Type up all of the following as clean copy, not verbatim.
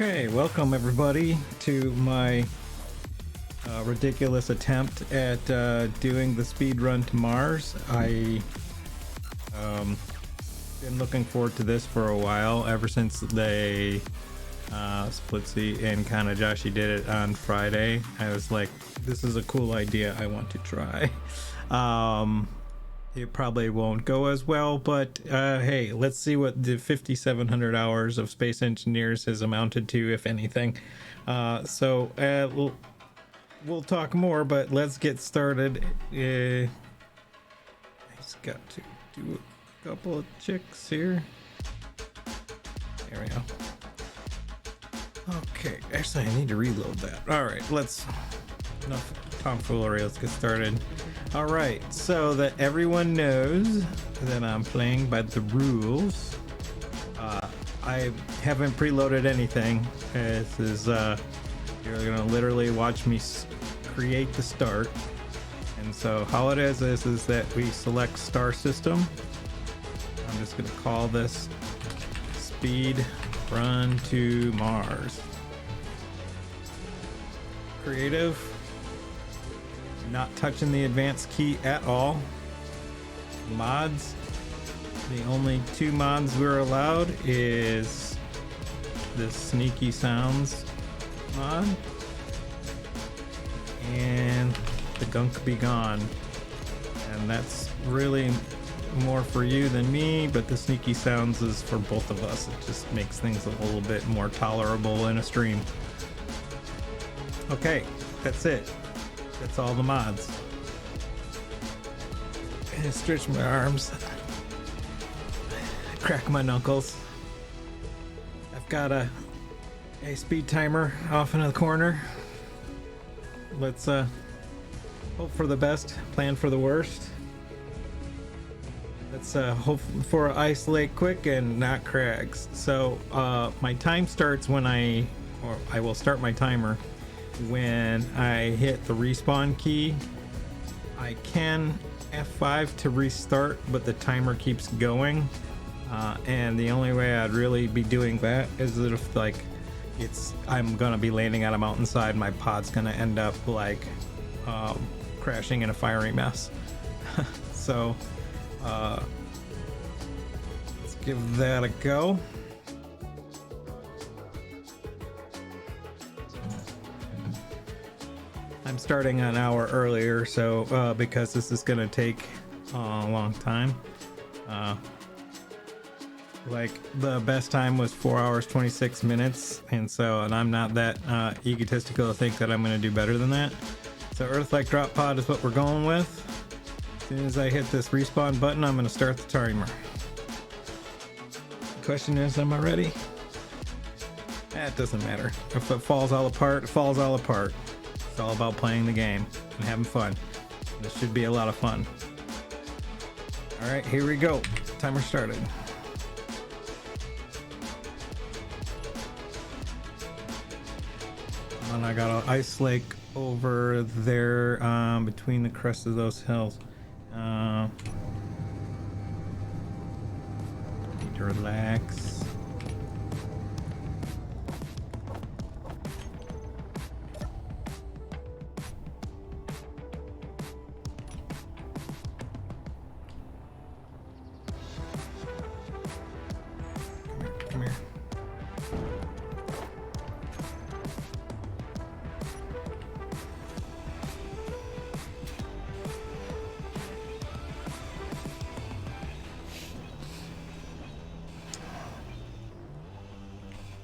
Okay, welcome everybody to my ridiculous attempt at doing the speed run to Mars. I been looking forward to this for a while, ever since they Splitsy and kinda Joshy did it on Friday. I was like, this is a cool idea, I want to try. It probably won't go as well, but hey, let's see what the 5,700 hours of Space Engineers has amounted to, if anything. We'll talk more, but let's get started. I just got to do a couple of checks here. There we go. Okay, actually I need to reload that. All right, enough tomfoolery, let's get started. All right, so that everyone knows that I'm playing by the rules. I haven't preloaded anything. This is you're gonna literally watch me create the start. And so how it is that we select star system. I'm just gonna call this Speed Run to Mars. Creative. Not touching the advanced key at all. Mods. The only two mods we're allowed is the Sneaky Sounds mod and the Gunk Be Gone. And that's really more for you than me, but the Sneaky Sounds is for both of us. It just makes things a little bit more tolerable in a stream. Okay, that's it. That's all the mods. And stretch my arms. Crack my knuckles. I've got a speed timer off in the corner. Let's hope for the best, plan for the worst. Let's hope for ice lake quick and not crags. So my time starts when I will start my timer when I hit the respawn key. I can F5 to restart, but the timer keeps going, and the only way I'd really be doing that is that if I'm gonna be landing on a mountainside, my pod's gonna end up like crashing in a fiery mess. So let's give that a go. I'm starting an hour earlier, so because this is gonna take a long time. Like the best time was 4 hours 26 minutes, and I'm not that egotistical to think that I'm gonna do better than that. So Earth-like drop pod is what we're going with. As soon as I hit this respawn button, I'm gonna start the timer. The question is, am I ready? It doesn't matter. If it falls all apart, it falls all apart. It's all about playing the game and having fun. This should be a lot of fun. All right, here we go. Timer started. And I got an ice lake over there between the crests of those hills. Need to relax. Come here.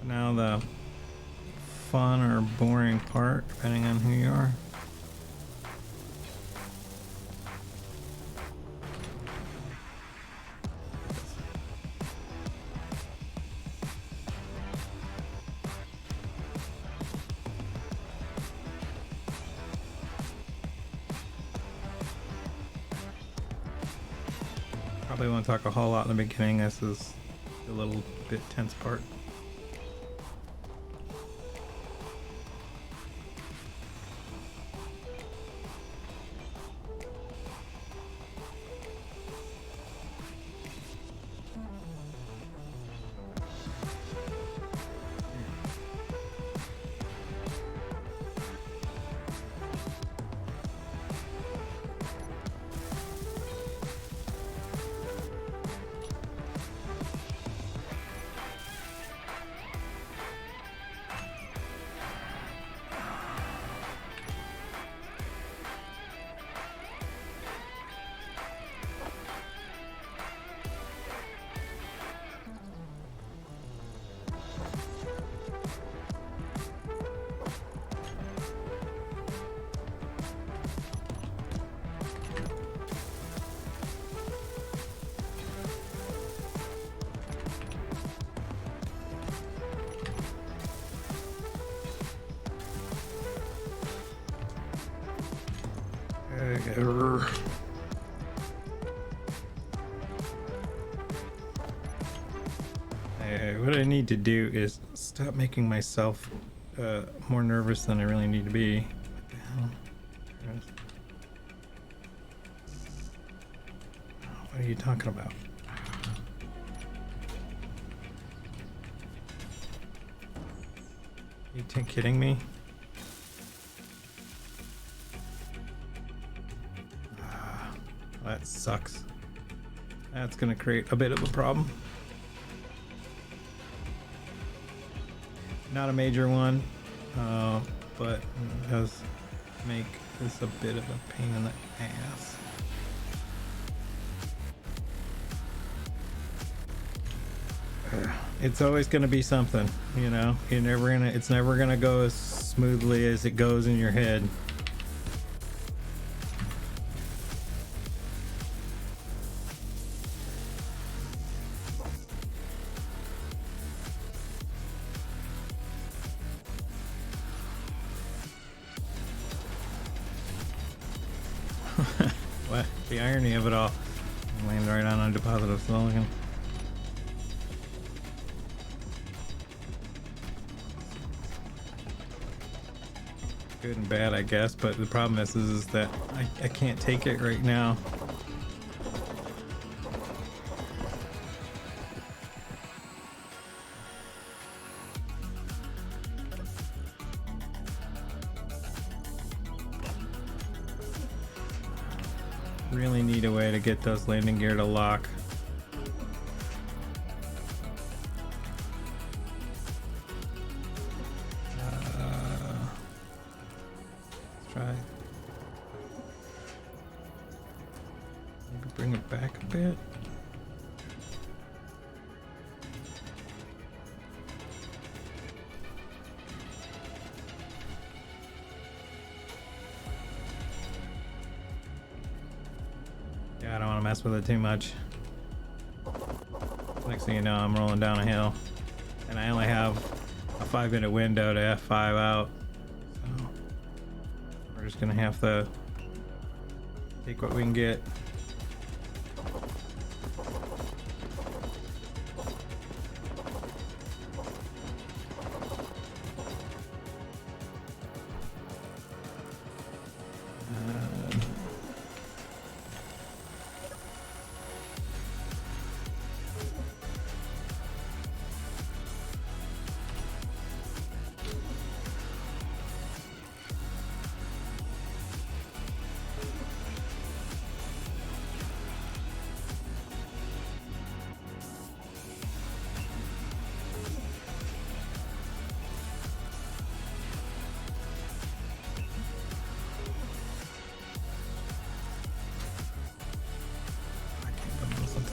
Now the fun or boring part, depending on who you are. Probably won't talk a whole lot in the beginning. This is a little bit tense part. What I need to do is stop making myself more nervous than I really need to be. What the hell? What are you talking about? Are you kidding me? That sucks. That's gonna create a bit of a problem. Not a major one, but it does make this a bit of a pain in the ass. It's always gonna be something, you know. It's never gonna go as smoothly as it goes in your head. What? The irony of it all. Land right on a deposit of silicon. Good and bad, I guess, but the problem is that I can't take it right now. Really need a way to get those landing gear to lock. Let's try. Maybe bring it back a bit. I don't want to mess with it too much. Next thing you know, I'm rolling down a hill, and I only have a 5-minute window to F5 out. So we're just gonna have to take what we can get.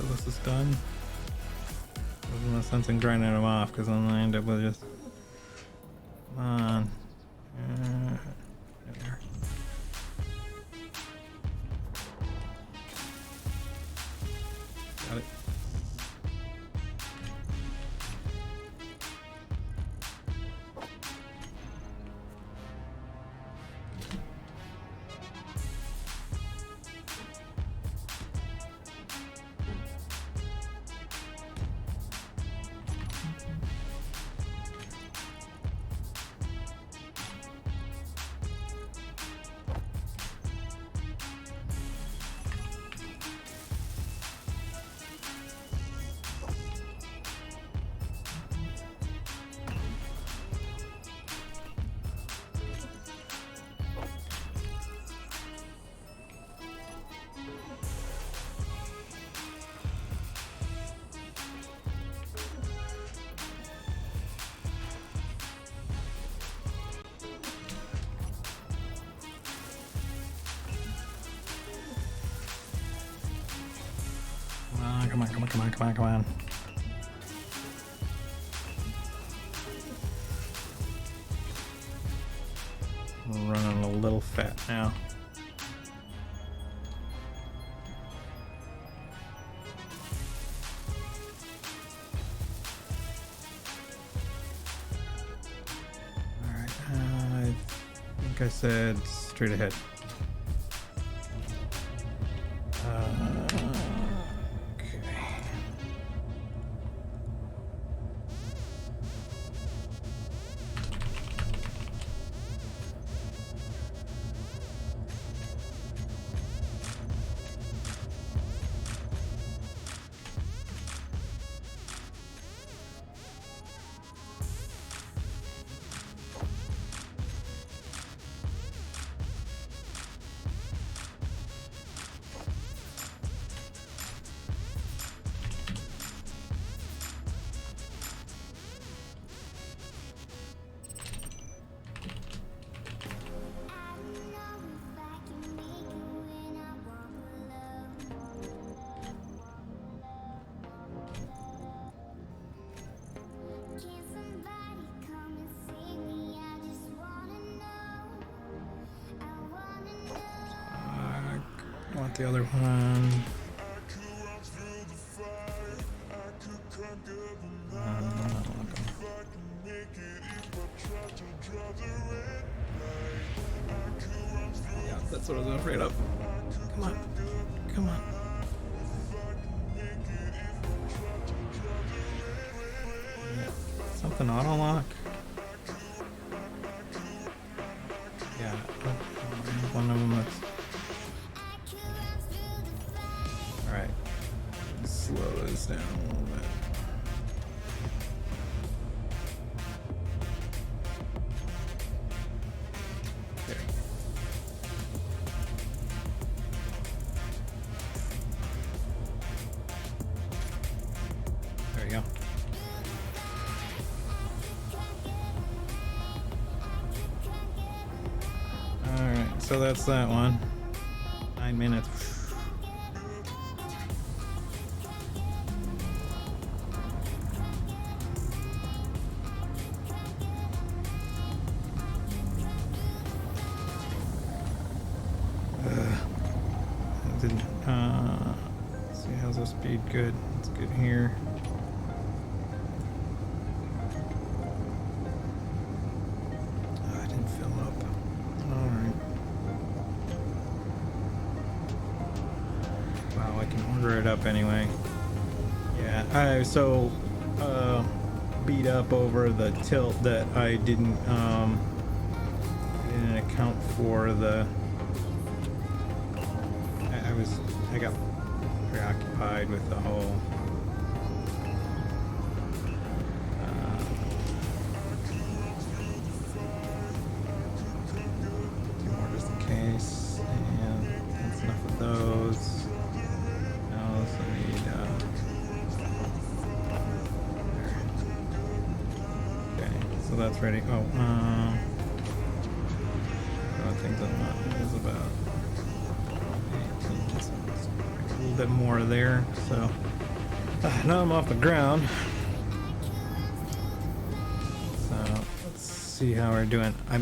This is done. There's no sense in grinding them off because then I end up with just. Come on. There. Got it. Come on. I'm running a little fat now. Alright, I think I said straight ahead. got the other one. Yeah, that's what I was afraid of. Come on. Come on. Yeah. Something auto lock. Yeah. One of them that's. Alright. Slow this down a little bit. There you go. Alright, so that's that one. 9 minutes. Let's see, how's the speed? Good. It's good here. I didn't fill up. Alright. Wow, I can order it up anyway. Yeah, I was so beat up over the tilt that I didn't account for the. I got preoccupied with the whole two more just in case, and that's enough of those. Now I also need okay, so that's ready. Oh, things I'm not is about 18, so a little bit more there. So now I'm off the ground. So let's see how we're doing. I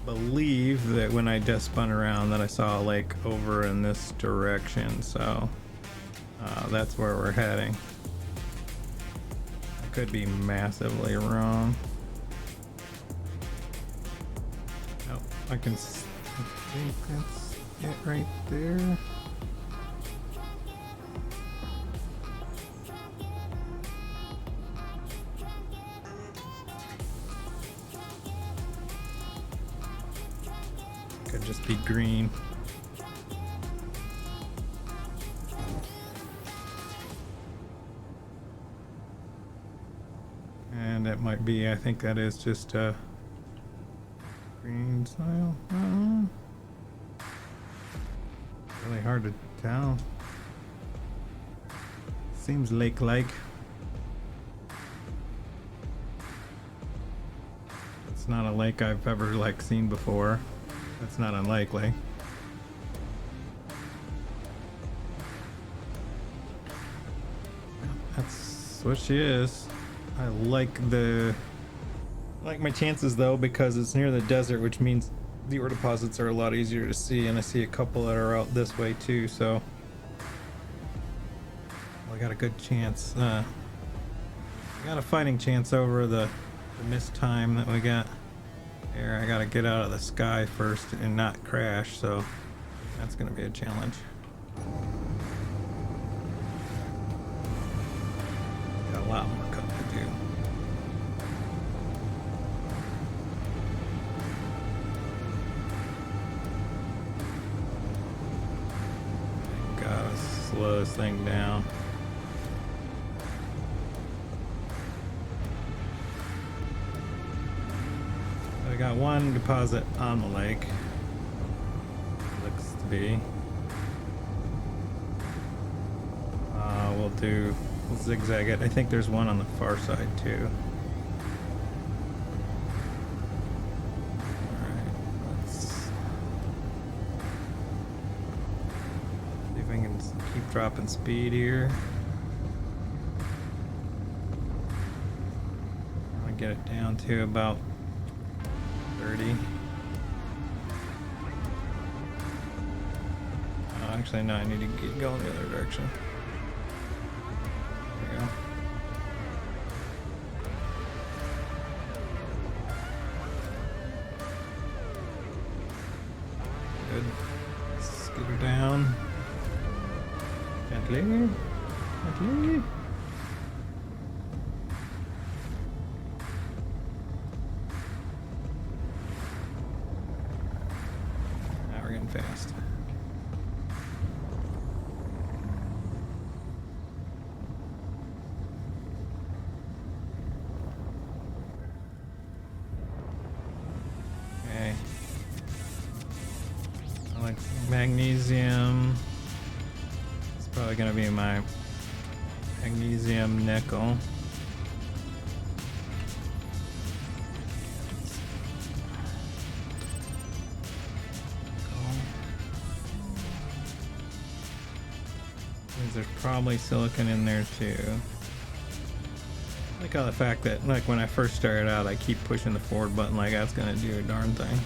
believe that when I just spun around that I saw a lake over in this direction, so that's where we're heading. I could be massively wrong. Oh, I think that's it right there. Could just be green. And it might be, I think that is just a green soil. Really hard to tell. Seems lake-like. It's not a lake I've ever seen before. That's not unlikely. That's what she is. I like my chances though, because it's near the desert, which means the ore deposits are a lot easier to see, and I see a couple that are out this way too, so I got a good chance. I got a fighting chance over the missed time that we got there. I gotta get out of the sky first and not crash, so that's gonna be a challenge. Got a lot more cut to do. Gotta slow this thing down. I got one deposit on the lake. Looks to be. We'll zigzag it. I think there's one on the far side too. Alright, let's see if I can keep dropping speed here. I get it down to about 30. actually, no, I need to get going the other direction. There we go. Good. Let's get her down. Gently. Gently. Now we're getting fast. Okay. I like magnesium. It's probably gonna be my magnesium nickel. There's probably silicon in there too. I like how the fact that, like, when I first started out, I keep pushing the forward button like that's gonna do a darn thing.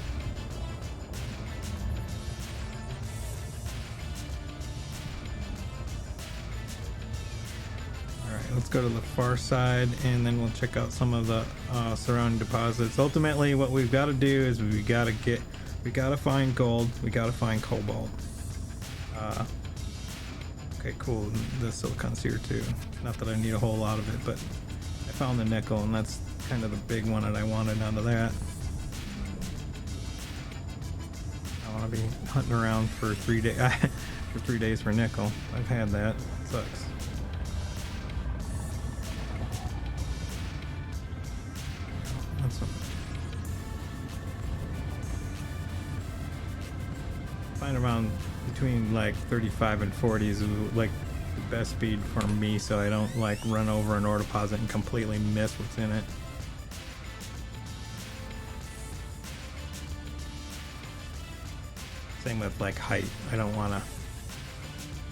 Alright, let's go to the far side and then we'll check out some of the surrounding deposits. Ultimately, what we've got to do is we got to find gold, we got to find cobalt. Okay, cool. The silicon's here too. Not that I need a whole lot of it, but I found the nickel, and that's kind of the big one that I wanted out of that. I want to be hunting around for 3 days for 3 days for nickel. I've had that. It sucks. That's what. Find around between like 35 and 40 is like the best speed for me, so I don't like run over an ore deposit and completely miss what's in it. Same with like height. I don't want to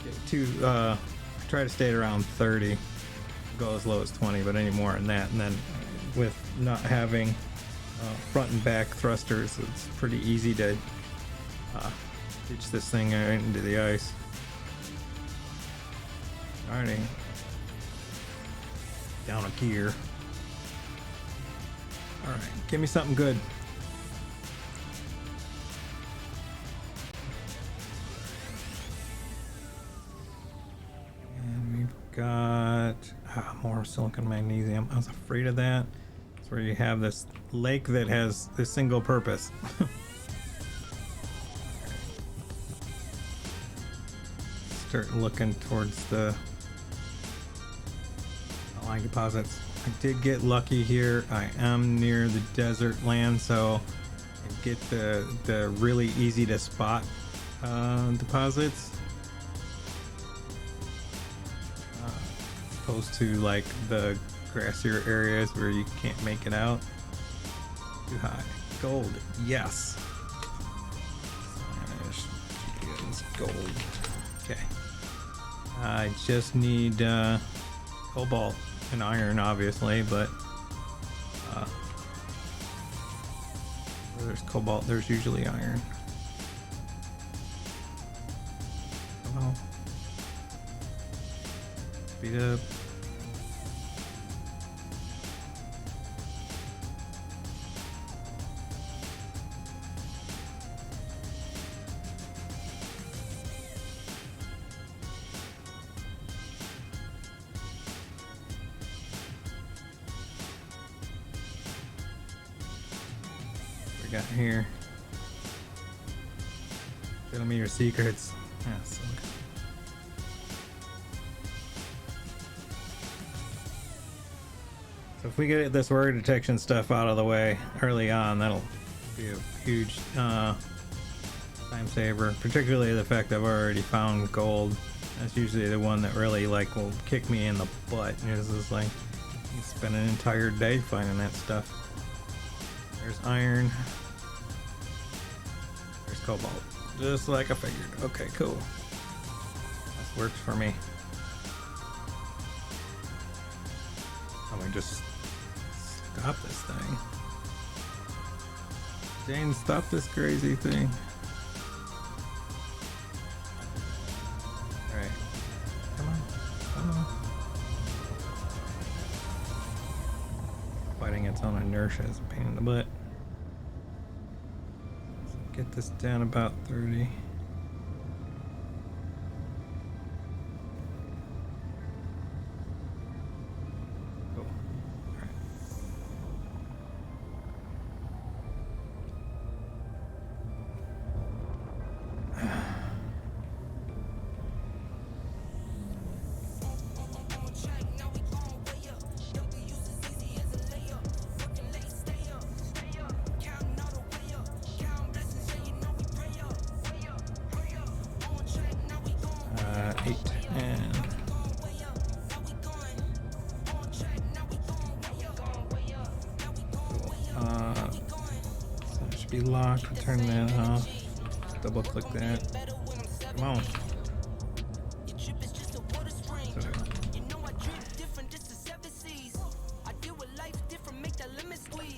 get too try to stay at around 30, go as low as 20, but any more than that, and then with not having front and back thrusters, it's pretty easy to ditch this thing right into the ice. Alrighty. Down a gear. Alright, give me something good. And we've got more silicon magnesium. I was afraid of that. It's where you have this lake that has this single purpose. Start looking towards the outlying deposits. I did get lucky here. I am near the desert land, so I get the really easy to spot deposits, opposed to like the grassier areas where you can't make it out. Too high. Gold, yes. Yes, gold. Okay. I just need cobalt and iron, obviously, but where there's cobalt, there's usually iron. Oh. Speed up. Got here. Tell me your secrets. Yes. So if we get this word detection stuff out of the way early on, that'll be a huge time saver. Particularly the fact that I've already found gold. That's usually the one that really like will kick me in the butt. It's just like you spend an entire day finding that stuff. There's iron. There's cobalt. Just like I figured. Okay, cool. This works for me. Let me just stop this thing. Jane, stop this crazy thing. its own inertia is a pain in the butt. So get this down about 30. Cool. Alright. Be locked. I'll turn that off. Double click that. Come on.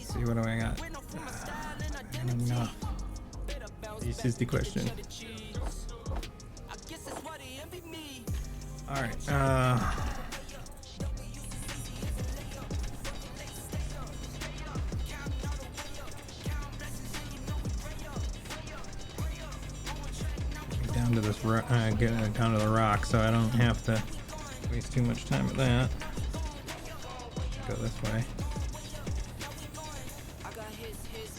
See, what do I got? Enough. This is the question. All right. Down to this get down to the rock, so I don't have to waste too much time with that. Go this way.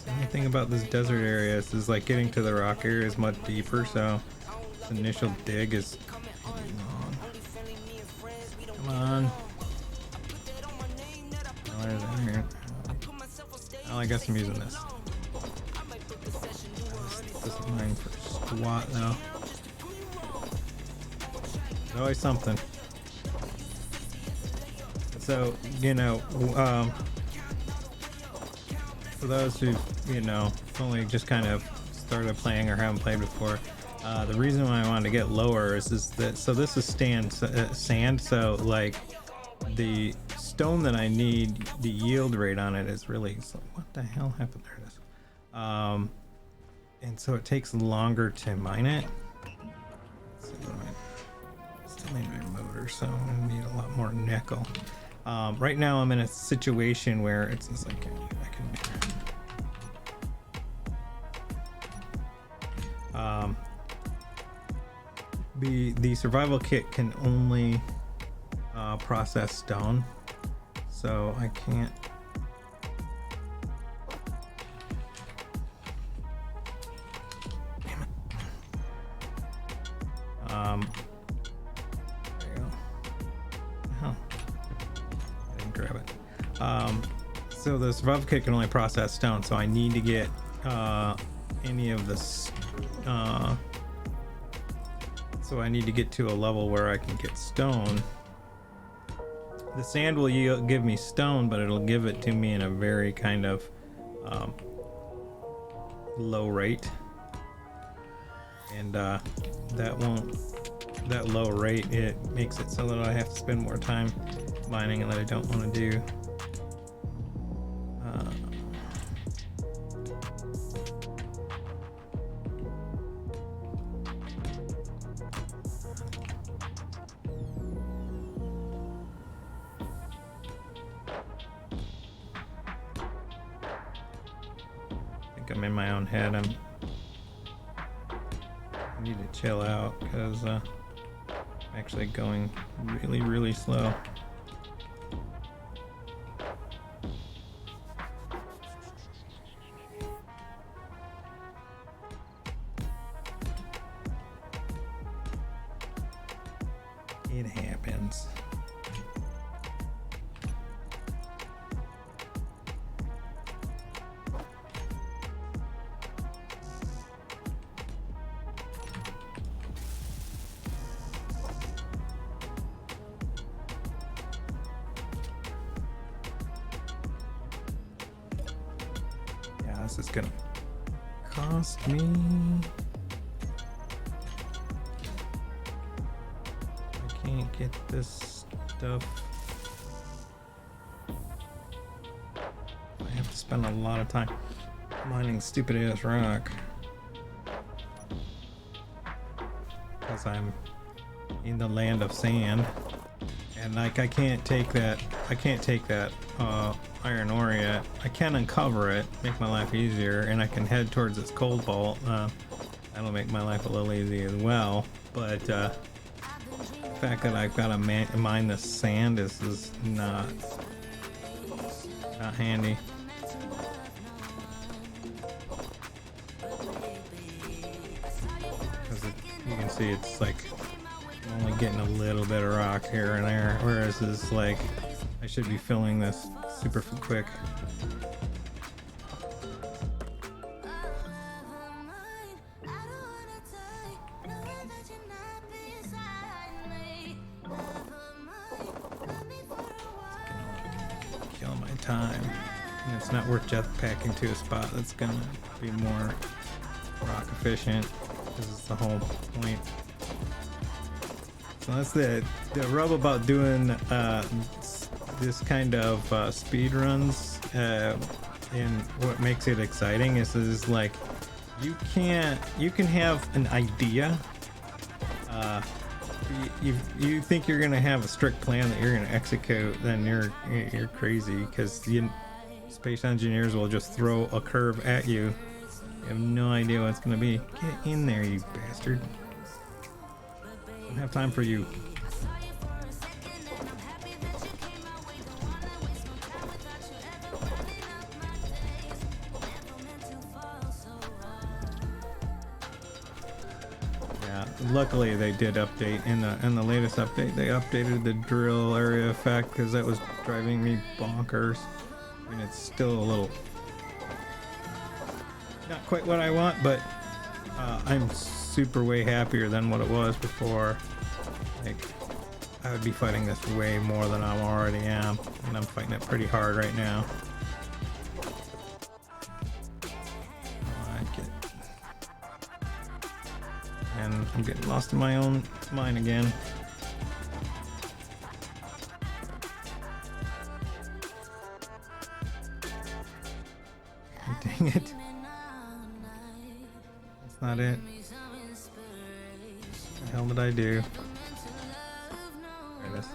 The only thing about this desert area is like getting to the rock area is much deeper, so this initial dig is long. Come on. Oh, there's it here. Oh, I guess I'm using this. This is mine for squat though. There's always something. So, you know, for those who, you know, only just kind of started playing or haven't played before, the reason why I wanted to get lower is that, so this is sand, so like the stone that I need, the yield rate on it is really, so what the hell happened? There it is. And so it takes longer to mine it. So I still need my motor, so I'm gonna need a lot more nickel. Right now I'm in a situation where it's just like I can the survival kit can only process stone, so I can't. There you go. Oh, I didn't grab it. So the survival kit can only process stone, so I need to get any of this. So I need to get to a level where I can get stone. The sand will give me stone, but it'll give it to me in a very kind of low rate. And that low rate, it makes it so that I have to spend more time mining and that I don't want to do. I think I'm in my own head. I need to chill out because I'm actually going really slow. It happens. This is gonna cost me. I can't get this stuff. I have to spend a lot of time mining stupid ass rock because I'm in the land of sand And like I can't take that iron ore yet. I can uncover it, make my life easier, and I can head towards this cold vault. That'll make my life a little easy as well. But the fact that I've got to mine the sand is not handy. You can see it's like I'm only getting a little bit of rock here and there, whereas it's like I should be filling this super quick. Kill my time, and it's not worth jetpacking to a spot that's gonna be more rock efficient. This is the whole point. So that's the rub about doing this kind of speed runs, and what makes it exciting is like you can have an idea. You think you're gonna have a strict plan that you're gonna execute, then you're crazy, because space engineers will just throw a curve at you. You have no idea what it's gonna be. Get in there, you bastard. I don't have time for you. Yeah, luckily they did update in the latest update. They updated the drill area effect because that was driving me bonkers. I mean, it's still a little not quite what I want, but I'm super way happier than what it was before. Like, I would be fighting this way more than I already am, and I'm fighting it pretty hard right now. I like it. And I'm getting lost in my own mind again. Dang it. Not it. What the hell did I do? There it is.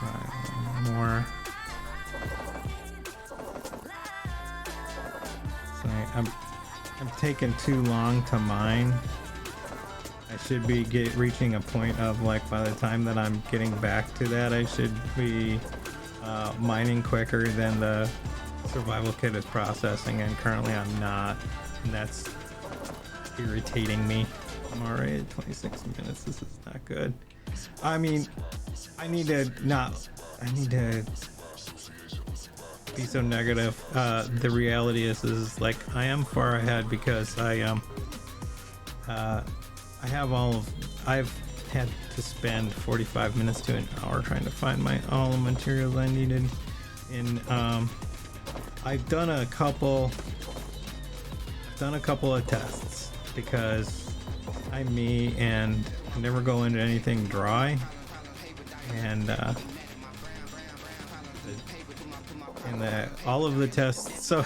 Right, one more. Sorry, I'm taking too long to mine. I should be reaching a point of, like, by the time that I'm getting back to that, I should be mining quicker than the survival kit is processing, and currently I'm not, and that's irritating me. I'm already at 26 minutes. This is not good. I mean, I need to be so negative. The reality is like I am far ahead because I've had to spend 45 minutes to an hour trying to find all the materials I needed. And I've done a couple of tests because I'm me and I never go into anything dry. And all of the tests, so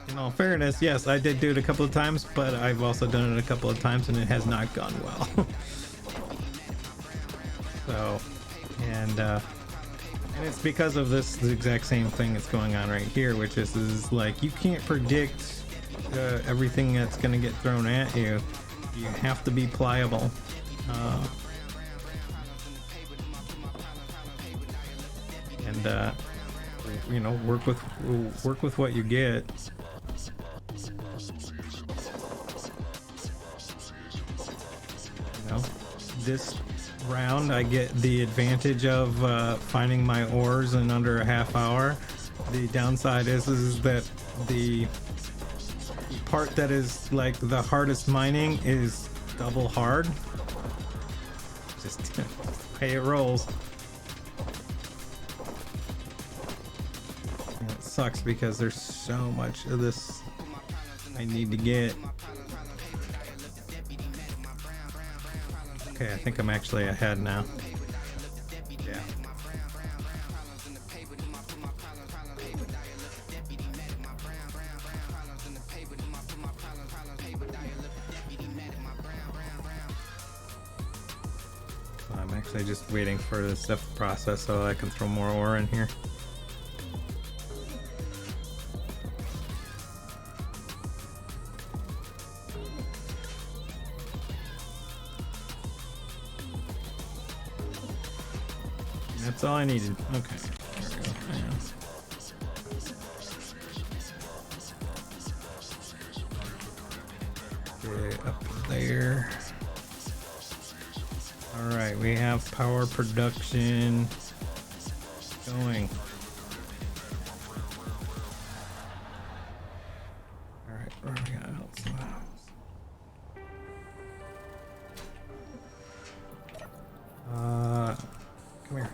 in all fairness, yes, I did do it a couple of times, but I've also done it a couple of times and it has not gone well. So, and it's because of this exact same thing that's going on right here, which is like you can't predict everything that's going to get thrown at you. You have to be pliable. And you know, work with what you get. You know, this round I get the advantage of finding my ores in under a half hour. The downside is that the part that is like the hardest mining is double hard. Just hey, it rolls. And it sucks because there's so much of this I need to get. Okay, I think I'm actually ahead now. Yeah. actually just waiting for this stuff to process so I can throw more ore in here. That's all I needed. Okay. There we go. Okay, up there. Alright, we have power production going. Alright, where are we at? Come here.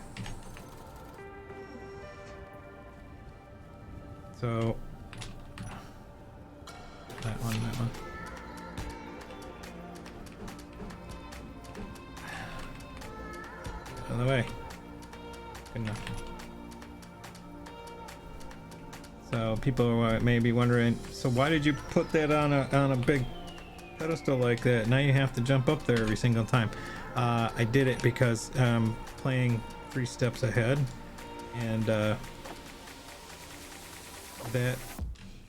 So that one. Out of the way. Good enough. So people may be wondering, so why did you put that on a big pedestal like that? Now you have to jump up there every single time. I did it because I'm playing 3 steps ahead, and that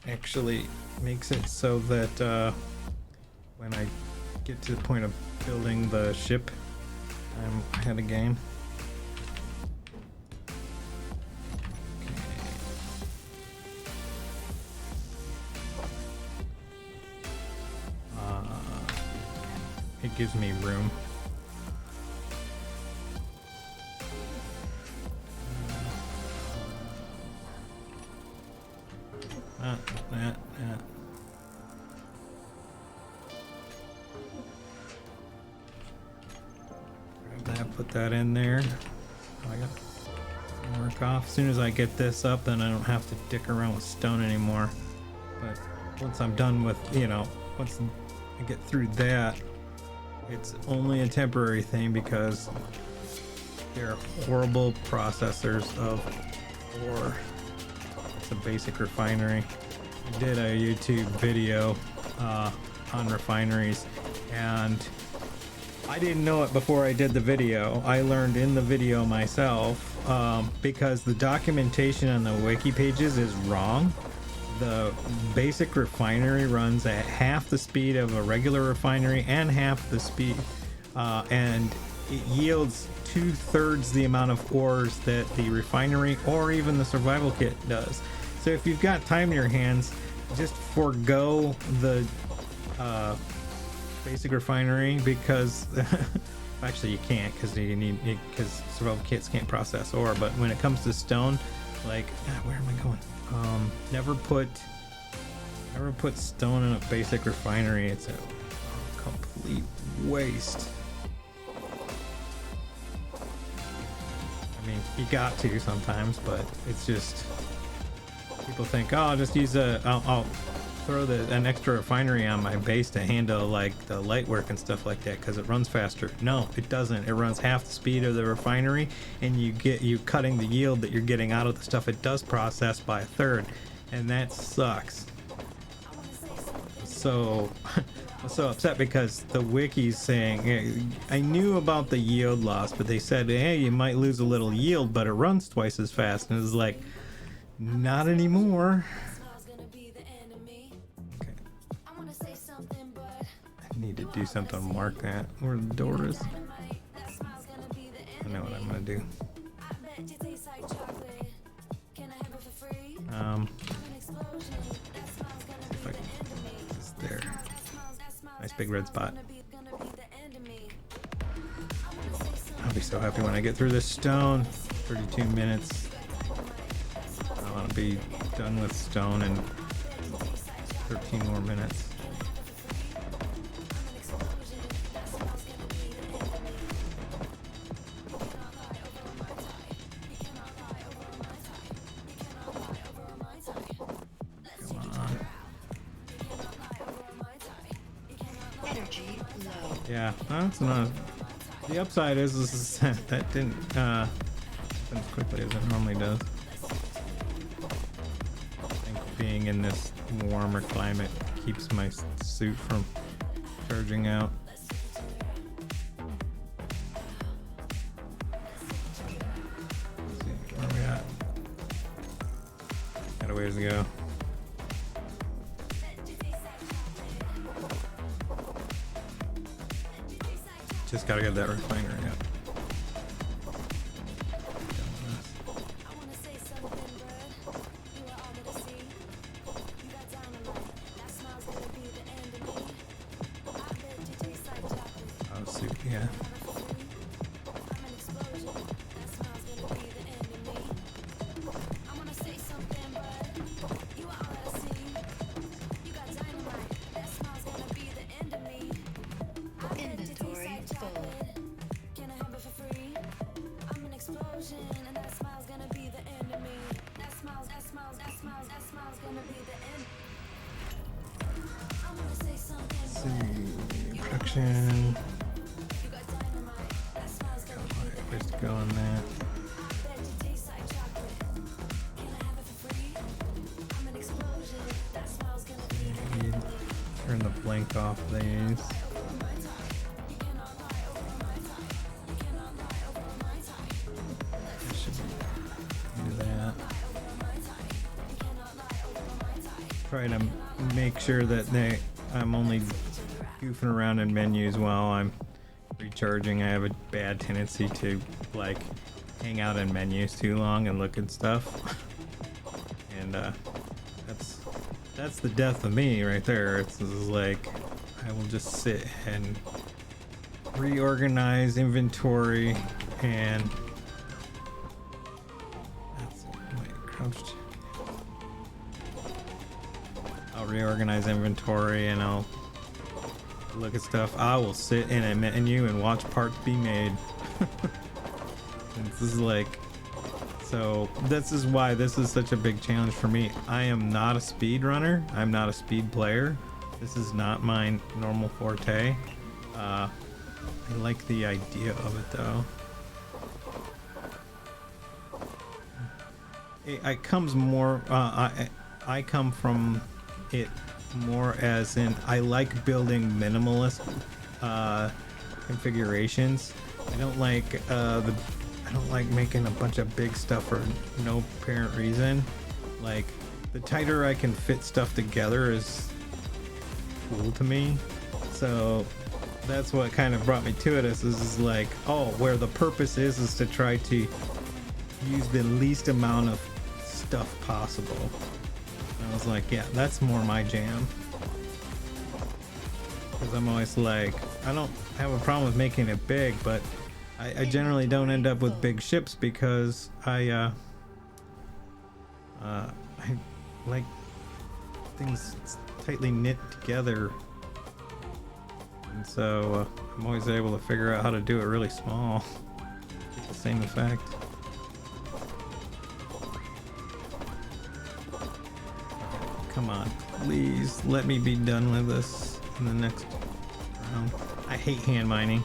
actually makes it so that when I get to the point of building the ship, I'm ahead of game. It gives me room. Grab that, put that in there. I got some work off. As soon as I get this up, then I don't have to dick around with stone anymore. But once I'm done with, once I get through that, it's only a temporary thing because they're horrible processors of ore. It's a basic refinery. I did a YouTube video on refineries, and I didn't know it before I did the video. I learned in the video myself because the documentation on the wiki pages is wrong. The basic refinery runs at half the speed of a regular refinery and half the speed, and it yields 2/3 the amount of ores that the refinery or even the survival kit does. So if you've got time in your hands, just forego the basic refinery, because actually you can't, because survival kits can't process ore. But when it comes to stone, like where am I going? Never put stone in a basic refinery. It's a complete waste. I mean, you got to sometimes, but it's just, people think, oh, I'll just use I'll throw an extra refinery on my base to handle like the light work and stuff like that because it runs faster. No, it doesn't. It runs half the speed of the refinery, and you cutting the yield that you're getting out of the stuff it does process by 1/3, and that sucks. So I'm so upset because the wiki's saying, hey, I knew about the yield loss, but they said, hey, you might lose a little yield, but it runs twice as fast. And it's like, not anymore. I need to do something to mark that where the door is. I know what I'm gonna do. If I can, it's there. Nice big red spot. I'll be so happy when I get through this stone. 32 minutes. I want to be done with stone in 13 more minutes. Yeah, that's not. The upside is that didn't happen as quickly as it normally does. I think being in this warmer climate keeps my suit from charging out. a ways to go. Just gotta get that refinery up. Oh, soup, yeah. Production. Where's to go on that? Turn the blank off these. Do that. Try to make sure that I'm only goofing around in menus while I'm recharging. I have a bad tendency to like hang out in menus too long and look at stuff. And that's the death of me right there. It's like I will just sit and reorganize inventory and that's crouched. I'll reorganize inventory and I'll look at stuff. I will sit in a menu and watch parts be made. This is like, so this is why this is such a big challenge for me. I am not a speed runner. I'm not a speed player. This is not my normal forte. I like the idea of it though. It comes more, I come from it more as in I like building minimalist configurations. I don't like I don't like making a bunch of big stuff for no apparent reason. Like the tighter I can fit stuff together is cool to me. So that's what kind of brought me to it. Is like, oh, where the purpose is to try to use the least amount of stuff possible. I was like, yeah, that's more my jam. Because I'm always like, I don't have a problem with making it big, but I generally don't end up with big ships because I like things tightly knit together. And so I'm always able to figure out how to do it really small. Get the same effect. Come on, please let me be done with this in the next round. I hate hand mining.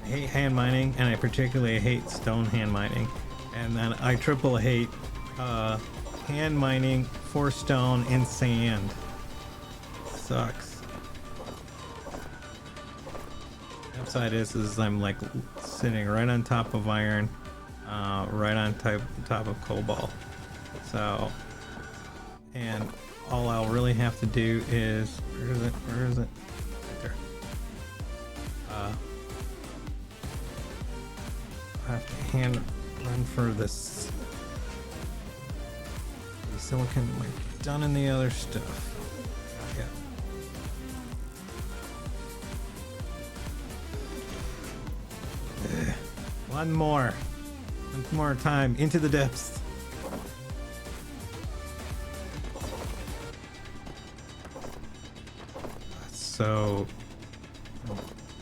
I hate hand mining, and I particularly hate stone hand mining. And then I triple hate hand mining for stone and sand. Sucks. The upside is I'm like sitting right on top of iron, right on top of cobalt. So, and all I'll really have to do is, where is it? Right there. I have to hand run for this the silicon, like done in the other stuff. Yeah. One more time into the depths. So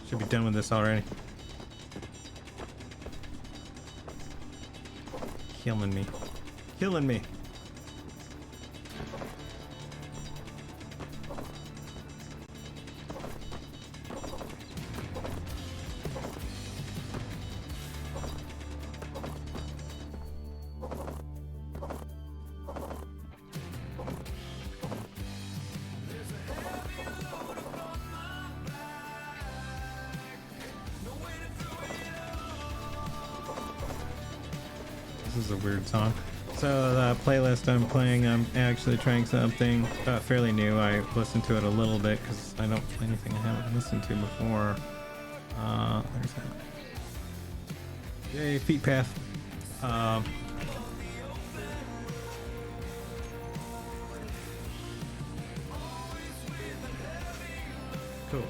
should be done with this already. Killing me. This is a weird song. So the playlist I'm playing, I'm actually trying something fairly new. I listened to it a little bit because I don't play anything I haven't listened to before. There's that. Yay, Feet Path. Cool.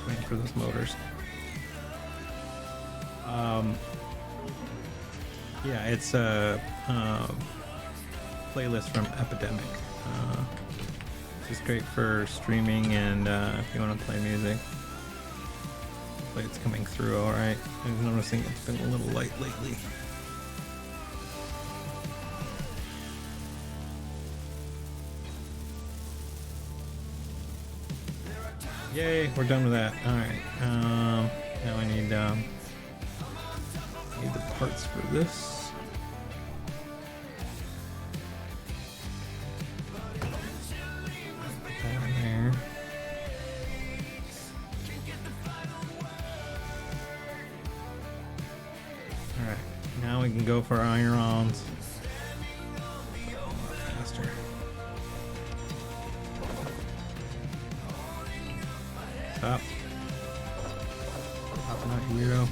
Waiting for those motors. Yeah, it's a playlist from Epidemic. It's great for streaming and if you want to play music. Hopefully it's coming through alright. I'm noticing it's been a little light lately. Yay, we're done with that. Alright. Now I need the parts for this. Put that in there. Alright, now we can go for irons. Faster. Stop. Popping out, you weirdo.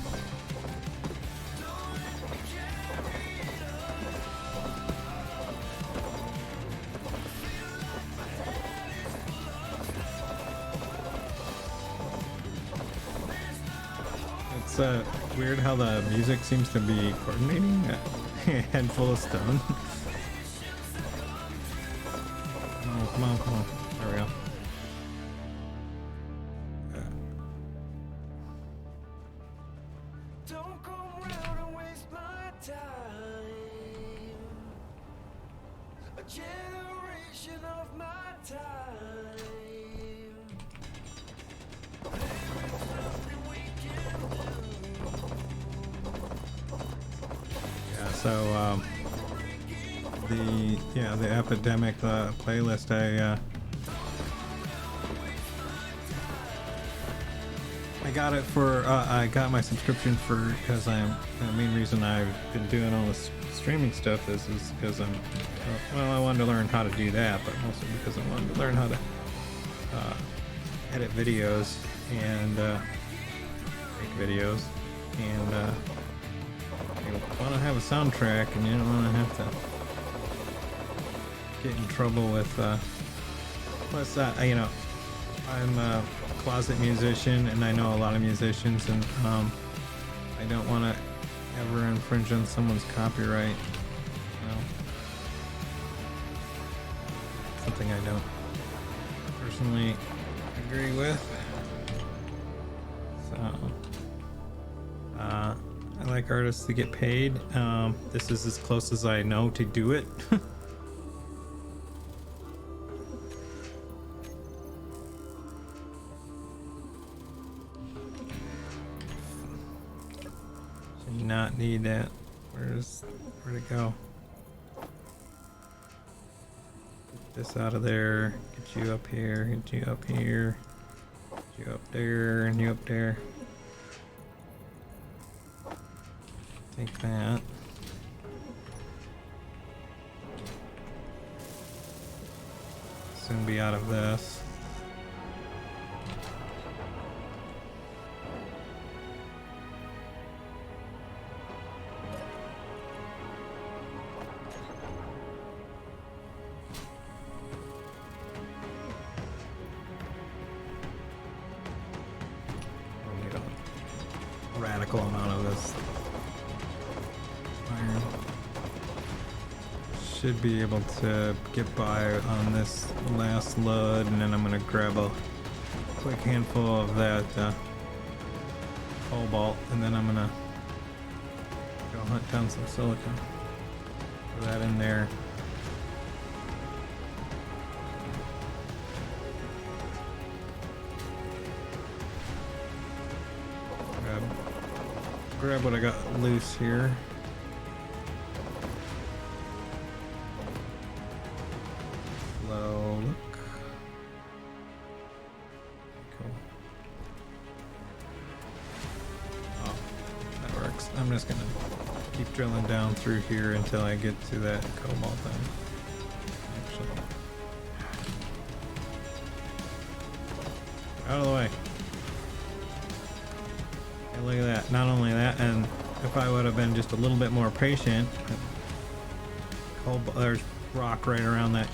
It's weird how the music seems to be coordinating. A head full of stone. Oh, come on, come on. There we go. Don't come round and waste my time. A generation of my time. Yeah, so the Epidemic playlist I got it for I got my subscription for because the main reason I've been doing all this streaming stuff is because I'm well, I wanted to learn how to do that, but mostly because I wanted to learn how to edit videos and make videos, and you want to have a soundtrack and you don't want to have to get in trouble with plus you know, I'm a closet musician and I know a lot of musicians, and I don't want to ever infringe on someone's copyright, you know. Something I don't personally agree with. So I like artists to get paid. This is as close as I know to do it. Should not need that. Where'd it go? Get this out of there. Get you up here. Get you up here. Get you up there, and you up there. Take that. Soon be out of this. We need a radical amount of this iron. Should be able to get by on this last load, and then I'm gonna grab a quick handful of that cobalt, and then I'm gonna go hunt down some silicon. Put that in there. Grab what I got loose here. Low look. Cool. Oh, that works. I'm just gonna drilling down through here until I get to that cobalt thing. Actually. Out of the way. And look at that. Not only that, and if I would have been just a little bit more patient, cobalt, there's rock right around that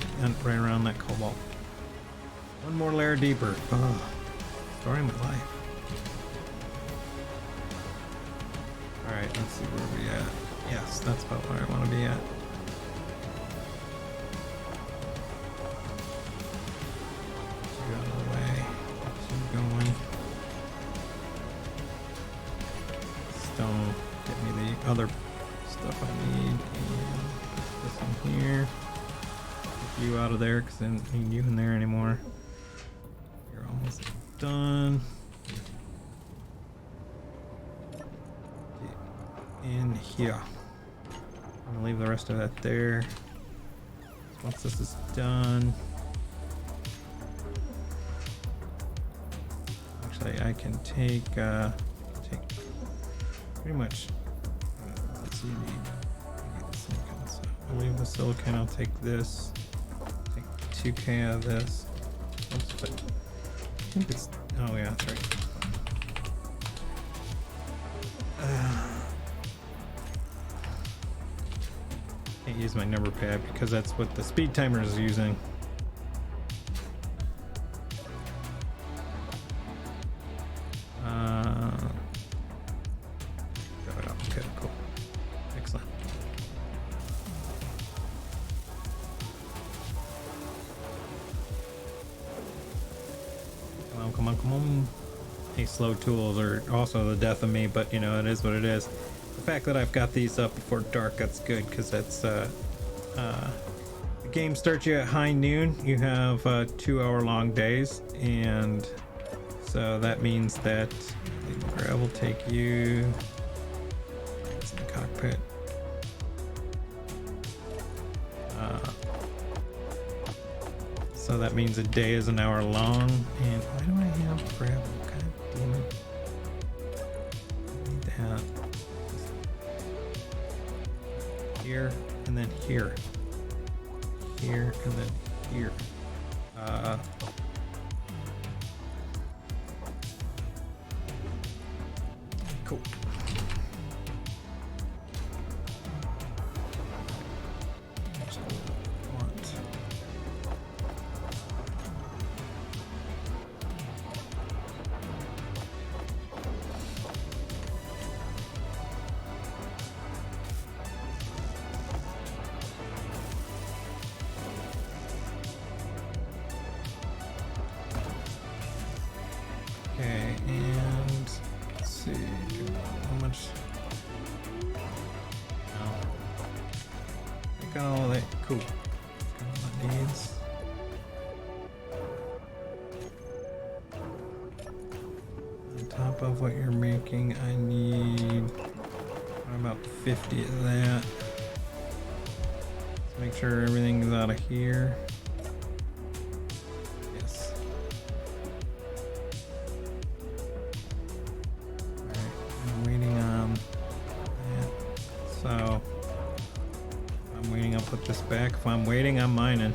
cobalt. One more layer deeper. Oh, story of my life. Alright, let's see where we at. Yes, that's about where I want to be at. Get out of the way. Keep going. Stone. Get me the other stuff I need. And put this in here. Get you out of there because I don't need you in there anymore. You're almost done. In here. I'm gonna leave the rest of that there. Once this is done, actually I can take pretty much let's see, silicon. So I'll leave the silicon. I'll take this, take 2K out of this. Oops, but I think it's, oh yeah, that's right. Can't use my number pad because that's what the speed timer is using. Okay, cool. Excellent. Come on, come on, come on. These slow tools are also the death of me, but you know, it is what it is. The fact that I've got these up before dark, that's good, because that's the game starts you at high noon. You have 2-hour-long days, and so that means that the grab will take you. It's in the cockpit. So that means a day is an hour long, and why do I have gravel? God damn it! I need that. Here and then here, here and then here. Cool. Okay, and let's see how much. No, I got all that. Cool. Got all that needs. On top of what you're making, I need about 50 of that. Let's make sure everything's out of here. So I'm waiting, I'll put this back. If I'm waiting, I'm mining.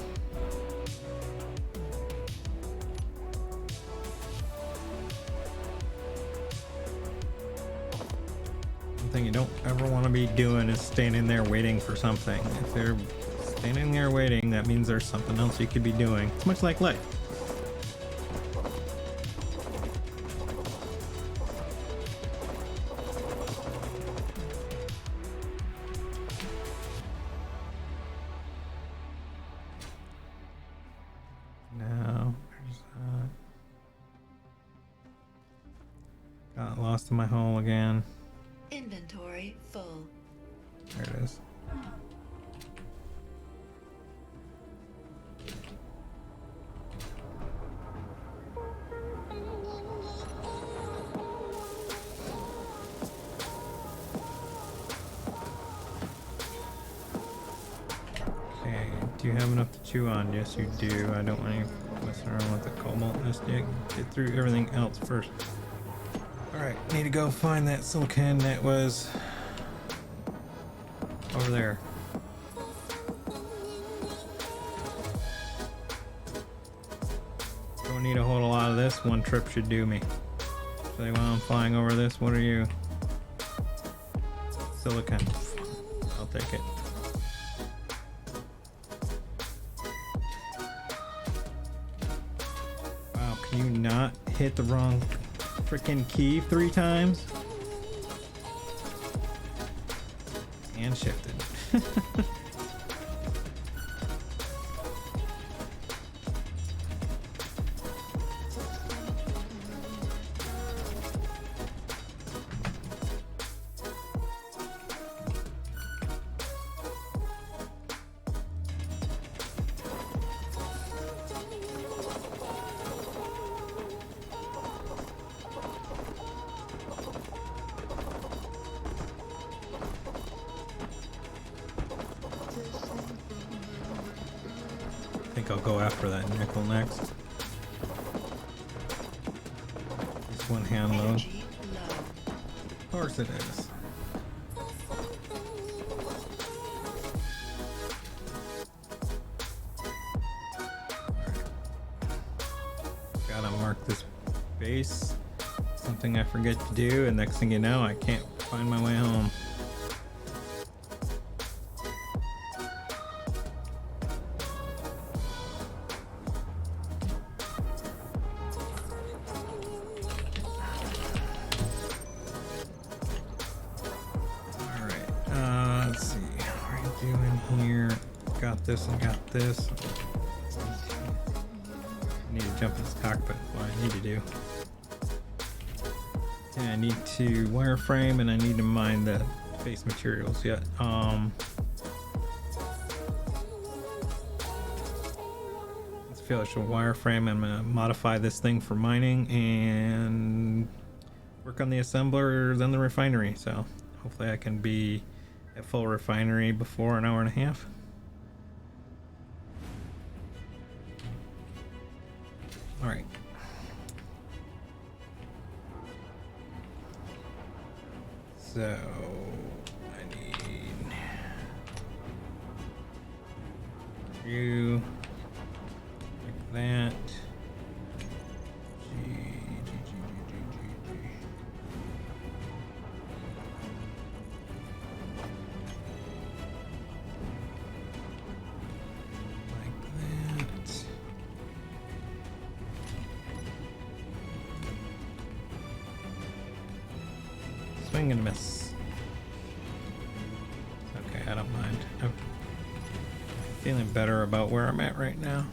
One thing you don't ever want to be doing is standing there waiting for something. If they're standing there waiting, that means there's something else you could be doing. It's much like life. Got lost in my hole again. Inventory full. There it is. Okay, do you have enough to chew on? Yes, you do. I don't want you messing around with the cobalt just yet. Get through everything else first. Alright, need to go find that silicon that was Over there. Don't need a whole lot of this. One trip should do me. So while I'm flying over this, what are you? Silicon. I'll take it. Wow, can you not hit the wrong freaking key 3 times? And shifted. I think I'll go after that nickel next. Just one hand load. Energy low. Of course it is. Gotta mark this base. Something I forget to do, and next thing you know, I can't find my way home. This and got this. I need to jump in this cockpit. What I need to do. Yeah, I need to wireframe and I need to mine the base materials yet. Let's finish a wireframe. I'm gonna modify this thing for mining and work on the assembler, then the refinery. So hopefully I can be at full refinery before an hour and a half. All right. So I need you like that. Swing and miss. Okay, I don't mind. I'm feeling better about where I'm at right now.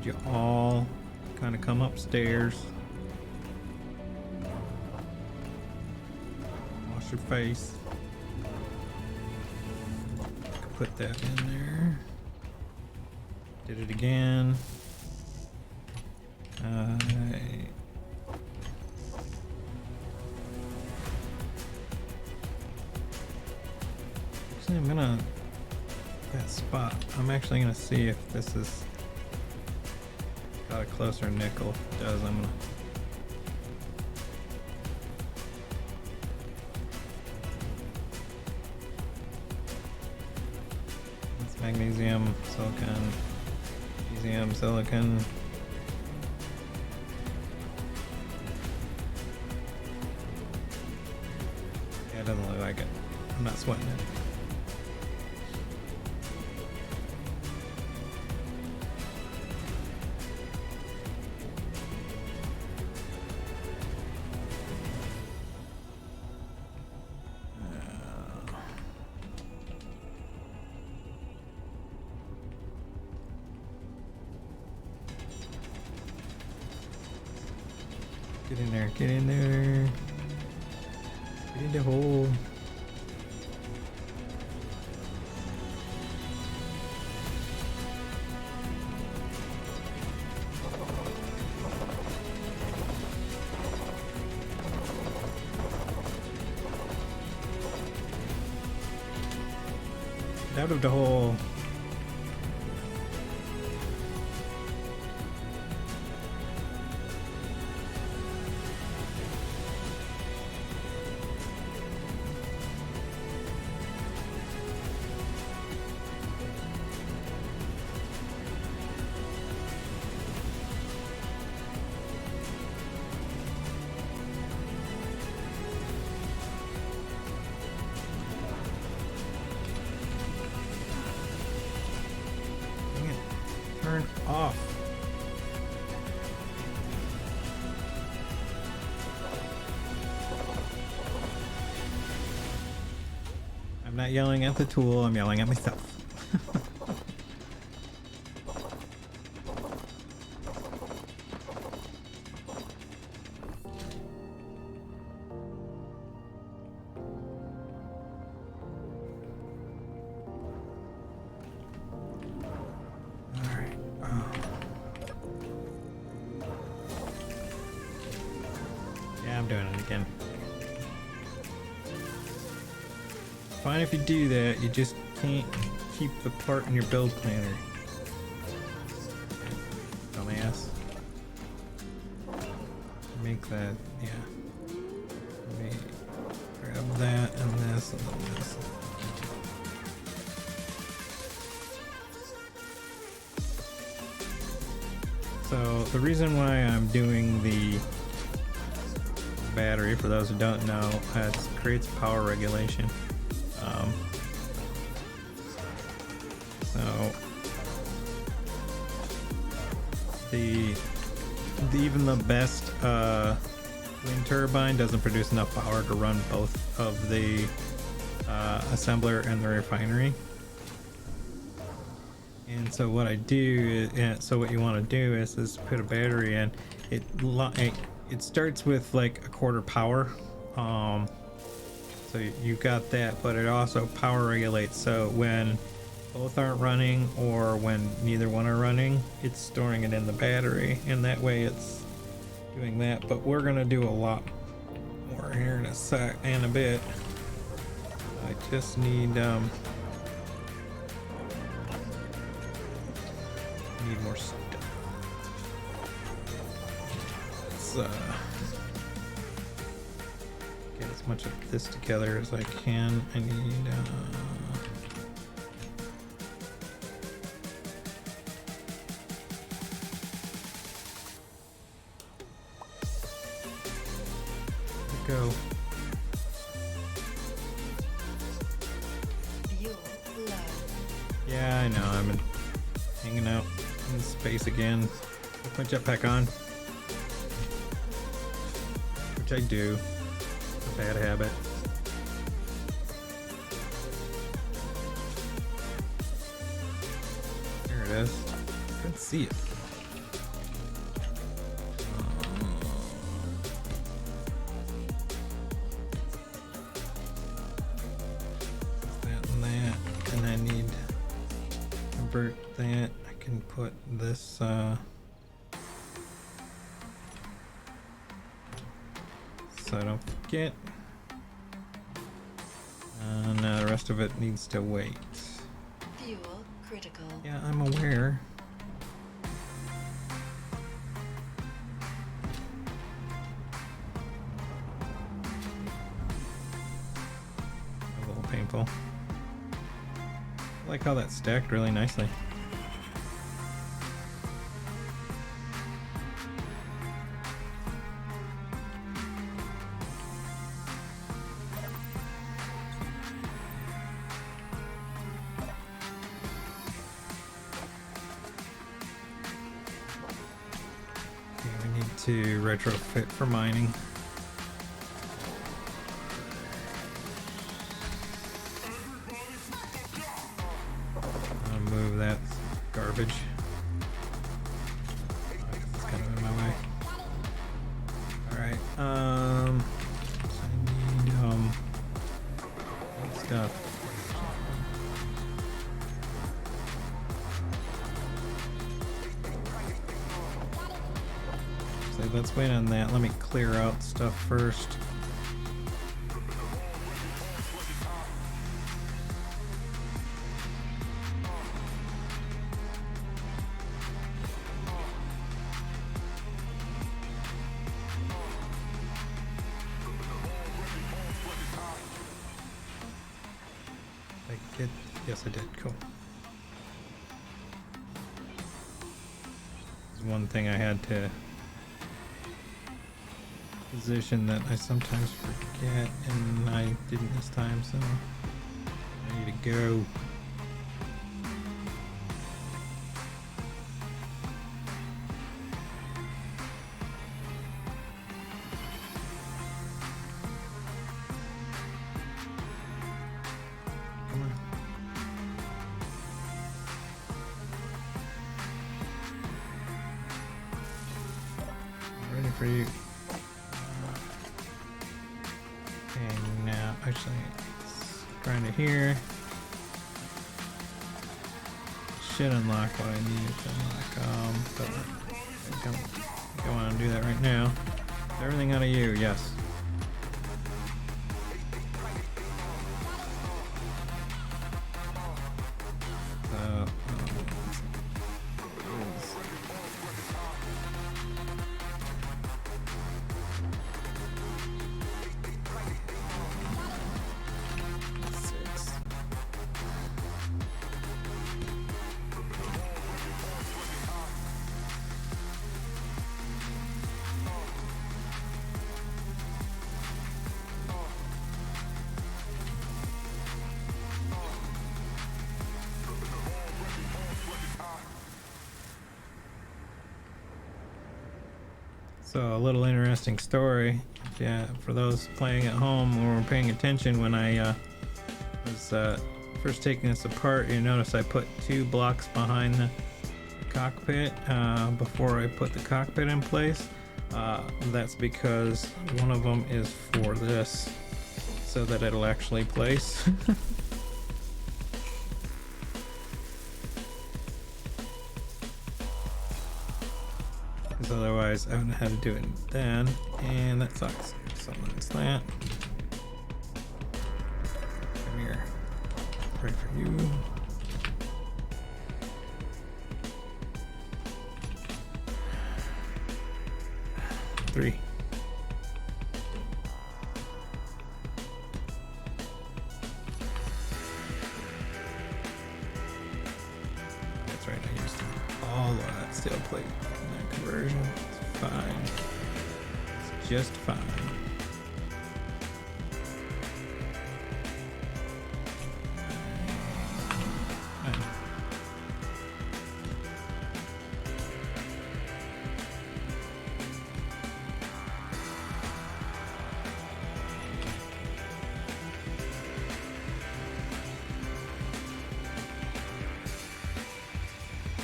You all kind of come upstairs, wash your face, put that in there, did it again. Actually, I'm gonna that spot. I'm actually gonna see if this is got a closer nickel. If it does, I'm gonna it's magnesium, silicon, magnesium, silicon. Yeah, it doesn't look like it. I'm not sweating it. Get in there, get in there. Get in the hole. Out of the hole. Turn off. I'm not yelling at the tool, I'm yelling at myself. I'm doing it again. Fine if you do that, you just can't keep the part in your build planner. Dumbass. Make that, yeah. Let me grab that and this and then this. So the reason why I'm doing the battery, for those who don't know, it creates power regulation. So even the best wind turbine doesn't produce enough power to run both of the assembler and the refinery. And so what I do is, so what you want to do is put a battery in. It starts with like a quarter power, so you got that, but it also power regulates, so when both aren't running or when neither one are running, it's storing it in the battery, and that way it's doing that. But we're gonna do a lot more here in a bit. I just need more stuff. Let's get as much of this together as I can. I need go. Fuel low. Yeah, I know. I've been hanging out in space again. Put my jetpack on, which I do. It's a bad habit. There it is. I couldn't see it. That I can put this so I don't forget, and the rest of it needs to wait. Fuel critical. Yeah, I'm aware. A little painful. I like how that stacked really nicely. Okay, we need to retrofit for mining. Move that garbage. It's kind of in my way. Alright, so I need stuff. So let's wait on that. Let me clear out stuff first. Yes, I did. Cool. There's one thing I had to position that I sometimes forget, and I didn't this time, so I need to go. For you. And now, actually, let's grind it here. Should unlock what I need to unlock. But I don't want to do that right now. Is everything out of you? Yes. So, So a little interesting story, yeah, for those playing at home or paying attention when I was first taking this apart. You notice I put 2 blocks behind the cockpit before I put the cockpit in place. That's because one of them is for this, so that it'll actually place. Otherwise I wouldn't have had to do it then, and that sucks. So that's that. Come here. Right for you. Three. That's right, I used all of that steel plate. Conversion. It's fine. It's just fine.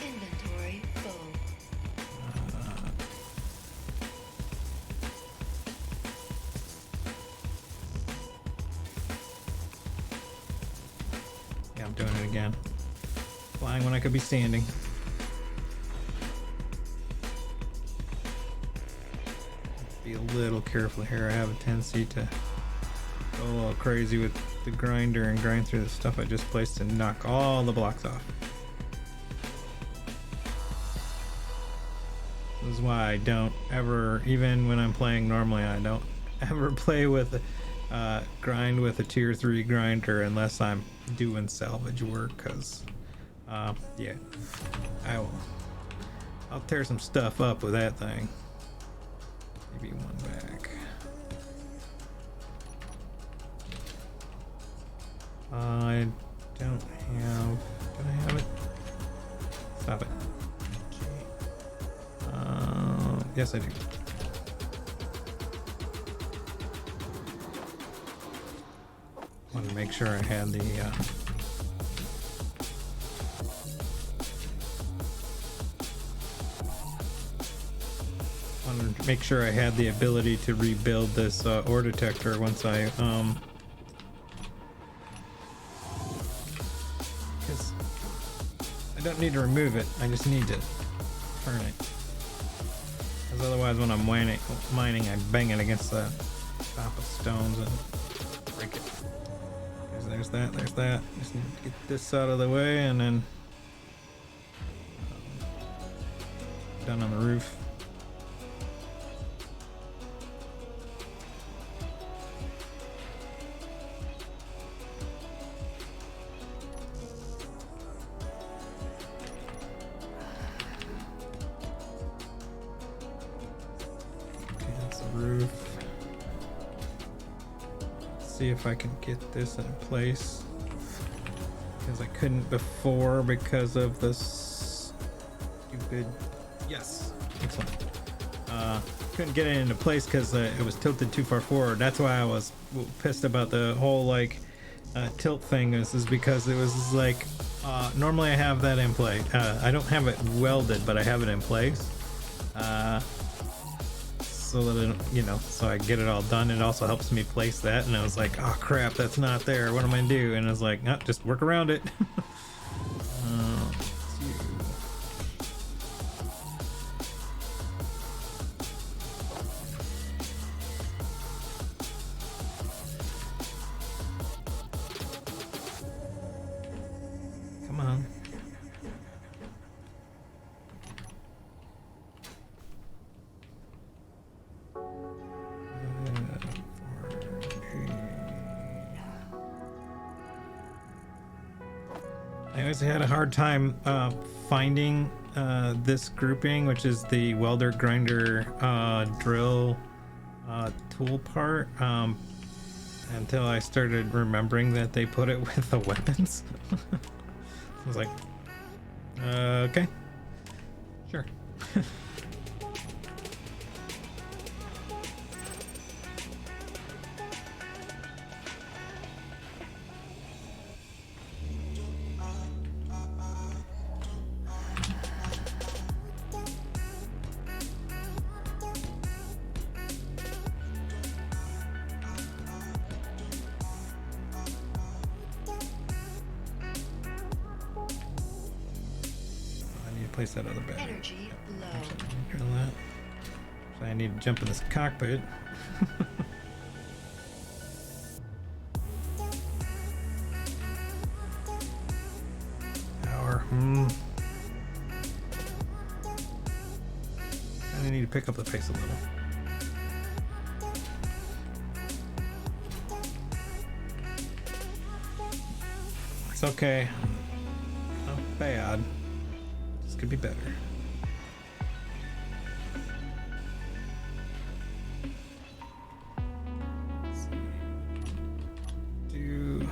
Inventory full. Yeah, I'm doing it again. Flying when I could be standing. Be a little careful here. I have a tendency to go a little crazy with the grinder and grind through the stuff I just placed and knock all the blocks off. This is why I don't ever, even when I'm playing normally, I don't ever play with grind with a tier 3 grinder unless I'm doing salvage work, because yeah, I'll tear some stuff up with that thing. Maybe one back. I don't have, do I have it? Stop it. Yes, I do. Wanted to make sure I had the wanted to make sure I had the ability to rebuild this ore detector once I I don't need to remove it. I just need to turn it. Because otherwise, when I'm mining, I bang it against the top of stones and break it. There's that. There's that. Just need to get this out of the way, and then down on the roof. Roof. See if I can get this in place, because I couldn't before because of this stupid. Yes, excellent. Couldn't get it into place because it was tilted too far forward. That's why I was pissed about the whole like tilt thing. Is because it was like normally I have that in play. I don't have it welded, but I have it in place. So that it, so I get it all done. It also helps me place that, and I was like, oh crap, that's not there, what am I gonna do? And I was like, no, just work around it. Come on. I always had a hard time finding this grouping, which is the welder, grinder, drill tool part, until I started remembering that they put it with the weapons. I was like, okay, sure. Place that other battery. Energy low. Drill that. So I need to jump in this cockpit. Power. I need to pick up the pace a little. It's okay. Not bad. Could be better. Do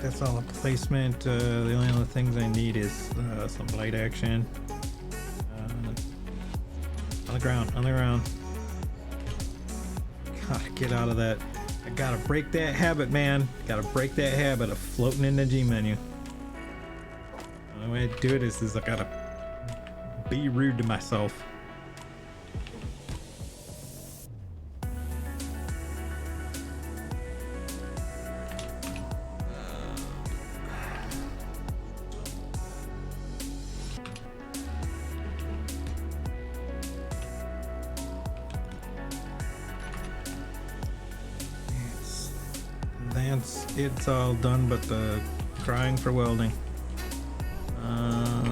that's all the placement. The only other things I need is some light action. On the ground, on the ground. Gotta get out of that. I gotta break that habit, man. Gotta break that habit of floating in the G menu. The way I do it is I gotta be rude to myself. It's all done but the drying for welding. I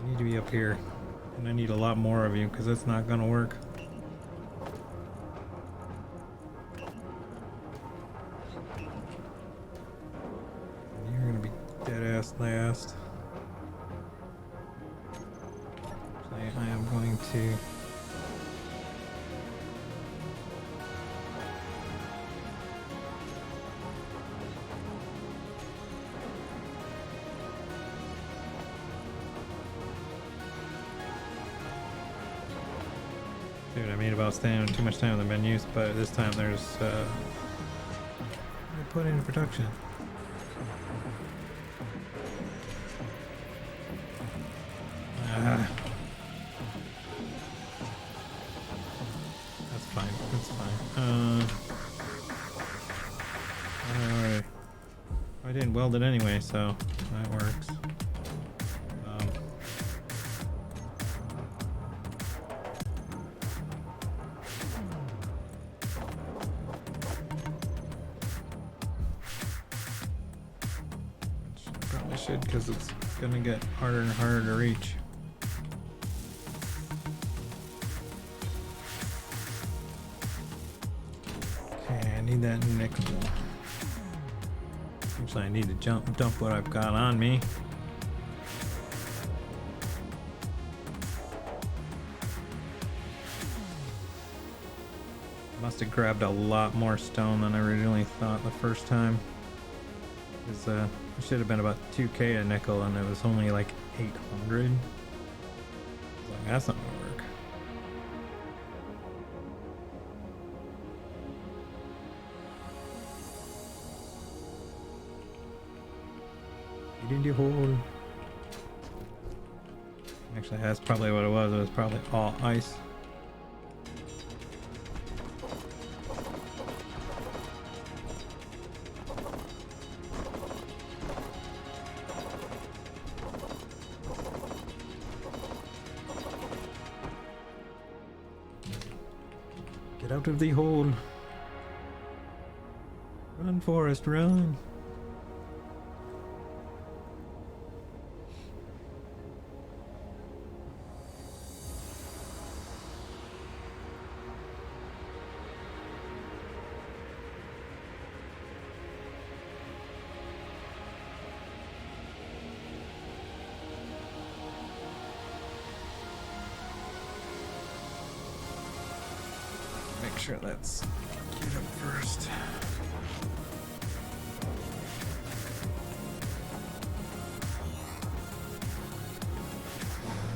need to be up here, and I need a lot more of you because it's not gonna work. last. Actually, I am going to. Dude, I made about staying too much time on the menus, but this time there's they put in production. That's fine. That's fine. Alright. I didn't weld it anyway, so that works. Probably should, because it's gonna get harder and harder to reach. Okay, I need that nickel. Actually, I need to dump what I've got on me. Must have grabbed a lot more stone than I originally thought the first time. Because it should have been about 2k a nickel, and it was only like 800. Like, that's not gonna work. Get in the hole. Actually, that's probably what it was. It was probably all ice. Get out of the hole. Run, Forrest, run. Make sure that's queued up first.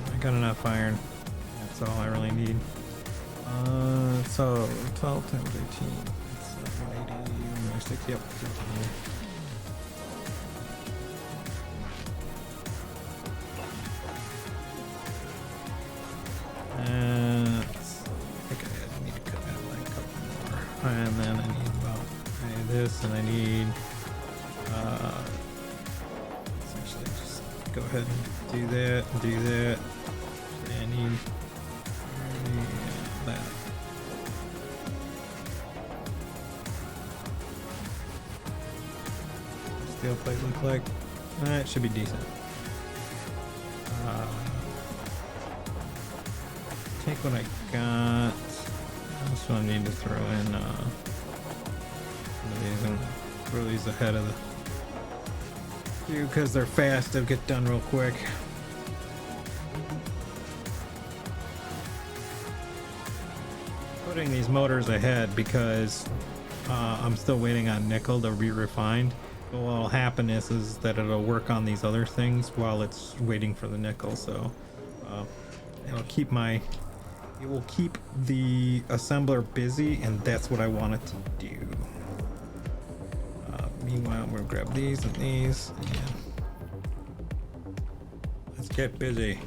I got enough iron. That's all I really need. So 12 times 18. It's 180 minus 6. Yep. 15. And then I need about this, and I need let's actually just go ahead and do that and do that. I need that. Steel plate look like that should be decent. Take what I got. This one I need to throw in these and throw these ahead of the few because they're fast. They'll get done real quick. Putting these motors ahead because I'm still waiting on nickel to be refined. But what'll happen is that it'll work on these other things while it's waiting for the nickel. So it'll keep my. It will keep the assembler busy, and that's what I want it to do. Meanwhile, I'm gonna grab these and these, and let's get busy.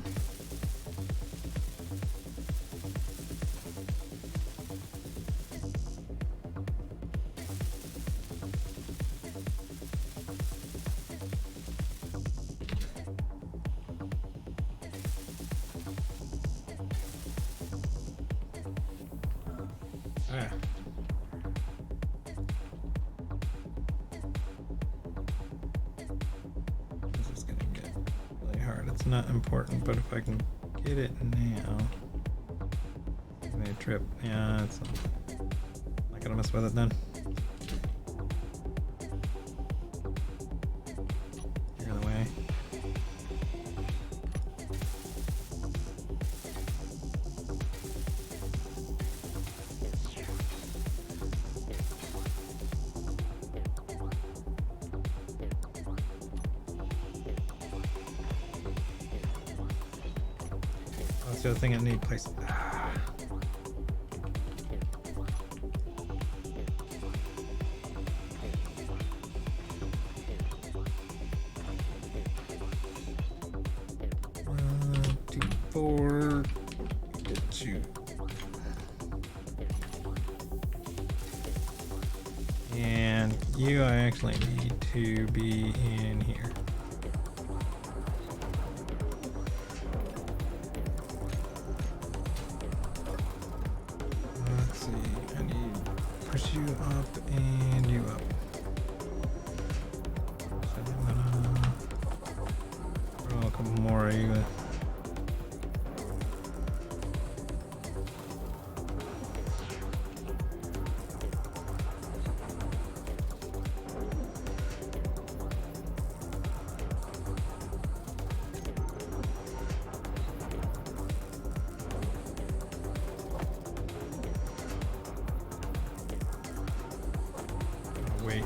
This is gonna get really hard. It's not important, but if I can get it now. Give me a trip. Yeah, it's not gonna mess with it then. Get out of the way. That's the other thing I need place. Ah. Two, four, two. And you, I actually need to be in here. Let's see, I need to push you up and you up. So I'm gonna throw a couple more of you.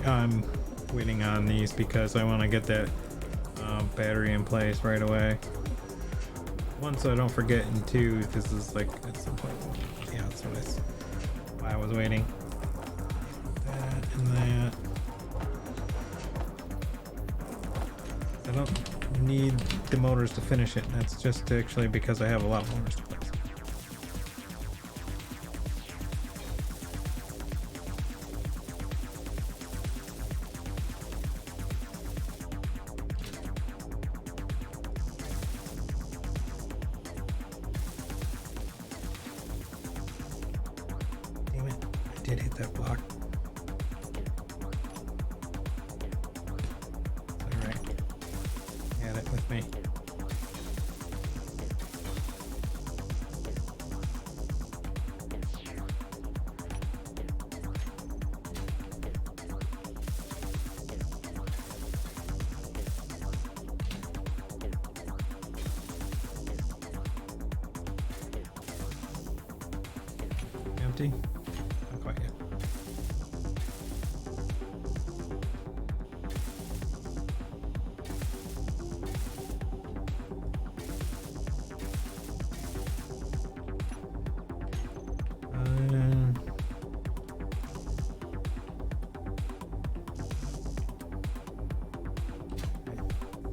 I'm waiting on these because I want to get that battery in place right away. One, so I don't forget, and two, this is like at some point. Yeah, that's why I was waiting. That and that. I don't need the motors to finish it. That's just actually because I have a lot of motors to place. Did hit that block. Alright. Had it with me. Empty. Quite yet. I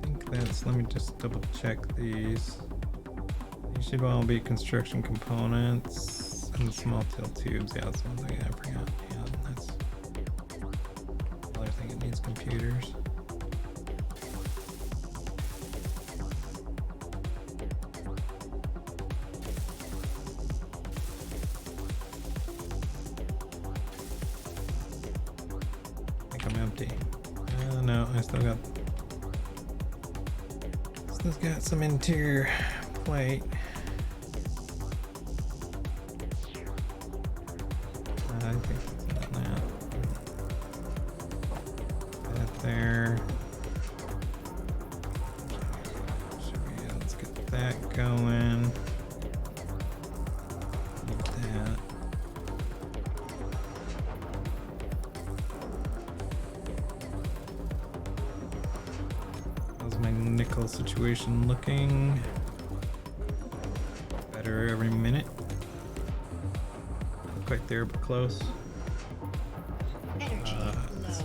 think that's, let me just double check these. These should all be construction components. And the small tail tubes, yeah, that's one thing I forgot. Yeah, that's another thing, it needs computers. I think I'm empty. No, I still got some interior plate. I think that's that. That there. Let's get that going. Like that. How's my nickel situation looking? Better every minute. Quite there, but close. Energy Let's low. see.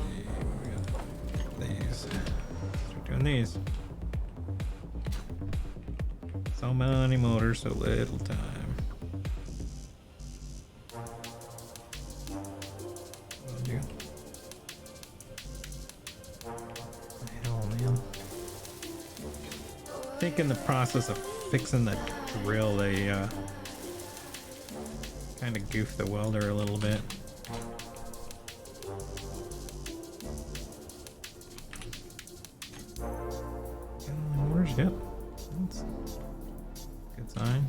We got these. Start doing these. So many motors, so little time. Will do. Hell, man. I think in the process of fixing the drill, they kind of goof the welder a little bit. Motors, yep. That's a good sign.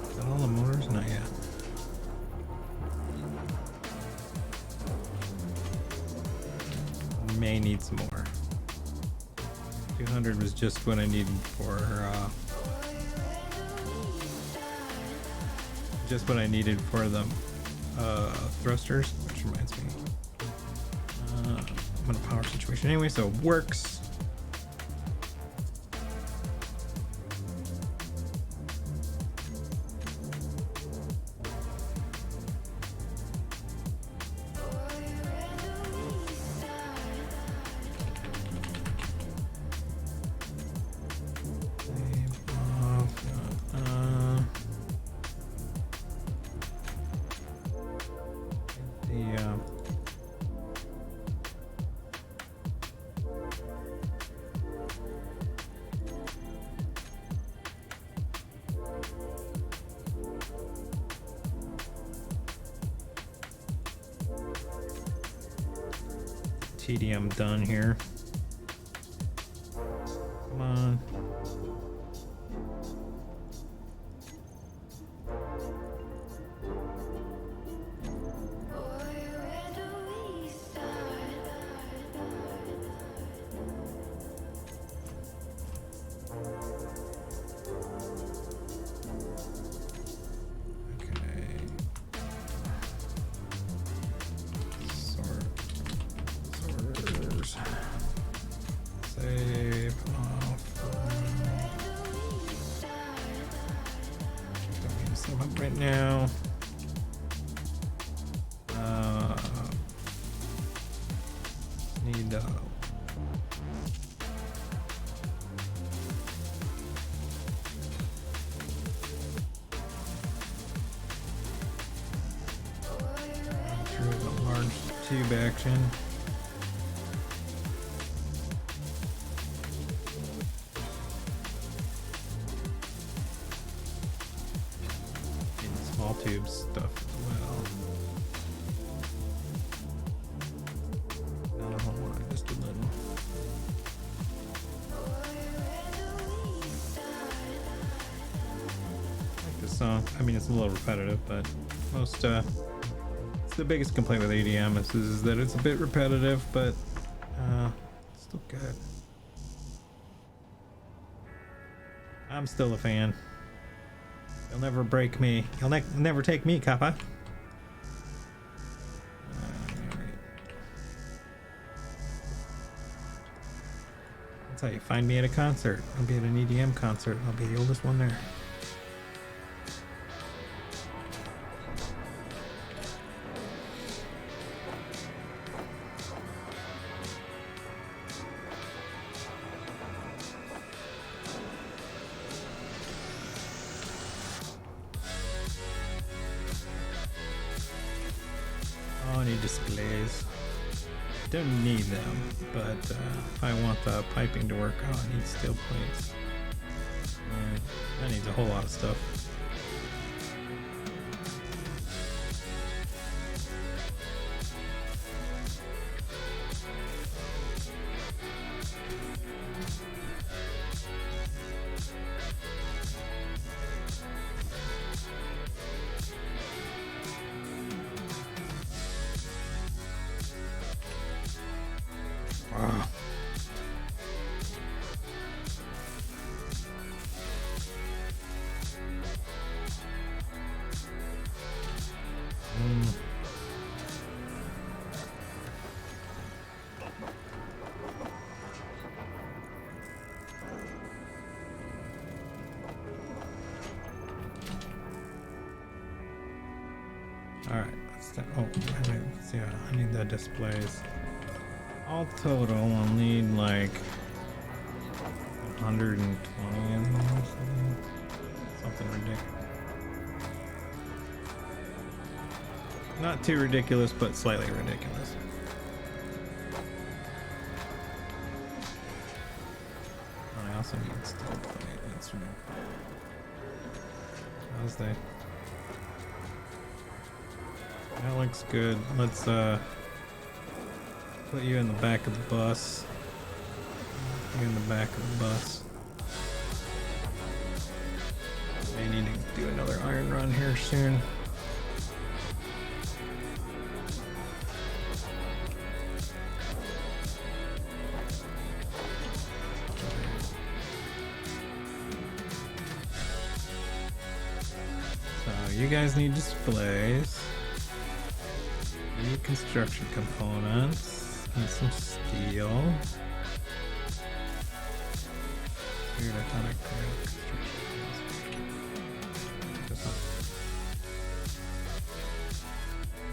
Is that all the motors? Not yet. May need some more. 200 was just what I needed for just what I needed for the thrusters, which reminds me. I'm in a power situation anyway, so it works. TDM done here. Come on. Save off. Don't need to save up right now. Need through the large tube action. Small tube stuff as well. Not a whole lot, just a little. I like this song. I mean, it's a little repetitive, but most it's the biggest complaint with ADM is that it's a bit repetitive, but it's still good. I'm still a fan. You'll never break me. You'll never take me, Kappa. That's how you find me at a concert. I'll be at an EDM concert. I'll be the oldest one there. Oh, I need displays. Don't need them, but if I want the piping to work, oh, I need steel plates. That needs a whole lot of stuff. Wow. All right, I need the displays. All total, I'll need like 120 of them or something ridiculous. Not too ridiculous, but slightly ridiculous. I also need steel plate. That's right. How's that? That looks good. Let's put you in the back of the bus. You in the back of the bus. I need to do another iron run here soon. So you guys need displays. You need construction components and some steel. Weird, I thought I grabbed construction components.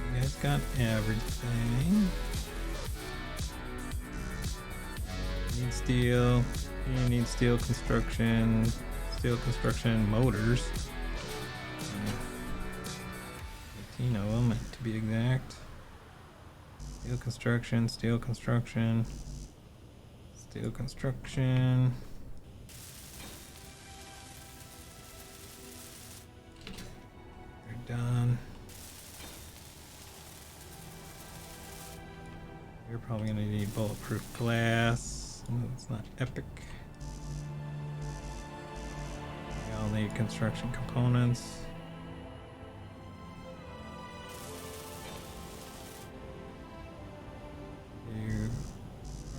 You guys got everything. You need steel. You need steel construction motors. 18 of them to be exact. Steel construction, steel construction, steel construction. They're done. You're probably gonna need bulletproof glass. It's not epic. We all need construction components. You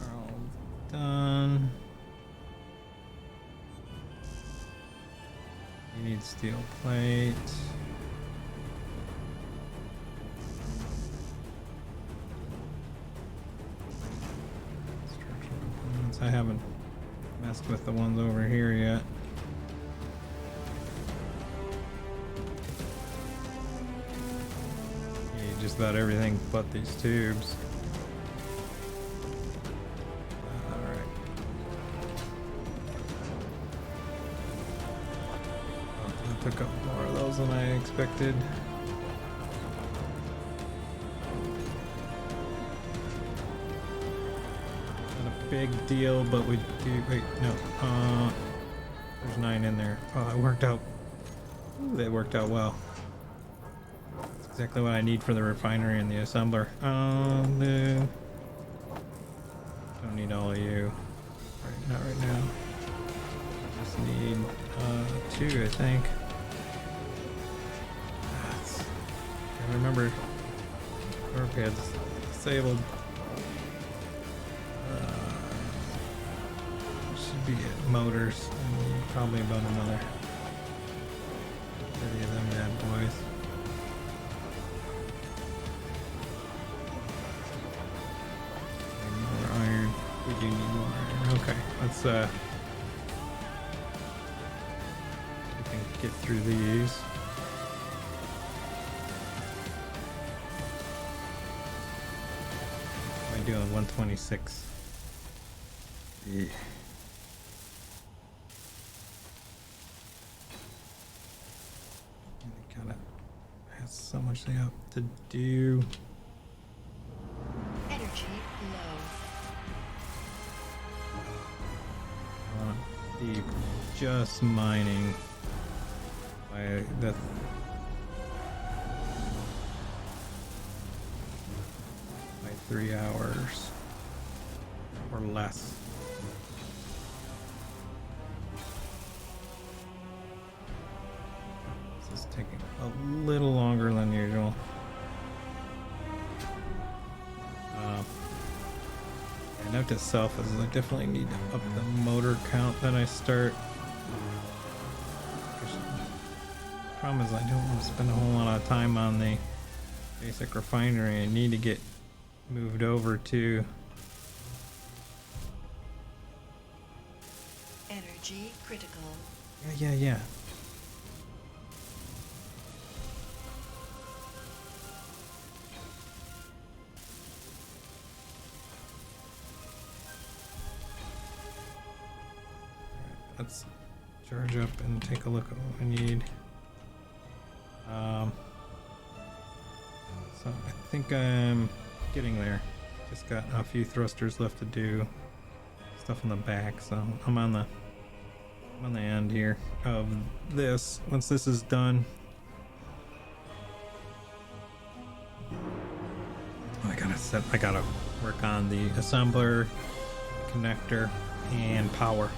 are all done. You need steel plate. Construction components. I haven't messed with the ones over here yet. Yeah, just about everything but these tubes. Took up more of those than I expected. Not a big deal, but we do. Wait, no. There's 9 in there. Oh, it worked out. Ooh, that worked out well. That's exactly what I need for the refinery and the assembler. No. Don't need all of you. Right, not right now. Just need 2, I think. I remember torpedoes disabled. Should be at motors and probably about another 30 of them bad boys. More iron. We do need more iron. Okay, let's we can get through these. Doing 126. Yeah. Gotta have so much they have to do. Energy low. I want to be just mining by the by 3 hours or less. This is taking a little longer than usual. Note to self is I definitely need to up the motor count that I start. Problem is I don't want to spend a whole lot of time on the basic refinery. I need to get moved over to Energy critical. yeah. Let's charge up and take a look at what we need. So I think I'm getting there. Just got a few thrusters left to do. Stuff in the back, so I'm on the end here of this. Once this is done, I gotta work on the assembler, connector, and power.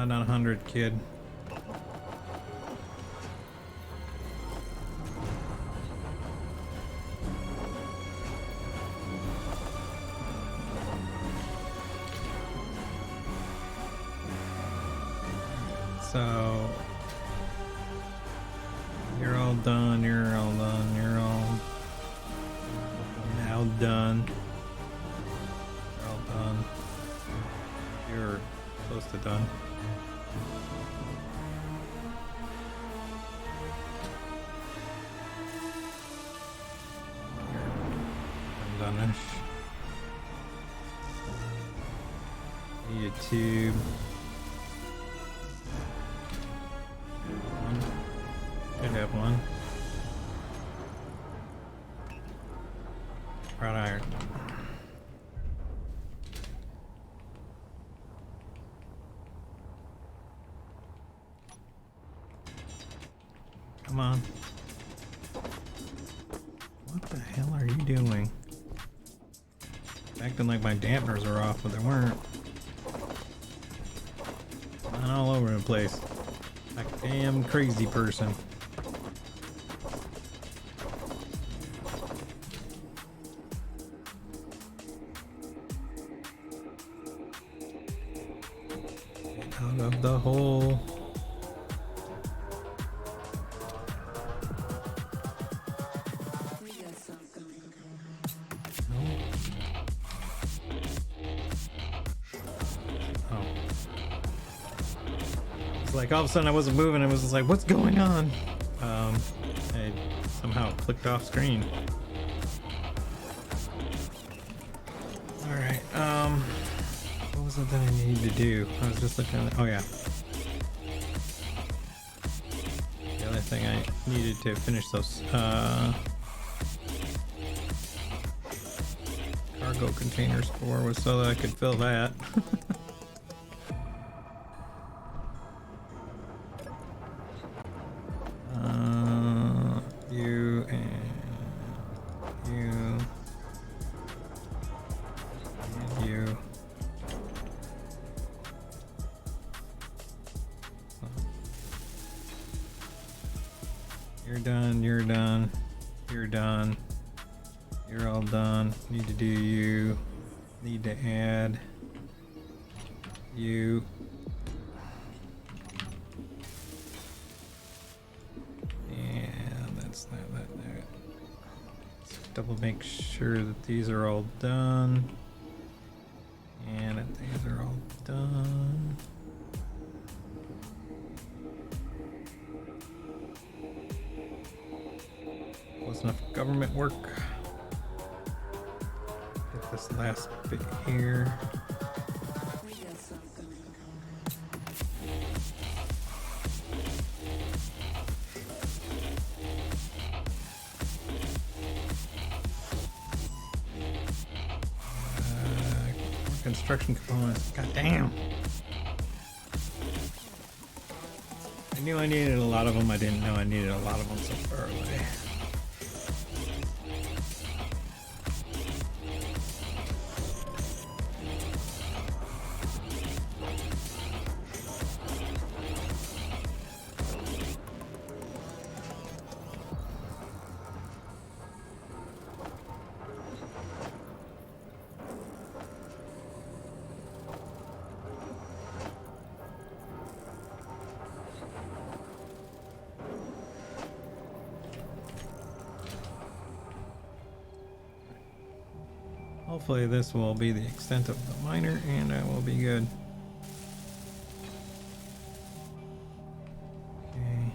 Not 100, kid. So you're all done, you're all done, you're all now done. You're all done. You're close to done. I'm done-ish. Need a tube. Could have one. Wrought iron. Come on. What the hell are you doing? Acting like my dampeners are off, but they weren't. Flying all over the place. Like a damn crazy person. Get out of the hole. Like all of a sudden I wasn't moving. I was just like, what's going on? I somehow clicked off screen. All right. What was it that I needed to do? I was just looking at. Oh yeah. The other thing I needed to finish those cargo containers for was so that I could fill that. You and you and you. You're done, you're done, you're done. You're all done. Need to do you. Need to add you. Double make sure that these are all done and that these are all done. Was enough government work. Get this last bit here. Construction components. God damn. I knew I needed a lot of them. I didn't know I needed a lot of them so far away. Hopefully this will be the extent of the miner and I will be good. Okay.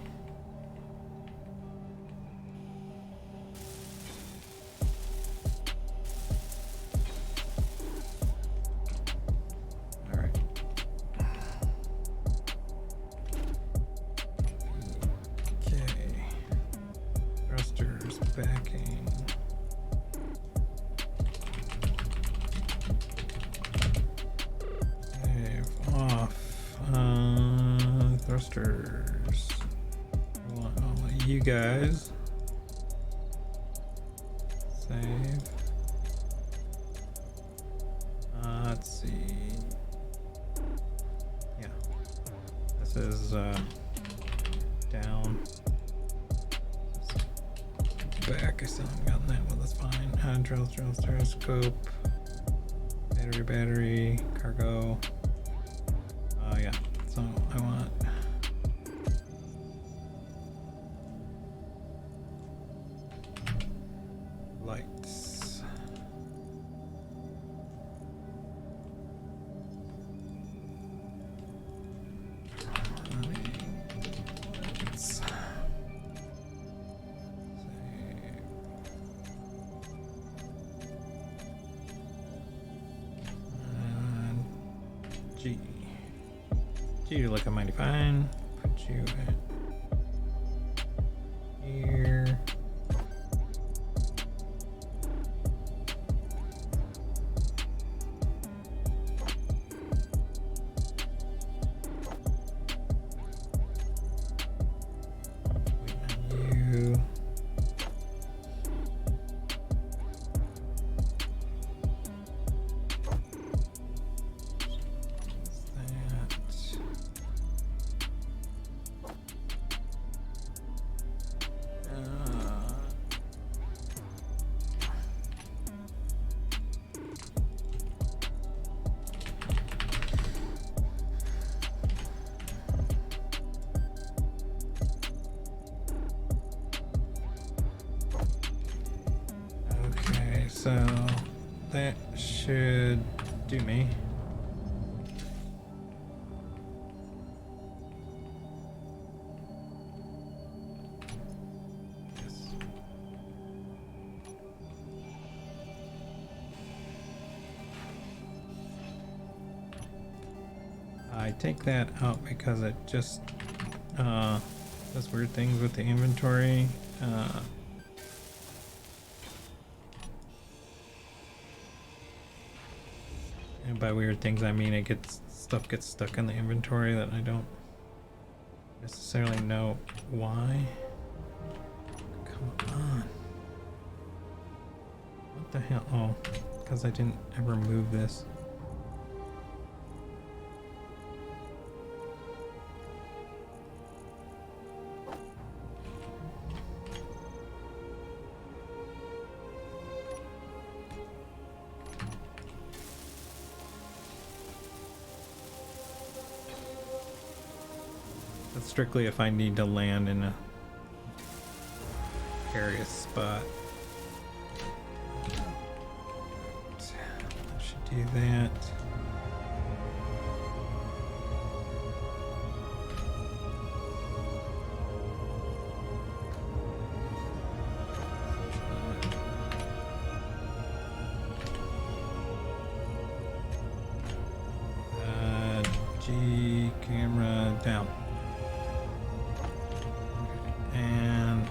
All right. Okay. Thrusters, backing. Thrusters. I'll let you guys save. Let's see. Yeah. This is down. Back. I still haven't gotten that one. That's fine. Drill, scope. Battery, cargo. Yeah. So I want. Lights. Lights. G. G, you're looking mighty fine. Put you at here. Menu. Okay, so that should do me. Yes. I take that out because it just does weird things with the inventory. And by weird things, I mean stuff gets stuck in the inventory that I don't necessarily know why. Come on. What the hell? Oh, because I didn't ever move this. That's strictly if I need to land in a precarious spot. I should do that. G camera down. And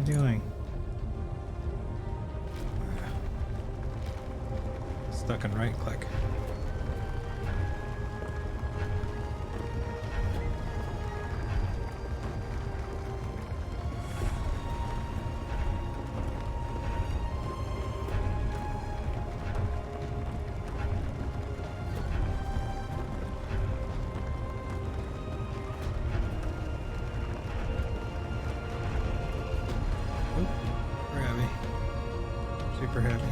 doing? Stuck in right click. Super heavy.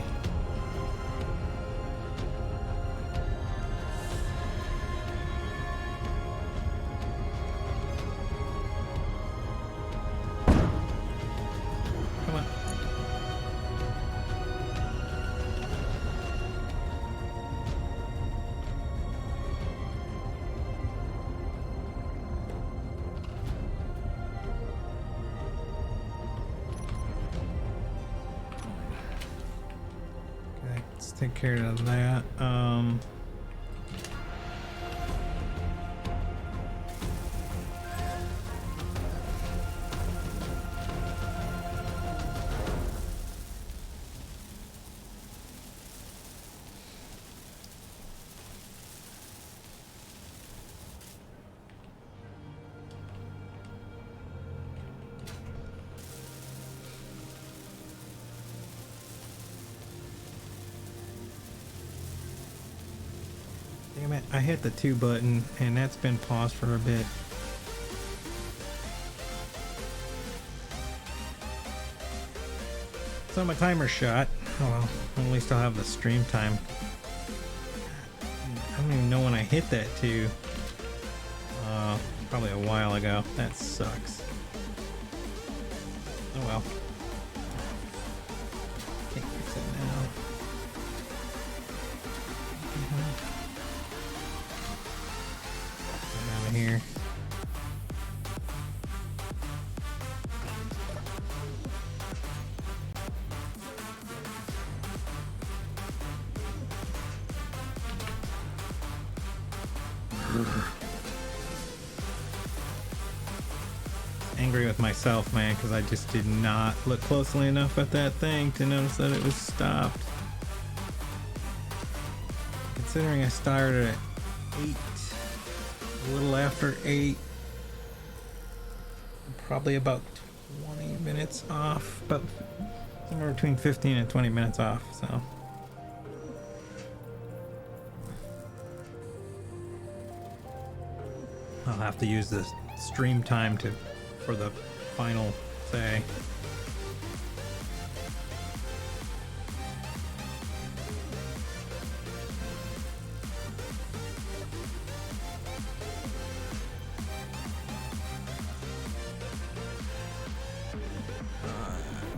take care of that. Damn it, I hit the 2 button and that's been paused for a bit. So my timer's shot. Oh well, at least I'll have the stream time. I don't even know when I hit that 2. Probably a while ago. That sucks. Oh well. Can't fix it now. Get out of here. Angry with myself, man, because I just did not look closely enough at that thing to notice that it was stopped. Considering I started at 8, a little after 8, probably about 20 minutes off, but somewhere between 15 and 20 minutes off, so. I'll have to use the stream time for the final say.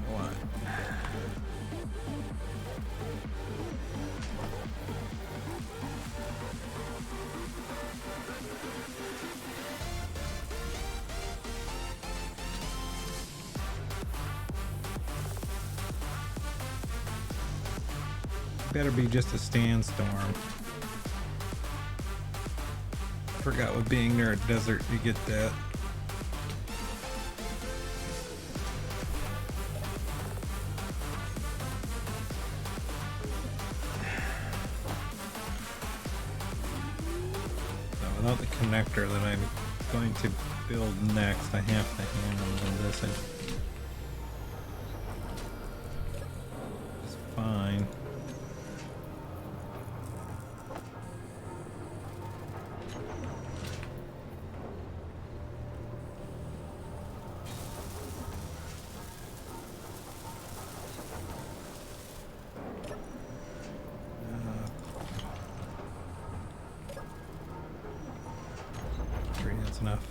What? Better be just a sandstorm. Forgot what being near a desert, you get that. So without the connector that I'm going to build next, I have to handle this. It's fine. That's enough.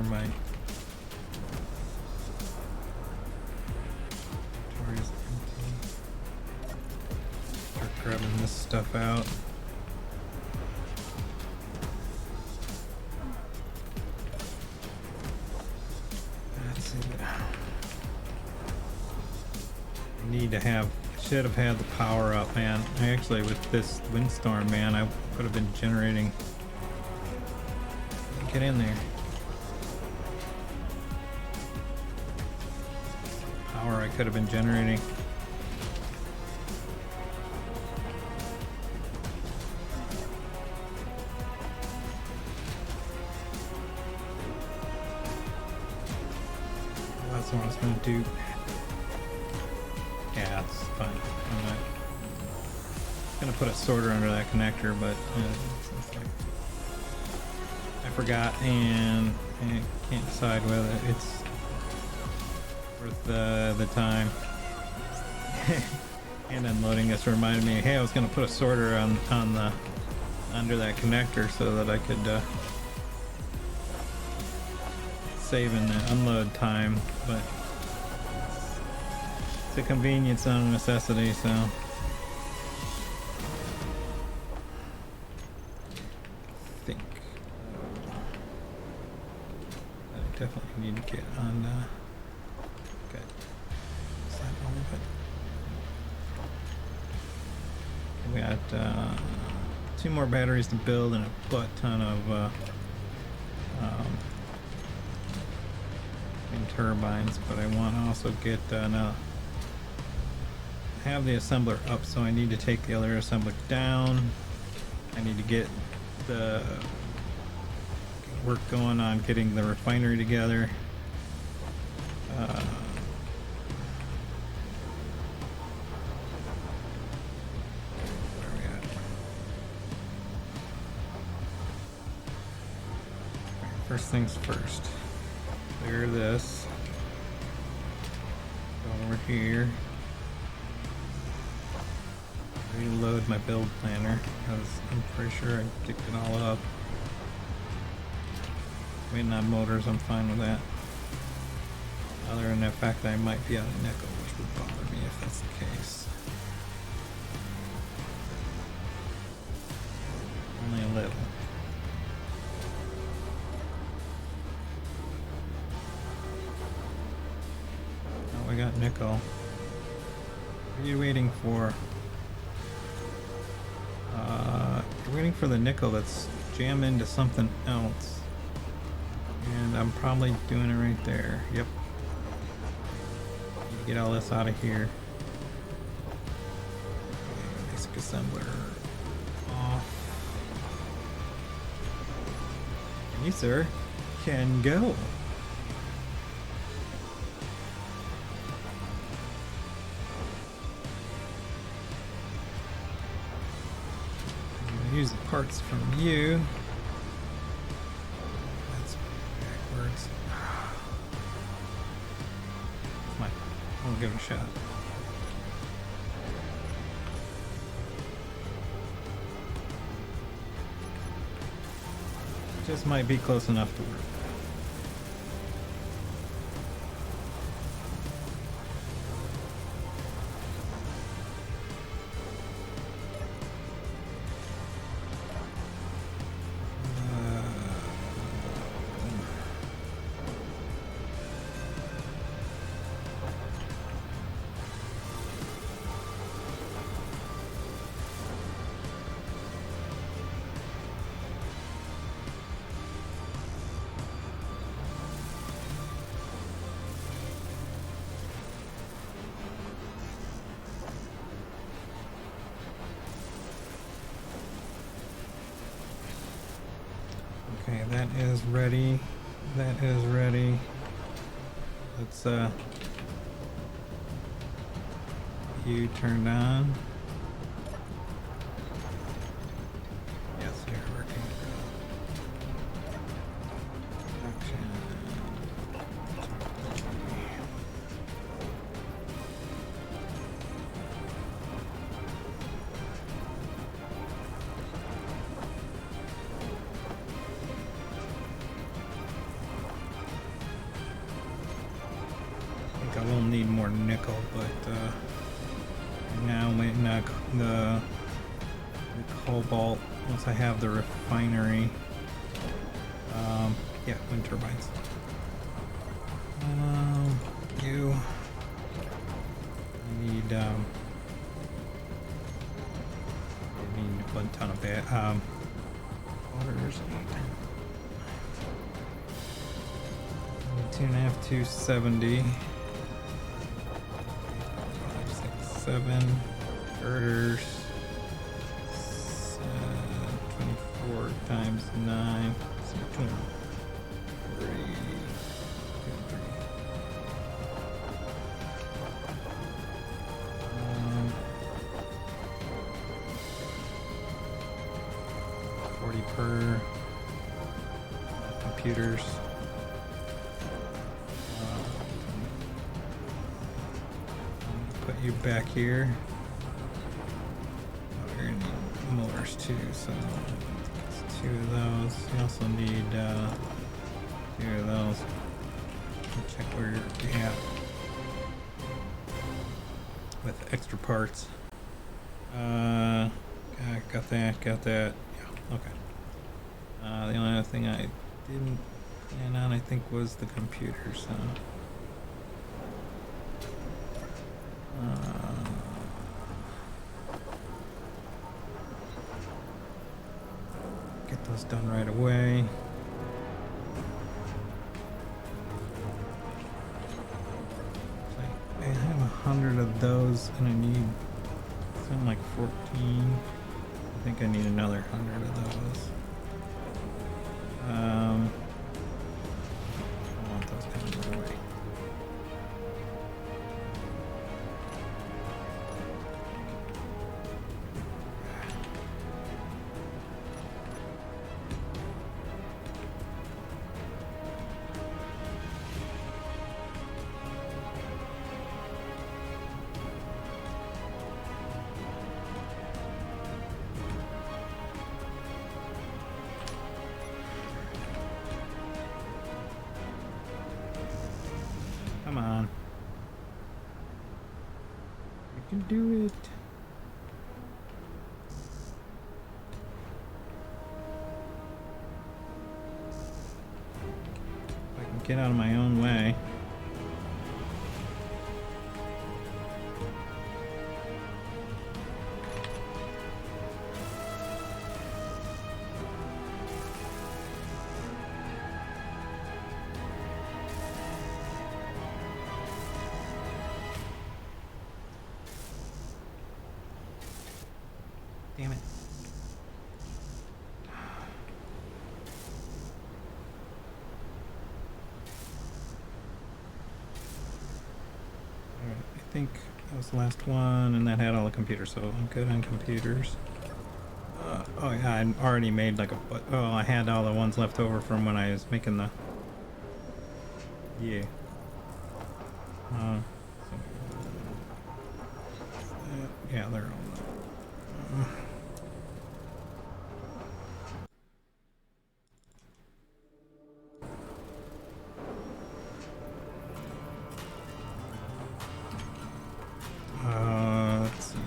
My inventory is empty. Start grabbing this stuff out. That's it. I need to have, should have had the power up, man. I actually, with this windstorm, man, I could have been generating. Get in there. I could have been generating. That's what I was gonna do. Yeah, it's fine. I'm not gonna put a sorter under that connector, but it's like I forgot and I can't decide whether it's worth the time. And unloading this reminded me, hey, I was gonna put a sorter on the under that connector so that I could save in the unload time, but it's a convenience, not a necessity, so I think I definitely need to get on okay. Is that all of it? We got 2 more batteries to build and a butt ton of wind turbines, but I want to also get now have the assembler up, so I need to take the other assembler down. I need to get the work going on getting the refinery together. First things first, clear this, go over here, reload my build planner, because I'm pretty sure I picked it all up. Waiting on motors, I'm fine with that. Other than the fact that I might be out of nickel, which would bother me if that's the case. Only a little. I got nickel. What are you waiting for? You're waiting for the nickel that's jammed into something else. And I'm probably doing it right there. Yep. Need to get all this out of here. Okay, basic assembler off. And you, sir, can go. Use the parts from you. That's backwards. Come on, I'll give it a shot. Just might be close enough to work. Okay, that is ready. That is ready. Let's you turned on. Yes, you're working. Action. I will need more nickel, but now I'm waiting on the cobalt once I have the refinery. Yeah, wind turbines. You. I need a ton of waters. 2.5, 270. 7 girders, 24 times 9, so 23. per computers. Put you back here. Oh, you're gonna need motors too, so it's 2 of those. You also need 2 of those. Check where you're at with extra parts. Got that. Yeah, okay. The only other thing I didn't plan on, I think, was the computer, so. Get those done right away. I have 100 of those, and I need something like 14. I think I need another 100 of those. I want those coming away. Come on. You can do it. If I can get out of my own way. Damn it. Alright, I think that was the last one, and that had all the computers, so I'm good on computers. Oh yeah, I already made like I had all the ones left over from when I was making the... Yeah. Yeah, they're all... let's see.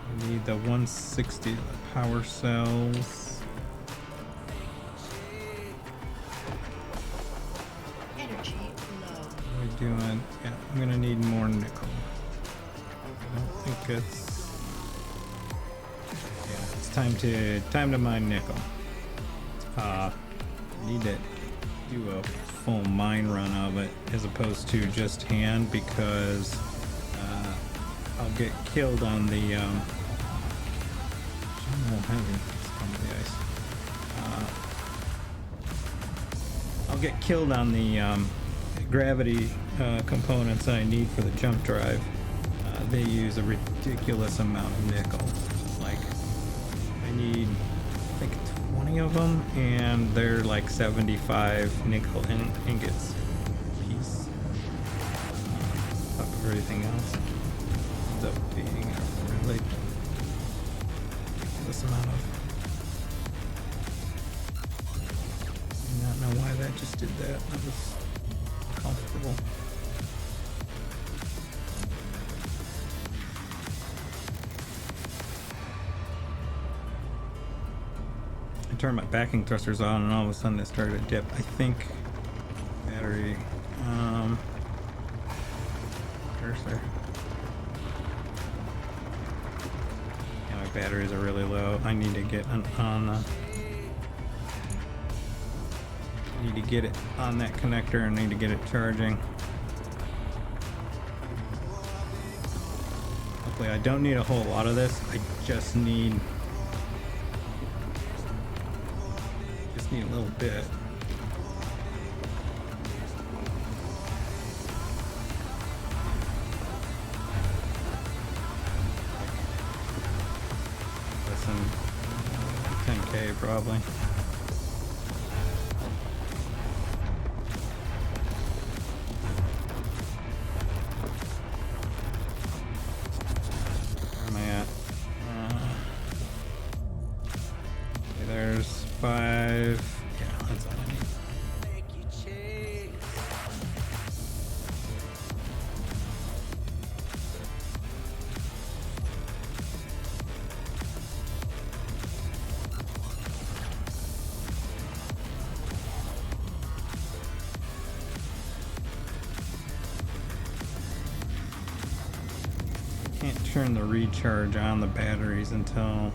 I need the 160 power cells. Energy low. What are we doing? Yeah, I'm gonna need more nickel. I don't think it's... Yeah, it's time to mine nickel. Need to do a full mine run of it as opposed to just hand, because I'll get killed on the general heavy. I'll get killed on the gravity components I need for the jump drive. They use a ridiculous amount of nickel. Like, I need, I think, 20 of them, and they're like 75 nickel ingots a piece. Top of everything else ends up being a really ridiculous amount of... I do not know why that just did that. That was uncomfortable. Turn my backing thrusters on, and all of a sudden it started to dip. I think battery cursor. Yeah, my batteries are really low. I need to get on need to get it on that connector, and need to get it charging. Hopefully I don't need a whole lot of this. I just need a little bit. okay, probably. Where am I at? Okay, there's 5. Yeah, that's all I need. Can't turn the recharge on the batteries until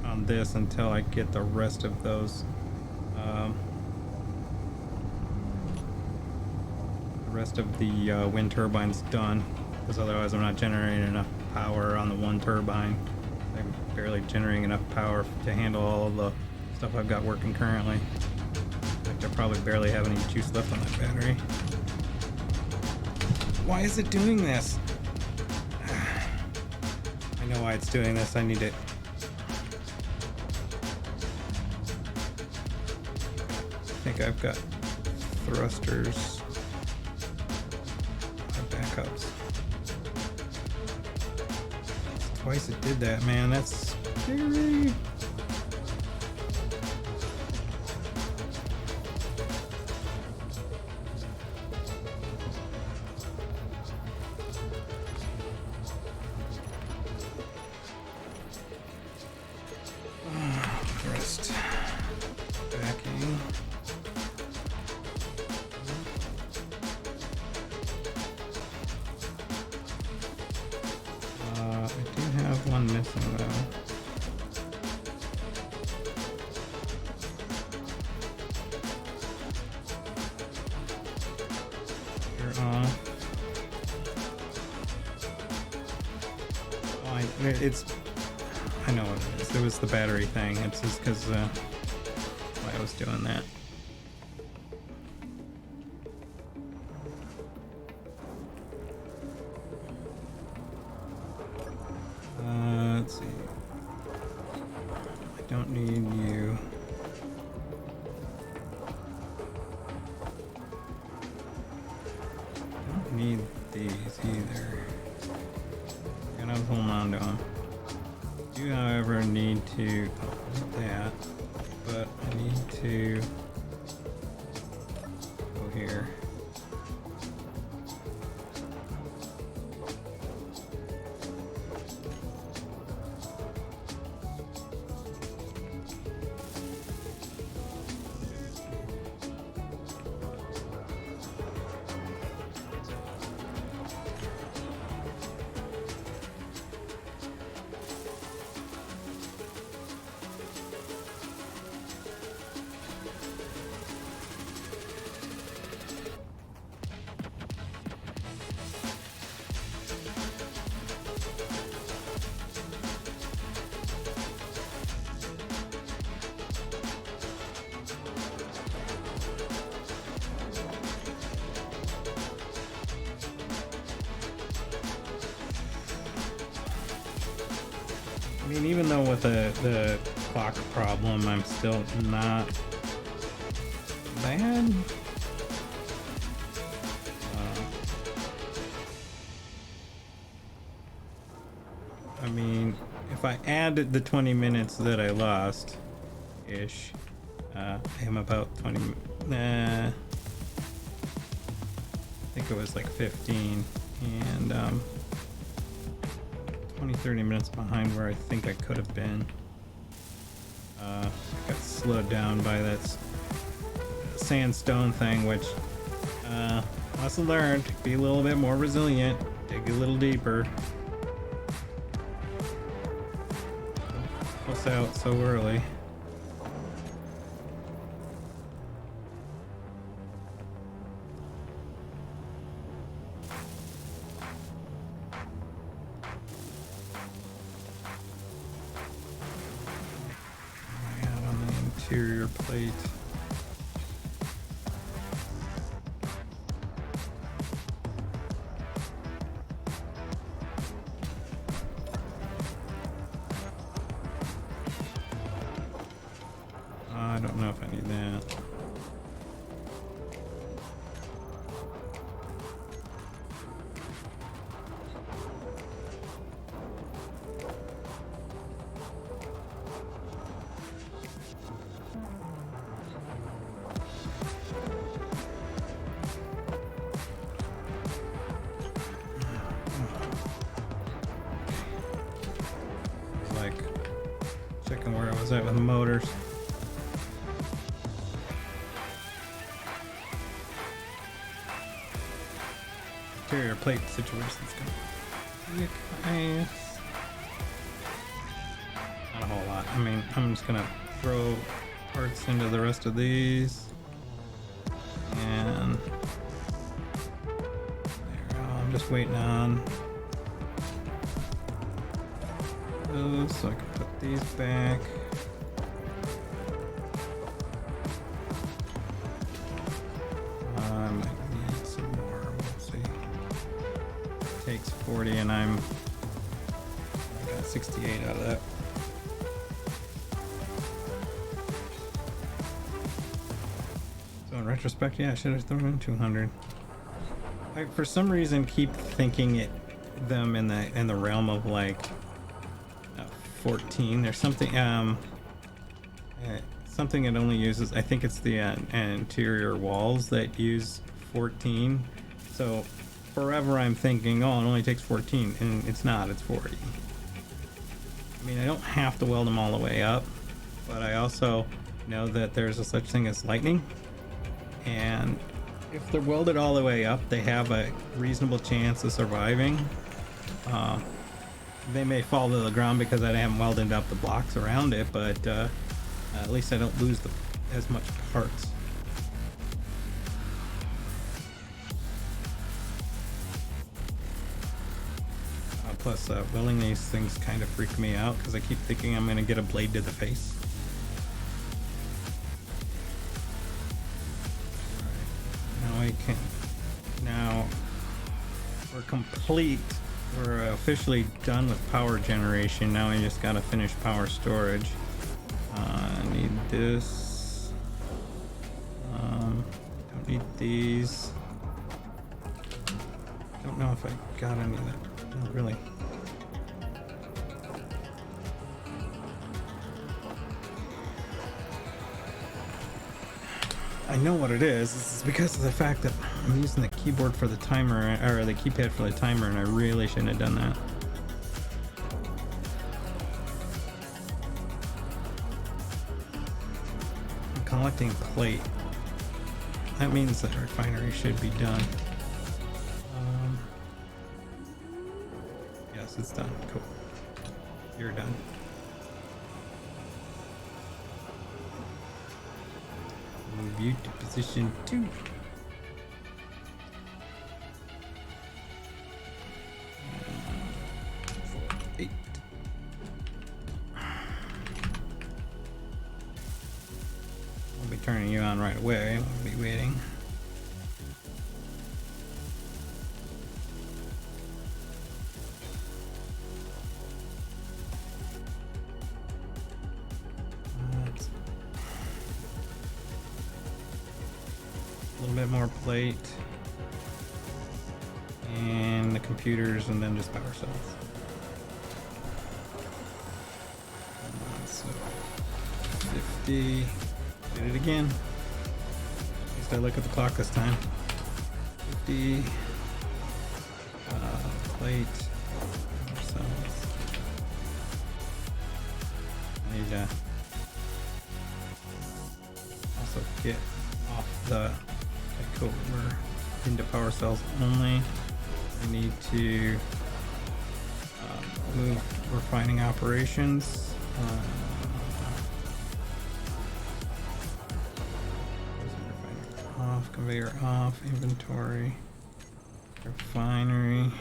I get the rest of those the rest of the wind turbines done, because otherwise I'm not generating enough power on the one turbine. I'm barely generating enough power to handle all of the stuff I've got working currently. In fact, I probably barely have any juice left on that battery. Why is it doing this? I know why it's doing this. I need it. I think I've got thrusters. Backups. Twice it did that, man. That's scary. Rest. Backing. I do have one missing though. You're off. Oh, I know what it is. It was the battery thing. It's just because why I was doing that. Let's see. I don't need you. I don't need these either. And I was holding on to them. I do, however, need to that, but I need to go here. I mean, even though with the clock problem, I'm still not bad. I mean, if I added the 20 minutes that I lost, ish, I'm about 20. I think it was like 15, and 20-30 minutes behind where I think I could have been. I got slowed down by that sandstone thing, which lesson learned. Be a little bit more resilient. Dig a little deeper. Puss out so early. Interior plate. I don't know if I need that. Like checking where I was at with the motors. Interior plate situation's good. Nice. Not a whole lot. I mean, I'm just gonna throw parts into the rest of these. And there we go. I'm just waiting on those so I can put these back. I might need some more. We'll see. Takes 40 and I got 68 out of that. So in retrospect, yeah, I should have thrown in 200. I for some reason keep thinking them in the realm of like 14 or something. Something it only uses. I think it's the interior walls that use 14. So forever I'm thinking, oh, it only takes 14, and it's not. It's 40. I mean, I don't have to weld them all the way up, but I also know that there's a such thing as lightning, and if they're welded all the way up, they have a reasonable chance of surviving. They may fall to the ground because I haven't welded up the blocks around it, but at least I don't lose as much parts. Plus, welding these things kind of freak me out because I keep thinking I'm going to get a blade to the face. Now we can. Now we're complete. We're officially done with power generation. Now we just gotta finish power storage. I need this. Don't need these. Don't know if I got any of that. Not really. I know what it is. This is because of the fact that I'm using the keyboard for the timer, or the keypad for the timer, and I really shouldn't have done that. I'm collecting plate. That means that the refinery should be done. Yes, it's done. Cool. You're done. Move you to position 2. 4, 8. I'll be turning you on right away. I'll be waiting. A little bit more plate and the computers, and then just power cells. So 50. Did it again. At least I look at the clock this time. 50. Plate. Power cells. I need to also get off the. Cool, we're into power cells only. I need to move refining operations. Off, conveyor off, inventory, refinery.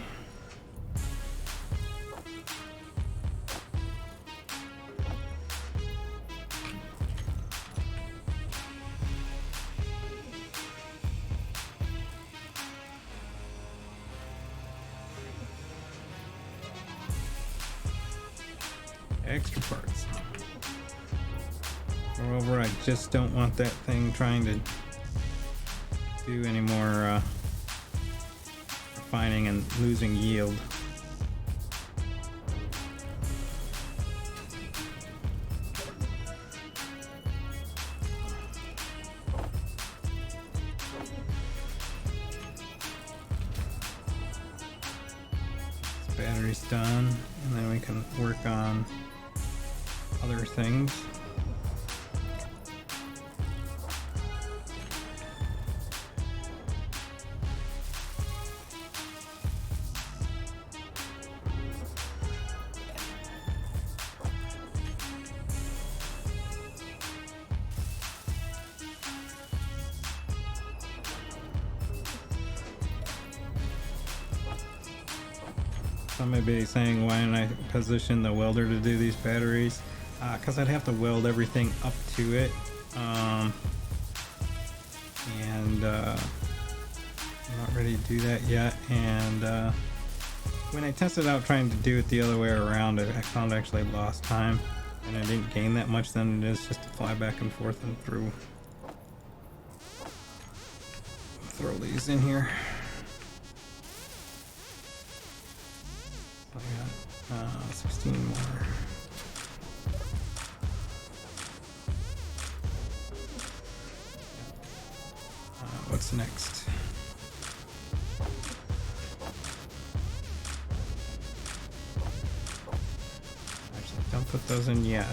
Extra parts. Moreover, I just don't want that thing trying to do any more refining and losing yield. This battery's done, and then we can work on other things. Some may be saying, why didn't I position the welder to do these batteries? Because I'd have to weld everything up to it. I'm not ready to do that yet. And when I tested out trying to do it the other way around, I found I actually lost time. And I didn't gain that much than it is just to fly back and forth and throw these in here. I got 16 more. What's next? Actually, don't put those in yet.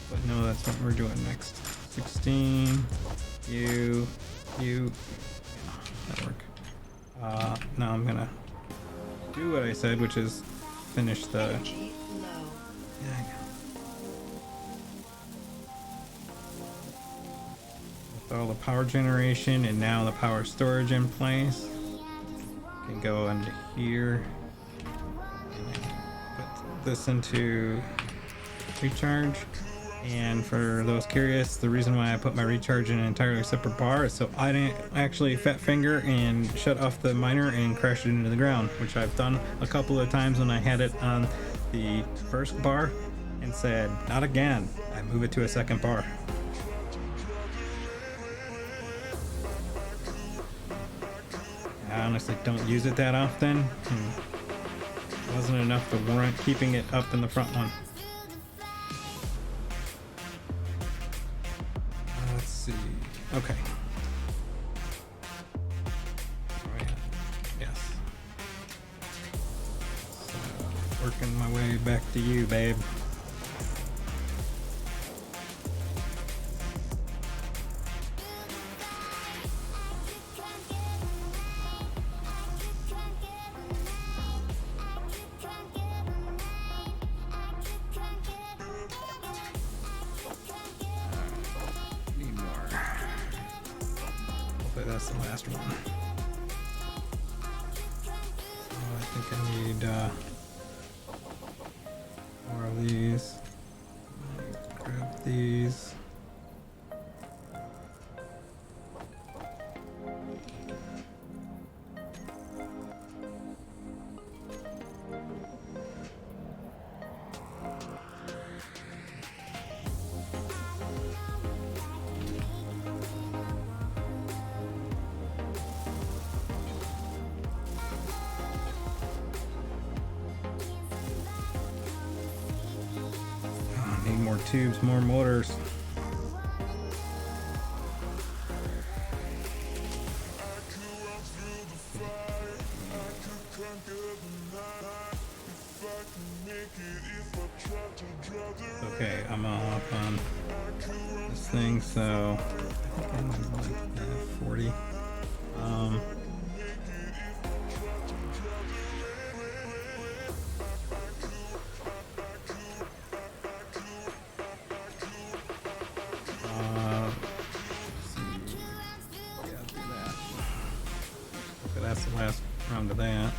But no, that's what we're doing next. 16. You. Yeah, that'll work. Now I'm gonna do what I said, which is finish the. Energy low. Yeah, I know. With all the power generation and now the power storage in place, can go into here. And I can put this into recharge. And for those curious, the reason why I put my recharge in an entirely separate bar is so I didn't actually fat finger and shut off the miner and crash it into the ground, which I've done a couple of times when I had it on the first bar and said, not again. I move it to a second bar. I honestly don't use it that often. It wasn't enough to warrant keeping it up in the front one. Let's see. Okay. Right. Yes. So, working my way back to you, babe. Need more. Hopefully that's the last one. Oh, I think I need more of these. Grab these. Need more tubes, more motors. Okay, I'm up on this thing, so I think I'm like 40. That's the last round of that.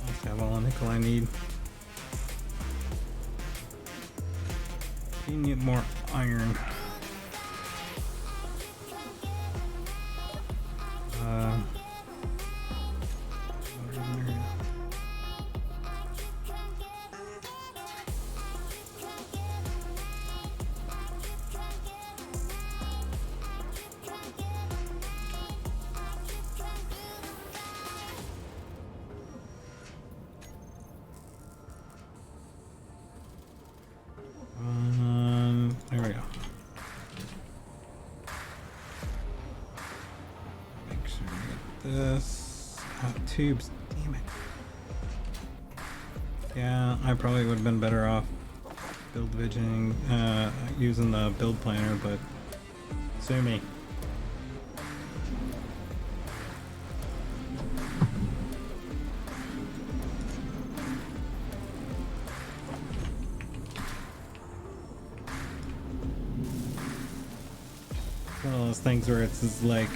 I'll have all the nickel I need. You need more iron. this. Oh, tubes. Damn it. Yeah, I probably would have been better off build visioning, using the build planner, but sue me. One of those things where it's like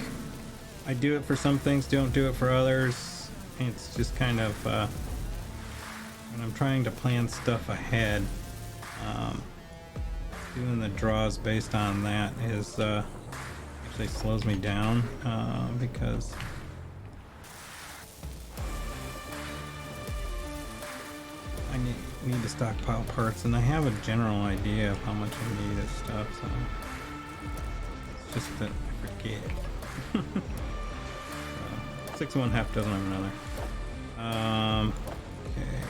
I do it for some things, don't do it for others. It's just kind of when I'm trying to plan stuff ahead, doing the draws based on that is actually slows me down because I need to stockpile parts, and I have a general idea of how much I need of stuff, so it's just that I forget. 6 of one, half dozen of another. Okay.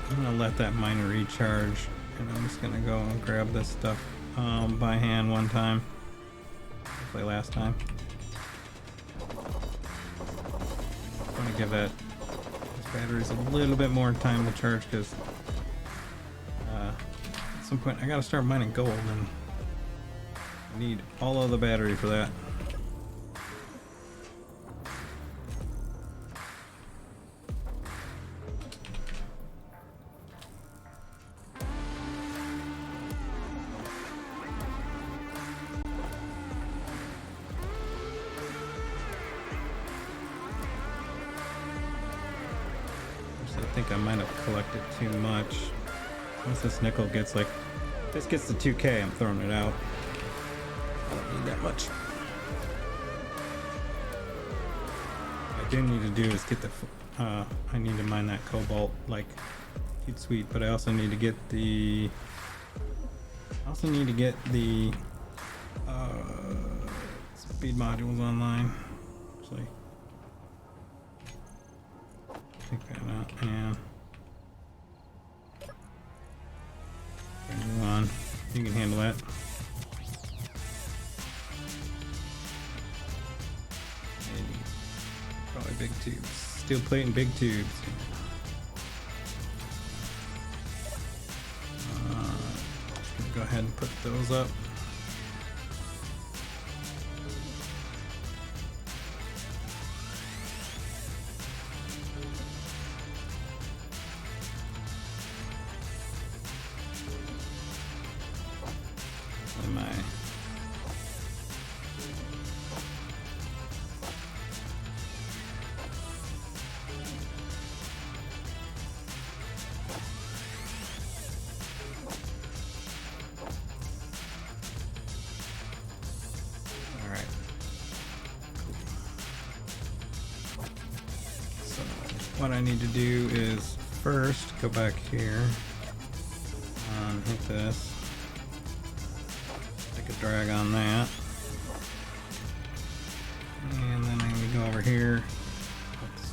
I'm gonna let that miner recharge, and I'm just gonna go and grab this stuff by hand one time. Hopefully last time. I'm gonna give that these batteries a little bit more time to charge, because at some point I gotta start mining gold, and I need all of the battery for that. I think I might have collected too much. Once this nickel gets like, if this gets to 2K, I'm throwing it out. I don't need that much. What I do need to do is get the, I need to mine that cobalt like cute sweet, but I also need to get the, speed modules online. Actually. Take that out, and move on. You can handle that. Maybe. Probably big tubes. Steel plate and big tubes. Just gonna go ahead and put those up. What I need to do is first go back here, hit this, take a drag on that, and then I need to go over here. Oops.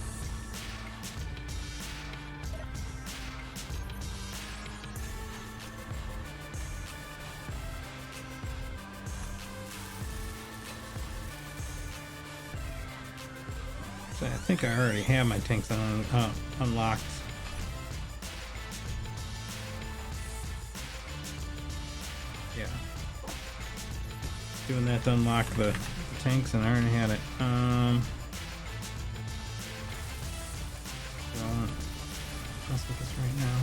I think I already have my tanks unlocked. Yeah. Doing that to unlock the tanks, and I already had it. So let's look at this right now.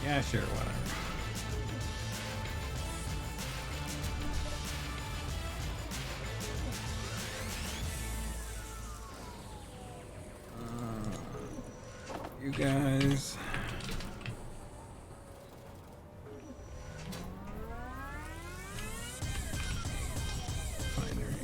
Yeah, sure, whatever. You guys. Refinery.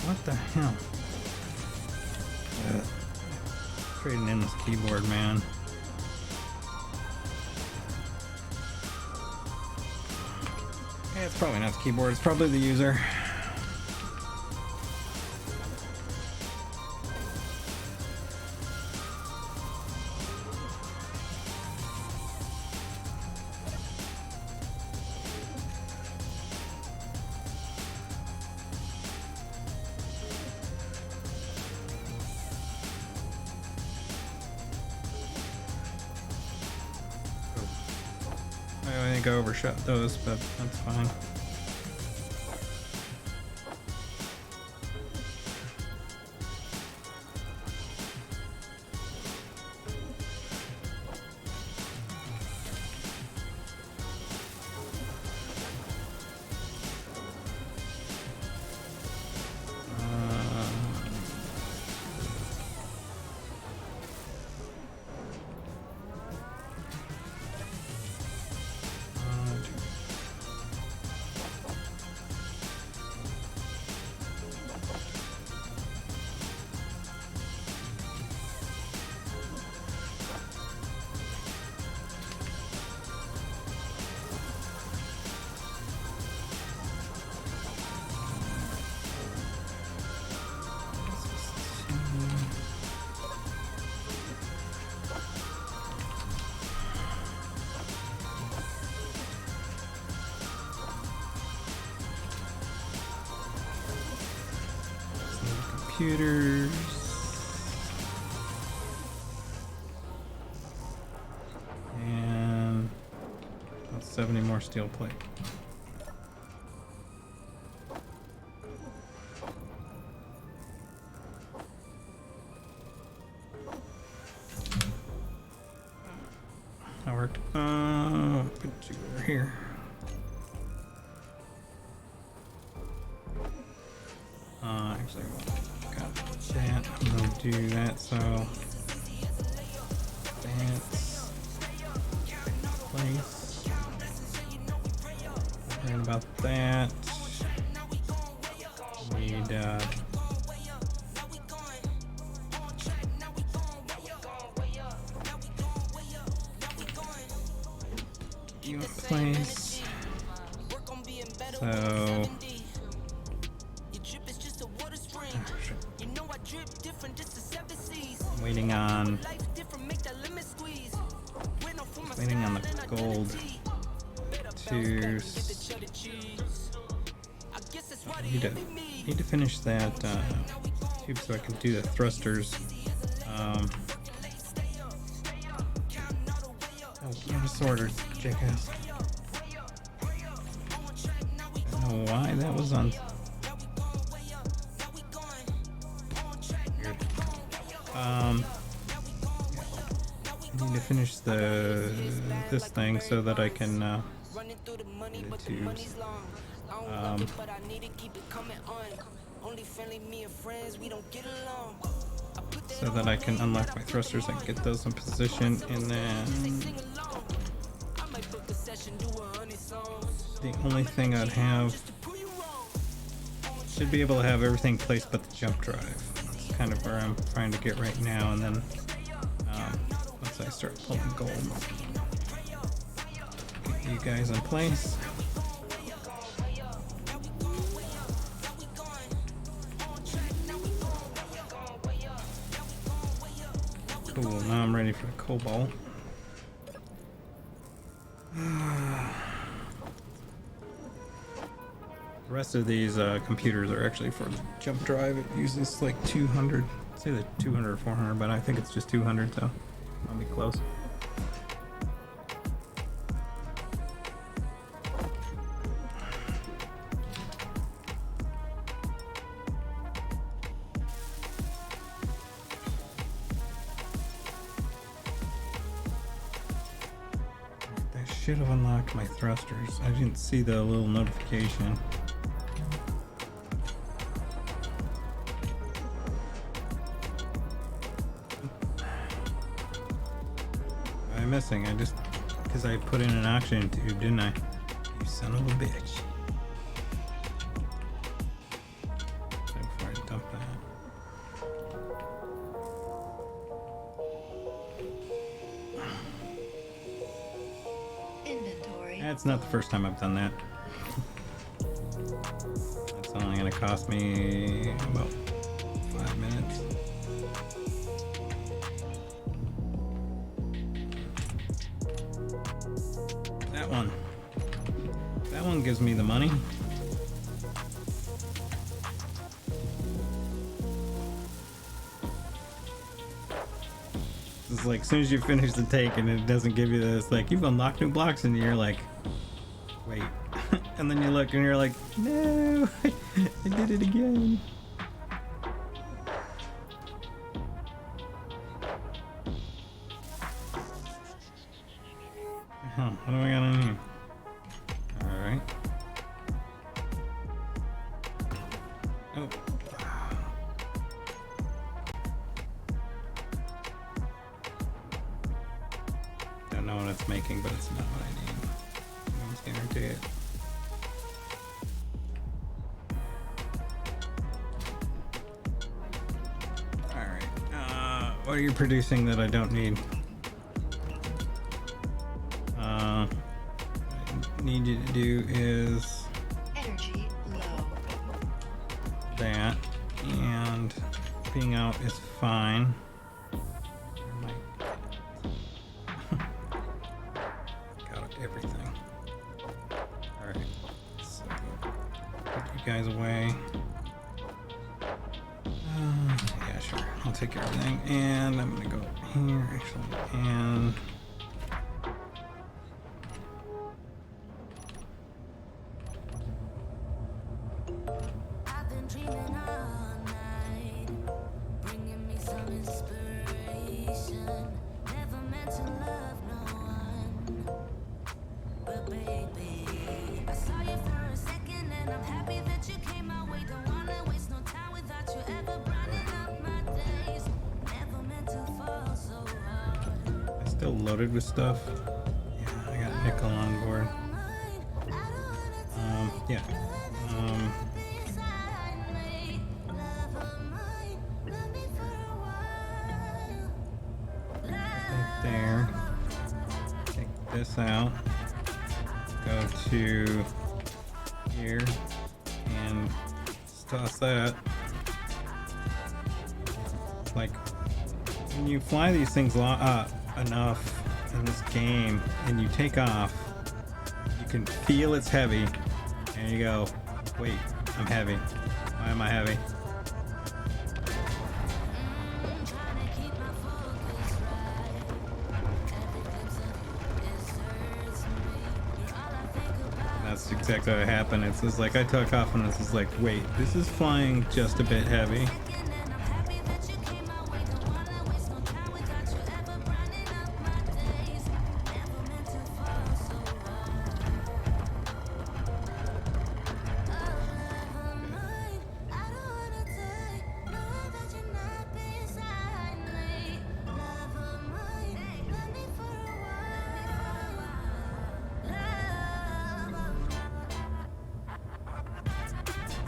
What the hell? Trading in this keyboard, man. Yeah, it's probably not the keyboard, it's probably the user. I think I overshot those, but that's fine. Computers. And about 70 more steel plate. That worked. Put you over here. Actually, got that. I'm gonna do that. So that's place. And about that, need you place. So. Waiting on the gold to need to finish that tube so I can do the thrusters. Oh, disordered, jackass. I don't know why that was on. I need to finish this thing so that I can do the tubes. So that I can unlock my thrusters and get those in position, and then the only thing I'd have should be able to have everything placed but the jump drive. That's kind of where I'm trying to get right now, and then once I start pulling gold, get you guys in place. Cool, now I'm ready for the cobalt. The rest of these computers are actually for the jump drive. It uses like 200, say the 200 or 400, but I think it's just 200, so I'll be close. Should have unlocked my thrusters. I didn't see the little notification. What am I missing? I just, because I put in an oxygen tube, didn't I? You son of a bitch. Before I That's not the first time I've done that. It's only gonna cost me about 5 minutes. That one. That one gives me the money. It's like as soon as you finish the take and it doesn't give you this, like you've unlocked new blocks and you're like, wait. And then you look and you're like, no, I did it again. Huh, what do I got on here? Alright. Oh. Don't know what it's making, but it's not what I need. I almost guarantee it. Alright. What are you producing that I don't need? What I need you to do is Energy low. that, and being out is fine. Got everything. Alright, so put you guys away. Yeah, sure, I'll take everything, and I'm gonna go here actually, and I've been dreaming all night, bringing me some inspiration. Never meant to love no one, but baby, I saw you for a second and I'm happy that you came my way. Don't wanna waste no time without you ever brightening up my days. Never meant to fall so hard. I still loaded with stuff. Yeah, I got nickel on board. Yeah. Right there. Take this out. Go to here and toss that. Like when you fly these things enough in this game and you take off, you can feel it's heavy and you go, wait, I'm heavy. Why am I heavy? That's exactly what happened. It's just like I took off and it's just like, wait, this is flying just a bit heavy.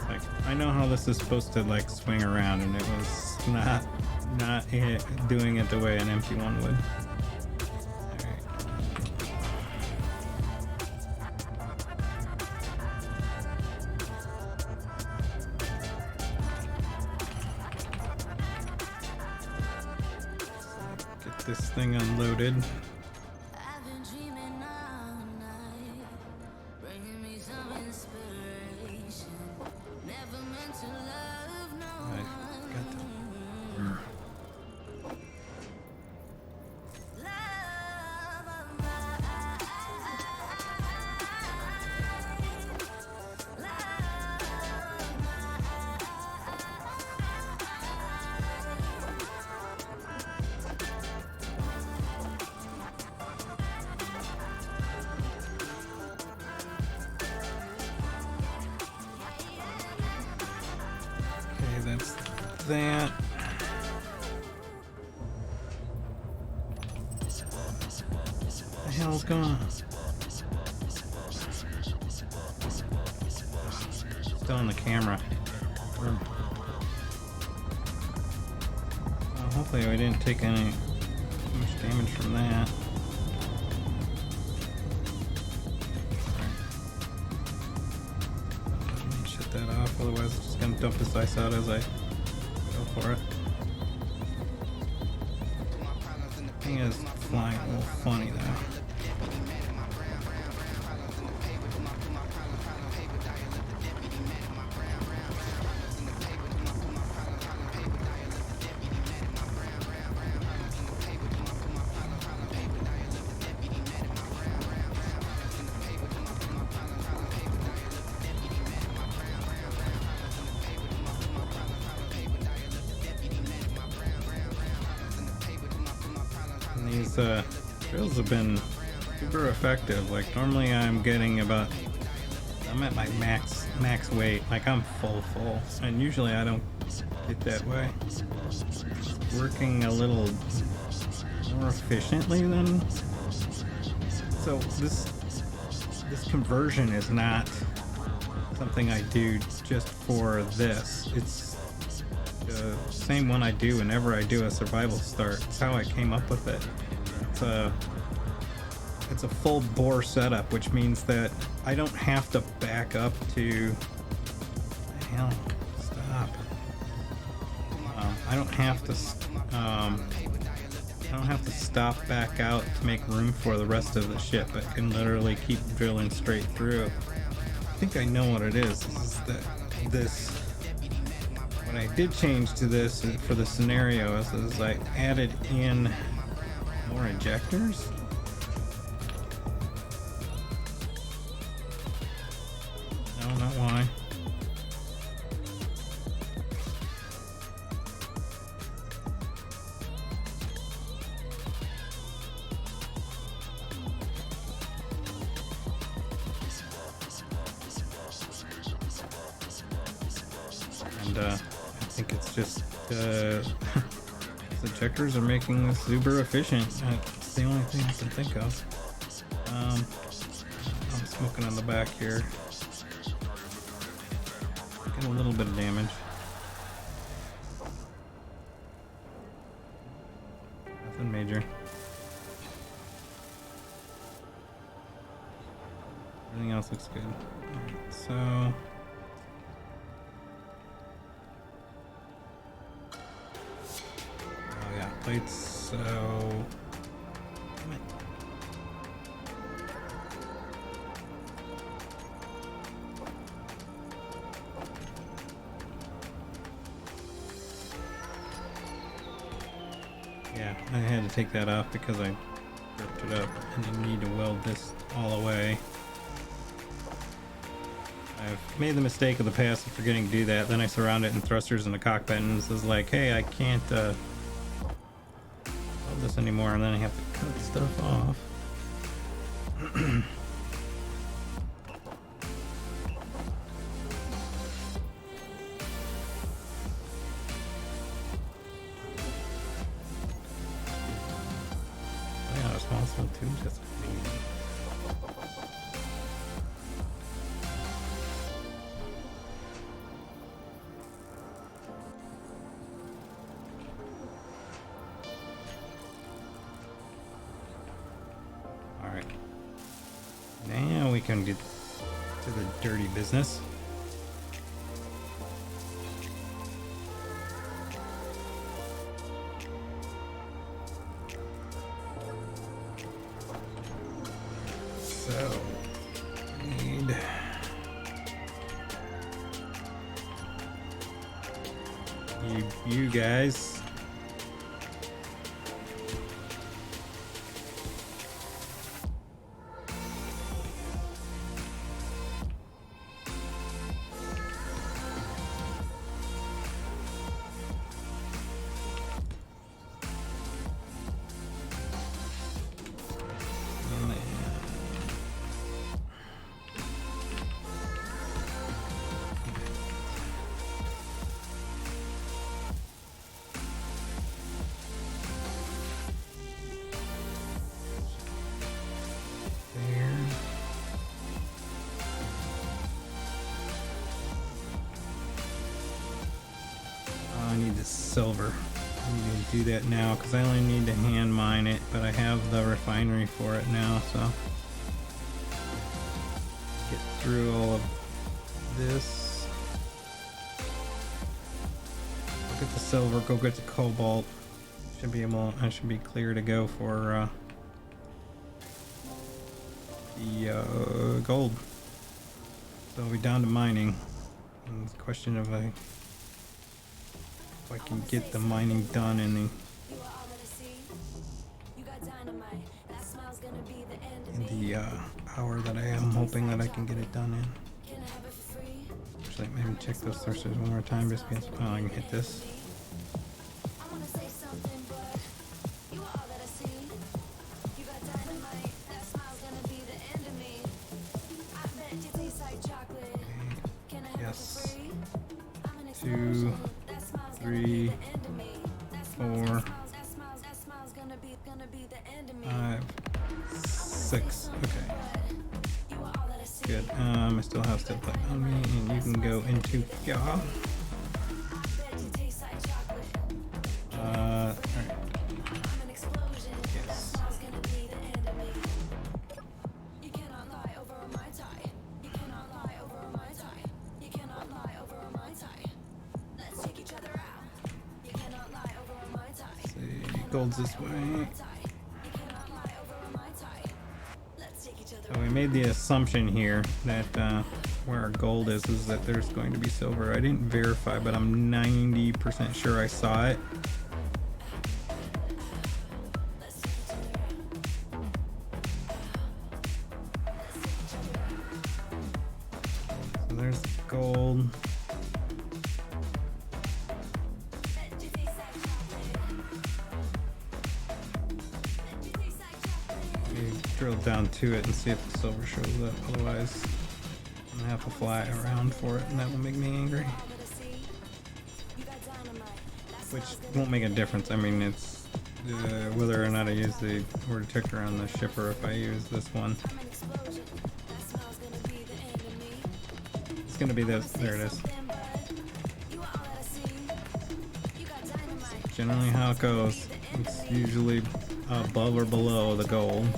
Like I know how this is supposed to like swing around, and it was not doing it the way an empty one would. Get this thing unloaded. I've been dreaming all night, bringing me some inspiration. Never meant to love no I one. got the Love of my Okay, that's that. What the hell's going on? Still on the camera. Well, hopefully we didn't take any much damage from that. that off, otherwise it's just gonna dump this ice out as I go for it. Thing is flying a little funny though. These drills have been super effective. Like normally I'm getting about, I'm at my max weight, like I'm full, and usually I don't get that way. It's working a little more efficiently than, so this conversion is not something I do just for this. It's the same one I do whenever I do a survival start. It's how I came up with it. It's a full bore setup, which means that I don't have to back up to, hell, stop. I don't have to stop back out to make room for the rest of the ship. I can literally keep drilling straight through. I think I know what it is. What I did change to this for the scenario is I added in more injectors. I don't know why. And I think it's just the injectors are making this super efficient. It's the only thing I can think of. I'm smoking on the back here. Getting a little bit of damage. Nothing major. Everything else looks good. Alright, so plates, so damn it. Yeah, I had to take that off because I ripped it up and I need to weld this all away. I've made the mistake of the past of forgetting to do that. Then I surround it in thrusters in the cockpit and this is like, hey, I can't this anymore, and then I have to cut stuff off. Yeah, responsible too. Just now we can get to the dirty business. So, need you guys. I need the silver. I need to do that now because I only need to hand mine it, but I have the refinery for it now, so get through all of this. get the silver, go get the cobalt. Should be able, I should be clear to go for the gold. So I'll be down to mining. And it's a question of if I can get the mining done in the hour that I am hoping that I can get it done in. Actually, maybe check those thrusters one more time just because I can hit this. Yes. 2, 3, 4, 5, 6. Okay. Good. I still have stuff left on me, and you can go into yeah. Alright. Yes. See, gold's this way. So we made the assumption here that where our gold is that there's going to be silver. I didn't verify, but I'm 90% sure I saw it. So there's gold. Drill down to it and see if the silver shows up. Otherwise, I'm gonna have to fly around for it, and that will make me angry. Which won't make a difference. I mean, it's whether or not I use the ore detector on the ship or if I use this one. It's gonna be this. There it is. Generally, how it goes. It's usually above or below the gold.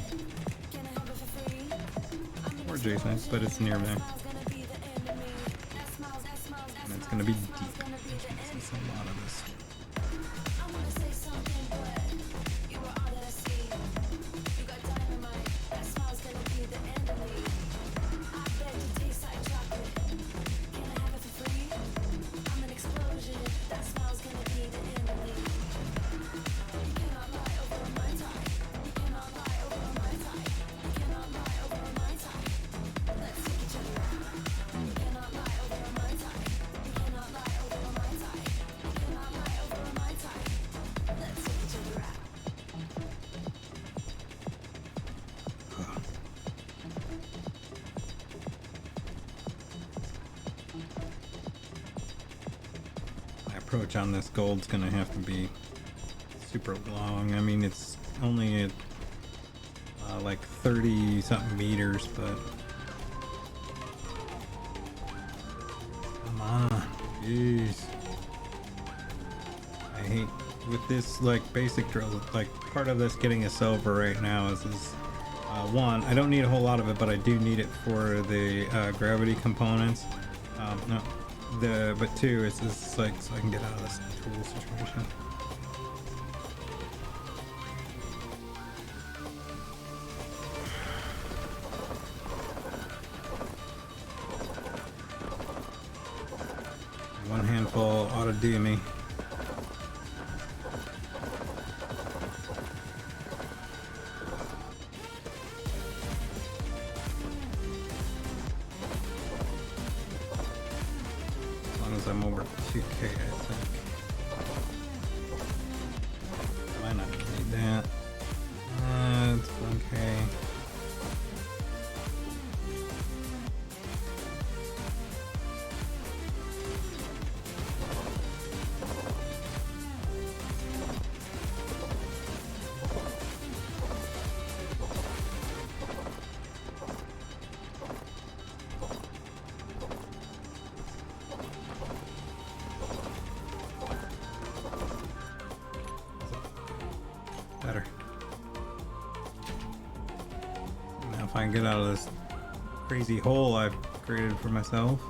Jason, but it's near me. And it's gonna be deep. It's a lot of this. Approach on this gold's gonna have to be super long. I mean, it's only at like 30 something meters, but come on, jeez. I hate with this like basic drill. Like part of this getting a silver right now is one, I don't need a whole lot of it, but I do need it for the gravity components. No. But two, it's just like so I can get out of this tool situation. One handful ought to do me. I'm over 2k, I think. Might not need that. It's 1k. Better. Now if I can get out of this crazy hole I've created for myself.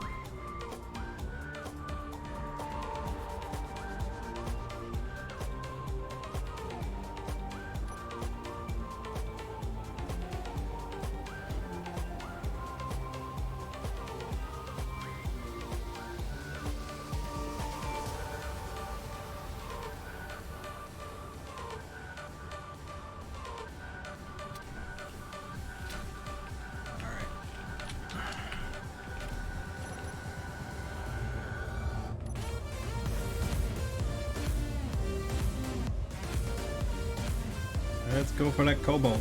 Let's go for that cobalt.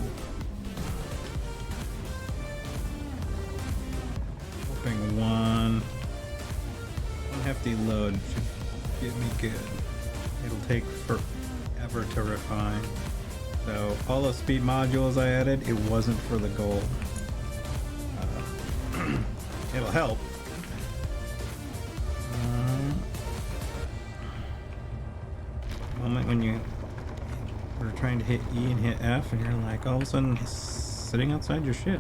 Hoping one hefty load should get me good. It'll take forever to refine. So all the speed modules I added, it wasn't for the gold. It'll help. Moment when you were trying to hit E and hit F, and you're like all of a sudden sitting outside your ship.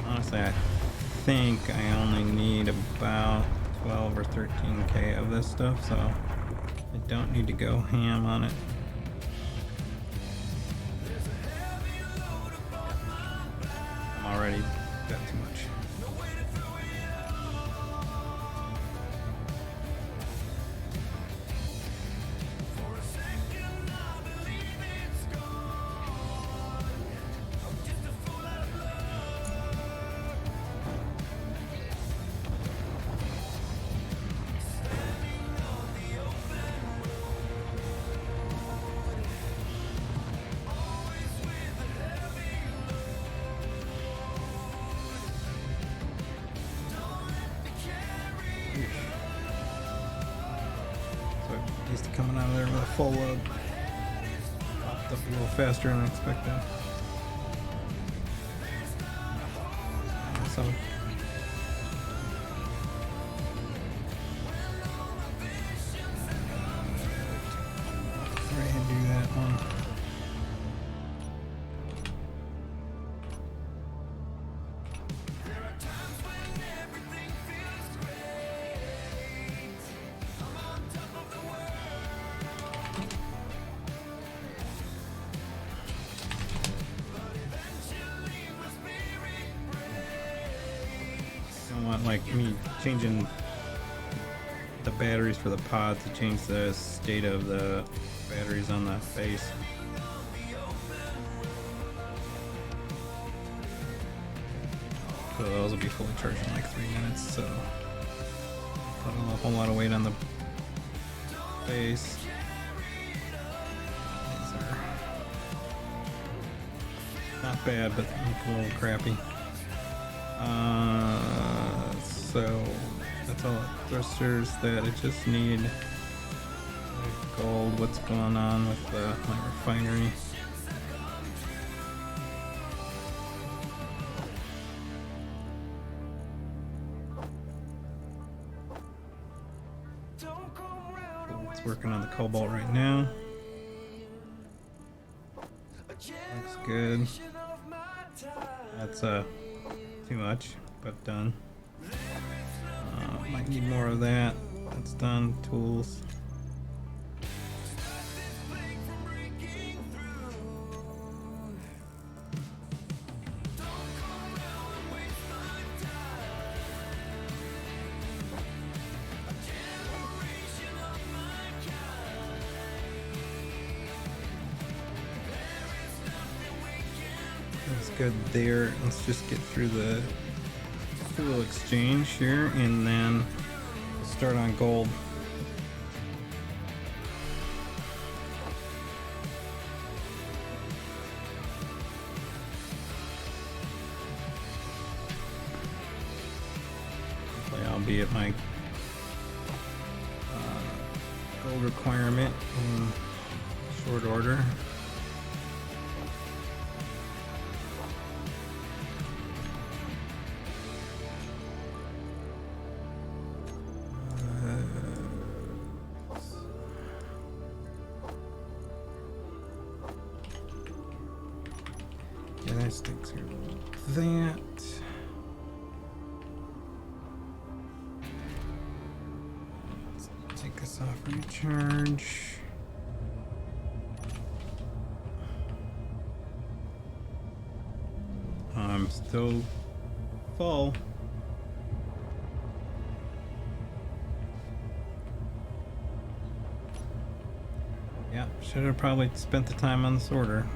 Honestly, I think I only need about 12 or 13k of this stuff, so I don't need to go ham on it. I'm already got too much. Used to coming out of there with a full load. Popped up a little faster than I expected. So go ahead and do that one. Don't want like me changing the batteries for the pod to change the state of the batteries on the base. So those will be fully charged in like 3 minutes, so put a whole lot of weight on the base. These are not bad, but a little crappy. So that's all thrusters that I just need. Gold, what's going on with my refinery? It's working on the cobalt right now. Looks good. That's too much, but done. Might need more of that. That's done. Tools. That's good there. Let's just get through the fuel exchange here and then start on gold. Hopefully I'll be at my gold requirement in short order. Stick through that. Let's take this off recharge. I'm still full. Yeah, should have probably spent the time on the sorter.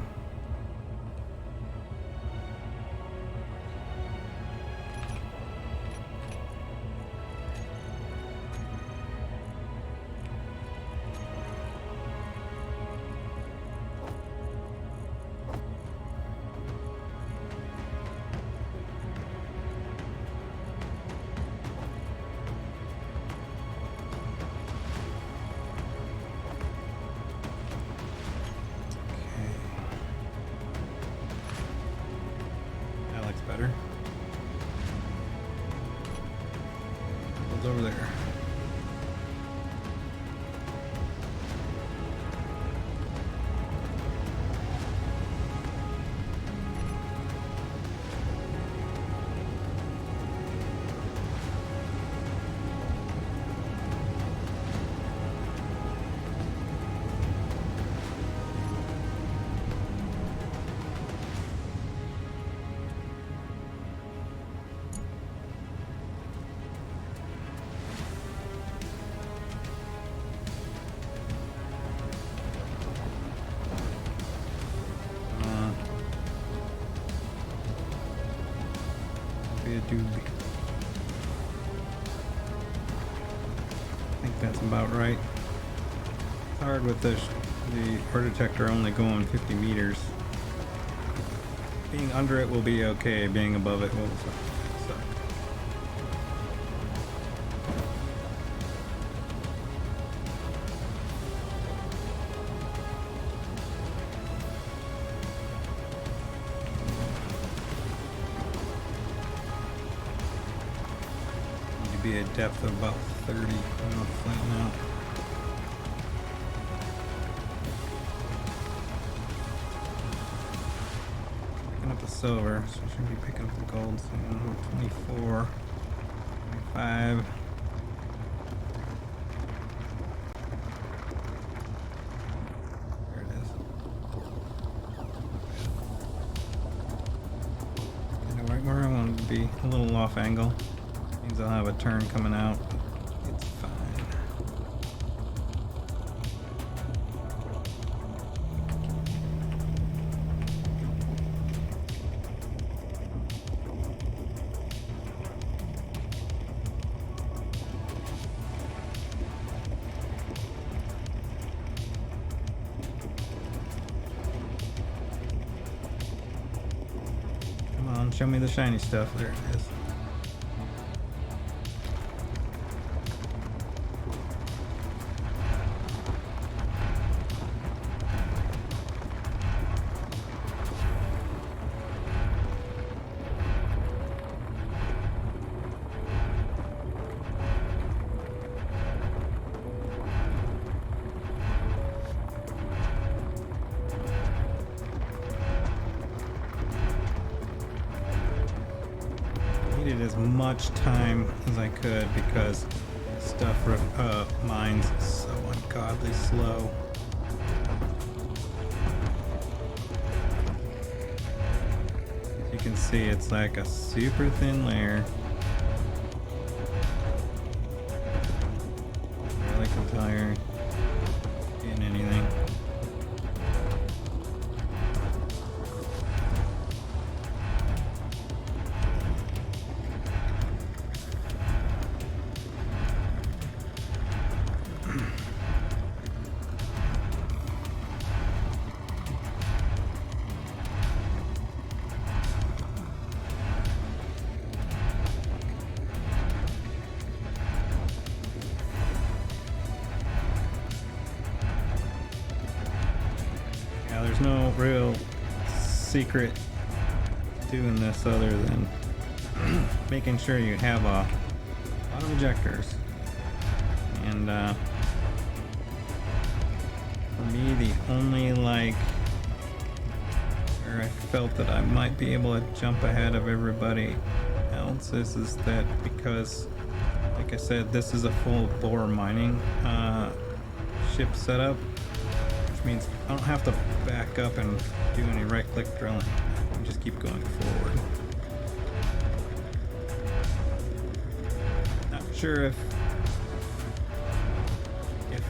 tube. I think that's about right. It's hard with the ore detector only going 50 meters. Being under it will be okay, being above it will suck. Need to be a depth of about 30. I'm gonna flatten out. Up the silver, so I should be picking up the gold soon. 24, 25. There it is. Kind of right where I wanted to be. A little off angle. Means I'll have a turn coming out. It's fine. Show me the shiny stuff. There it is. As much time as I could because stuff mines so ungodly slow. As you can see, it's like a super thin layer. Really can tell you're getting anything. There's no real secret doing this other than making sure you have a lot of ejectors. And for me, the only where I felt that I might be able to jump ahead of everybody else is that because, like I said, this is a full bore mining ship setup. Means I don't have to back up and do any right-click drilling. I can just keep going forward. Not sure if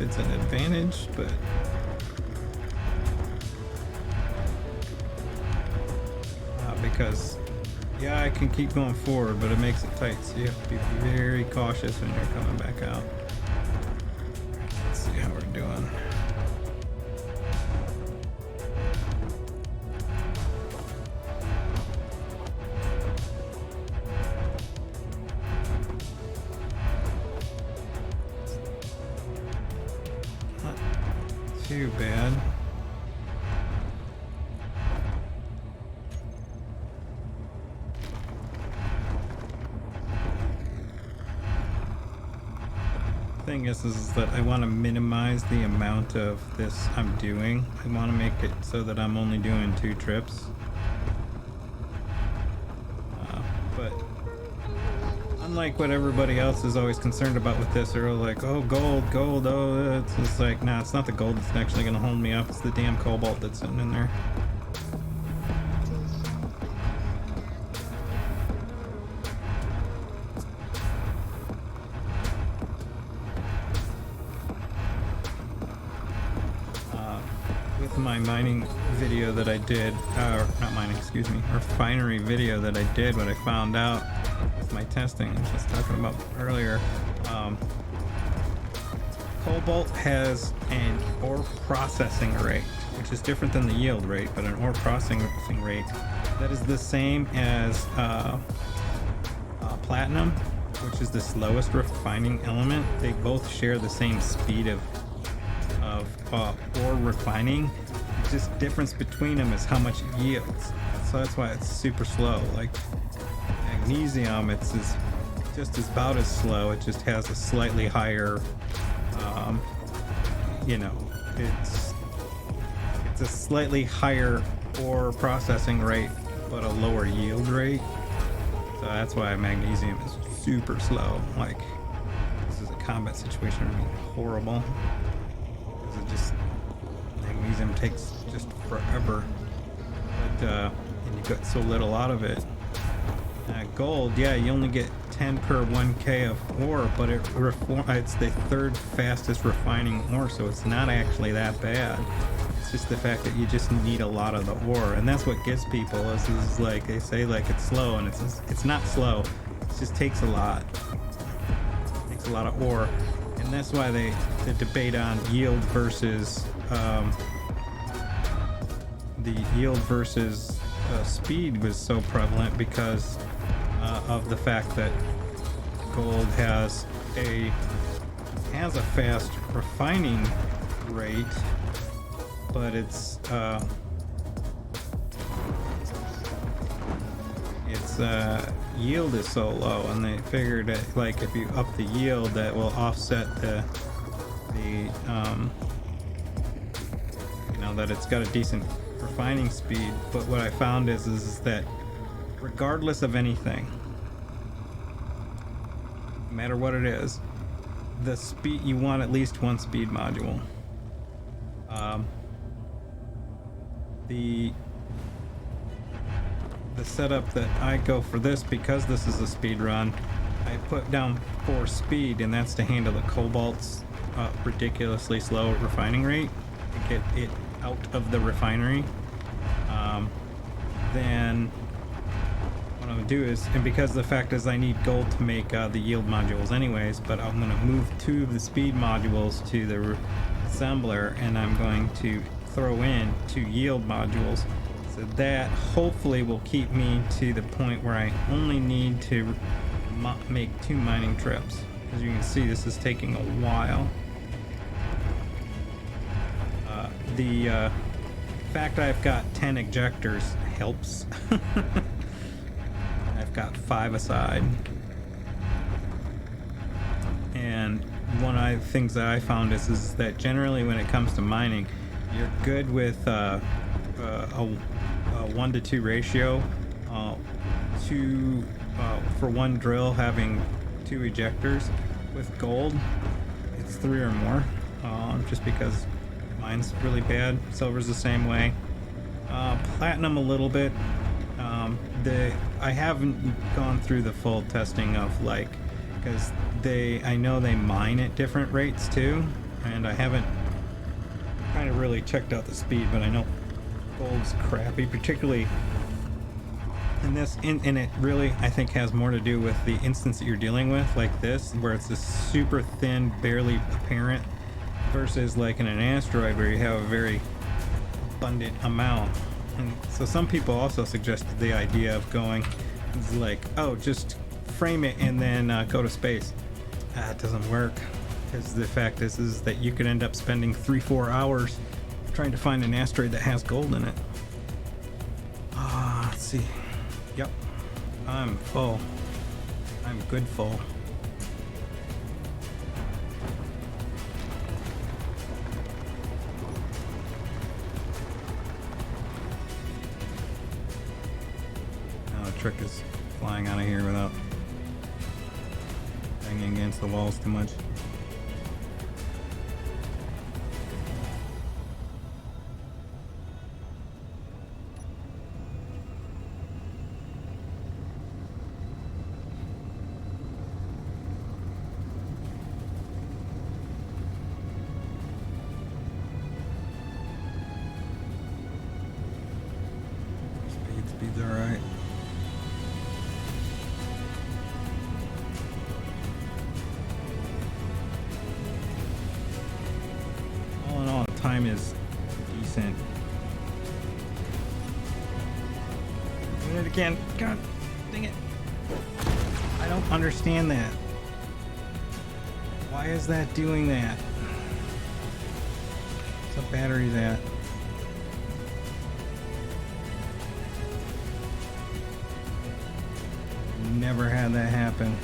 it's an advantage, but because yeah, I can keep going forward, but it makes it tight, so you have to be very cautious when you're coming back out. Let's see how we're doing. Too bad. Thing is that I want to minimize the amount of this I'm doing. I want to make it so that I'm only doing 2 trips. But unlike what everybody else is always concerned about with this, they're like, oh, gold, oh, it's just like, nah, it's not the gold that's actually going to hold me up, it's the damn cobalt that's sitting in there. With my mining video that I did, or not mining, excuse me, refinery video that I did, what I found out with my testing I was just talking about earlier. Cobalt has an ore processing rate, which is different than the yield rate, but an ore processing rate that is the same as platinum, which is the slowest refining element. They both share the same speed of ore refining. The just difference between them is how much it yields. So that's why it's super slow. Like magnesium, it's just about as slow. It just has a slightly higher, it's a slightly higher ore processing rate, but a lower yield rate. So that's why magnesium is super slow. Like, this is a combat situation, would be horrible. Because it just, magnesium takes just forever. But, and you get so little out of it. Gold, yeah, you only get 10 per 1k of ore, but it's the third fastest refining ore, so it's not actually that bad. It's just the fact that you just need a lot of the ore, and that's what gets people is like they say like it's slow, and it's not slow. It just takes a lot. It takes a lot of ore, and that's why the debate on yield versus speed was so prevalent because of the fact that gold has a fast refining rate, but its yield is so low, and they figured that like if you up the yield, that will offset the that it's got a decent refining speed. But what I found is that regardless of anything, no matter what it is, the speed, you want at least one speed module. The setup that I go for this, because this is a speed run, I put down 4 speed, and that's to handle the cobalt's ridiculously slow refining rate, to get it out of the refinery. Then what I'm gonna do is, and because the fact is I need gold to make the yield modules anyways, but I'm gonna move 2 of the speed modules to the assembler, and I'm going to throw in 2 yield modules. So that hopefully will keep me to the point where I only need to make 2 mining trips. As you can see, this is taking a while. The fact I've got 10 ejectors helps. I've got 5 aside. And one of the things that I found is that generally when it comes to mining, you're good with a 1-to-2 ratio, for one drill having 2 ejectors. With gold, it's 3 or more, just because mine's really bad. Silver's the same way. Platinum a little bit. I haven't gone through the full testing of like, because I know they mine at different rates too, and I haven't kind of really checked out the speed, but I know gold's crappy, particularly in this, and it really, I think, has more to do with the instance that you're dealing with, like this, where it's this super thin, barely apparent, versus like in an asteroid where you have a very abundant amount. And so some people also suggested the idea of going like, oh, just frame it and then go to space. It doesn't work, because the fact is that you could end up spending 3-4 hours trying to find an asteroid that has gold in it. Let's see. Yep, I'm full. I'm good full. Now the trick is flying out of here without banging against the walls too much. Speed's alright. time is decent. Doing it again. God dang it. I don't understand that. Why is that doing that? What's the battery's at? Never had that happen.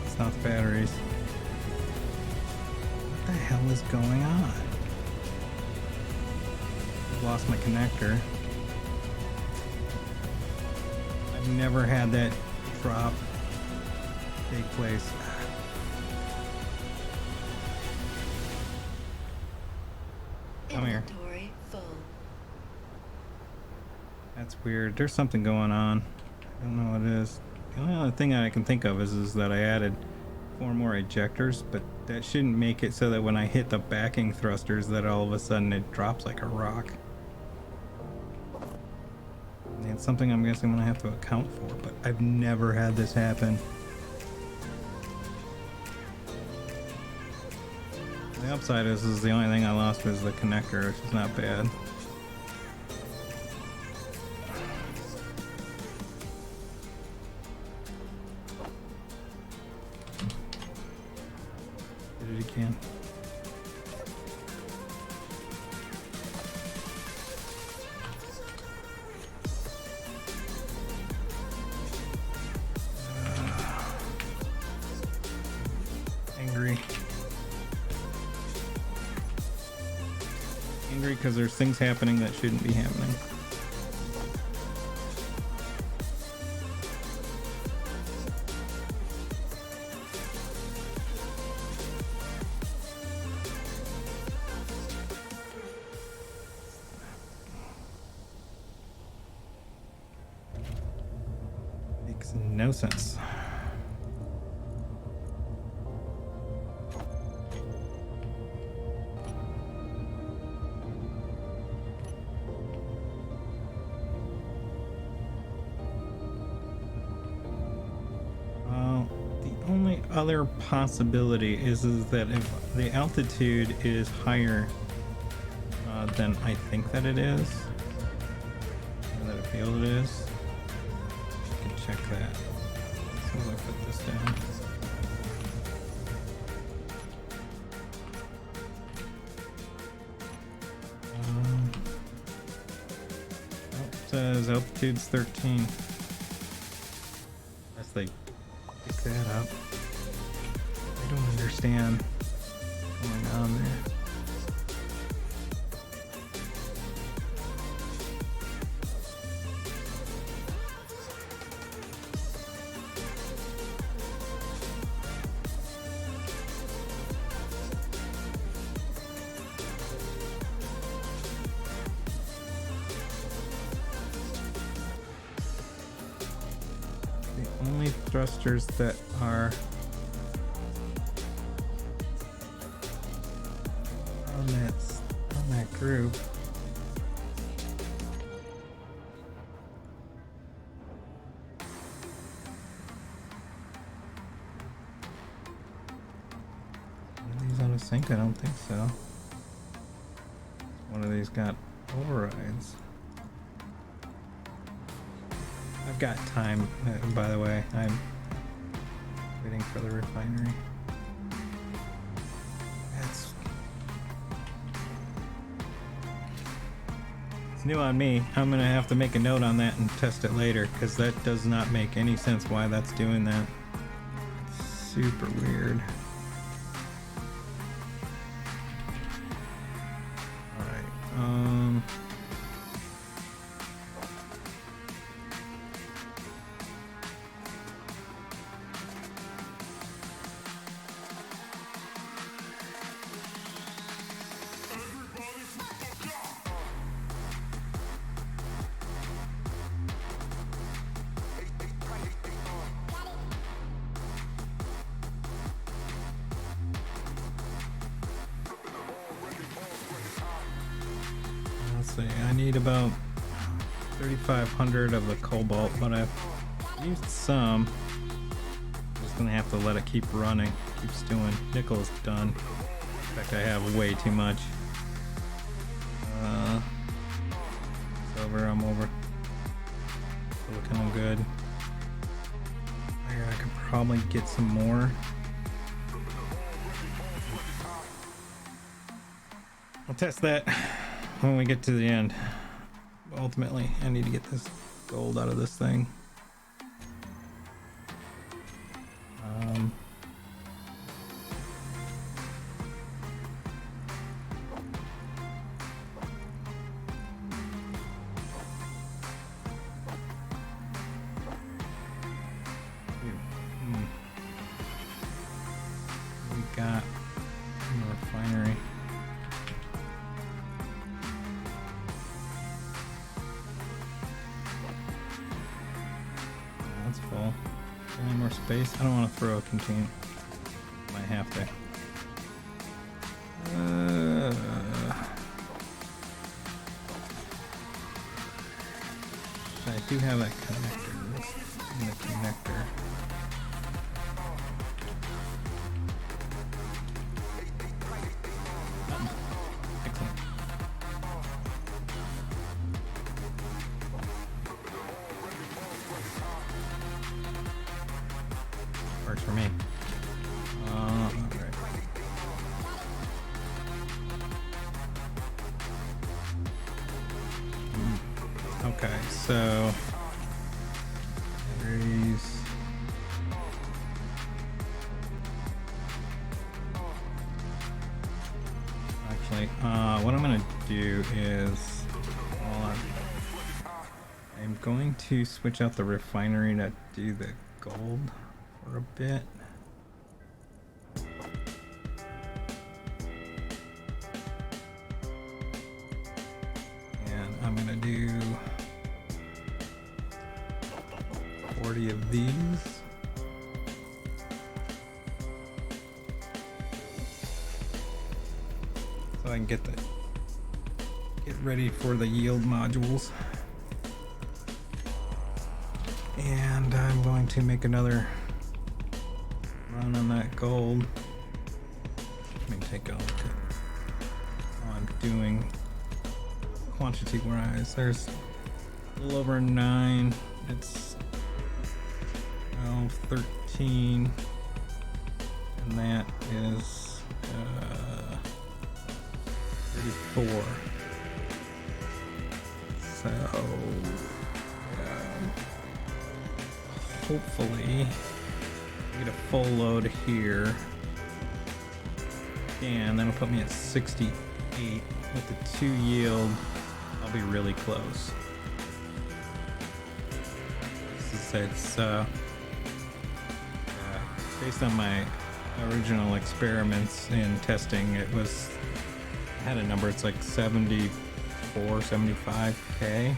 It's not the batteries. What the hell is going on? I've lost my connector. I've never had that drop take place. Come here. Inventory full. That's weird. There's something going on. I don't know what it is. The only other thing I can think of is that I added 4 more ejectors, but that shouldn't make it so that when I hit the backing thrusters that all of a sudden it drops like a rock. And it's something I'm guessing I'm gonna have to account for, but I've never had this happen. The upside is the only thing I lost was the connector, which is not bad. Did it again. Angry. Angry because there's things happening that shouldn't be happening. Makes no sense. The only other possibility is that if the altitude is higher than I think that it is, or that I feel it is, I can check that. So I'll put this down. It says altitude's 13. Unless they pick that up. I don't understand what's going on there. The only thrusters that are on that group are these out of sync? I don't think so. One of these got overrides. I've got time, by the way. I'm waiting for the refinery. It's new on me. I'm gonna have to make a note on that and test it later, because that does not make any sense why that's doing that. Super weird. Alright, let's see, I need about 3,500 of the cobalt, but I've used some. Just gonna have to let it keep running. Keep stewing. Nickel is done. In fact, I have way too much. Silver, I'm over. Looking all good. I could probably get some more. I'll test that when we get to the end. Ultimately, I need to get this gold out of this thing. We got a refinery. That's full. Any more space? I don't want to throw a container. Might have to. I do have that connector. Let's in the connector. Excellent. Works for me. Alright. Okay, so batteries. Actually, what I'm gonna do is, I'm going to switch out the refinery to do the gold for a bit. And I'm gonna do 40 of these. So I can get ready for the yield modules. And I'm going to make another run on that gold. Let me take a look at how I'm doing quantity wise. There's a little over 9. It's 12, 13. And that is 34. So hopefully get a full load here, and that'll put me at 68. With the 2 yield, I'll be really close. It's based on my original experiments and testing. It had a number. It's like 74, 75k.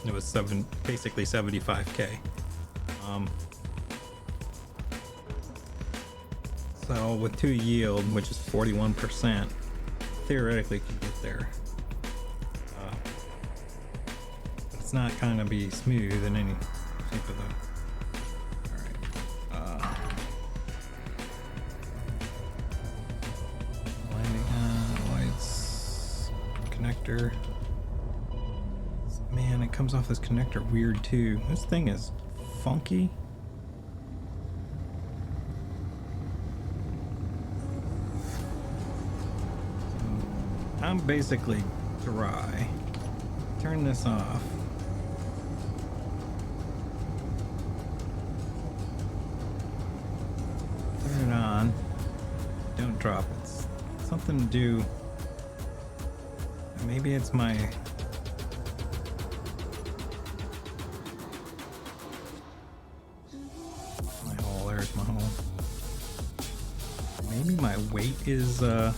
It was basically 75k. So with 2 yield, which is 41%, theoretically could get there. But it's not gonna be smooth in any shape of the. All right. Landing lights, connector. Man, it comes off this connector weird too. This thing is funky. I'm basically dry. Turn this off. Turn it on. Don't drop it. It's something to do. Maybe it's my hole. There's my hole. Maybe my weight is I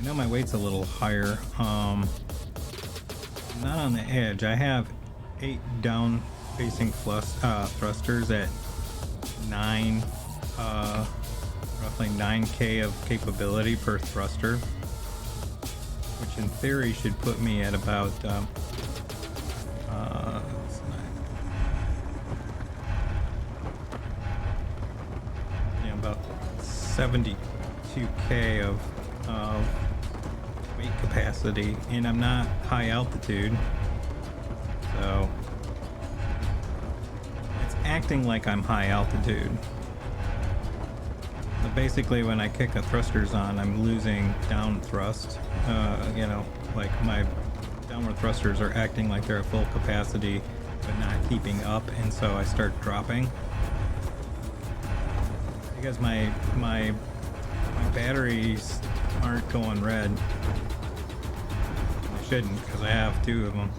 know my weight's a little higher. Not on the edge. I have 8 down facing thrusters at 9 roughly 9k of capability per thruster. which in theory should put me at about about 72k of weight capacity, and I'm not high altitude, so it's acting like I'm high altitude. So basically, when I kick the thrusters on, I'm losing down thrust. You know, like my downward thrusters are acting like they're at full capacity, but not keeping up, and so I start dropping. Because my batteries aren't going red. They shouldn't, because I have 2 of them.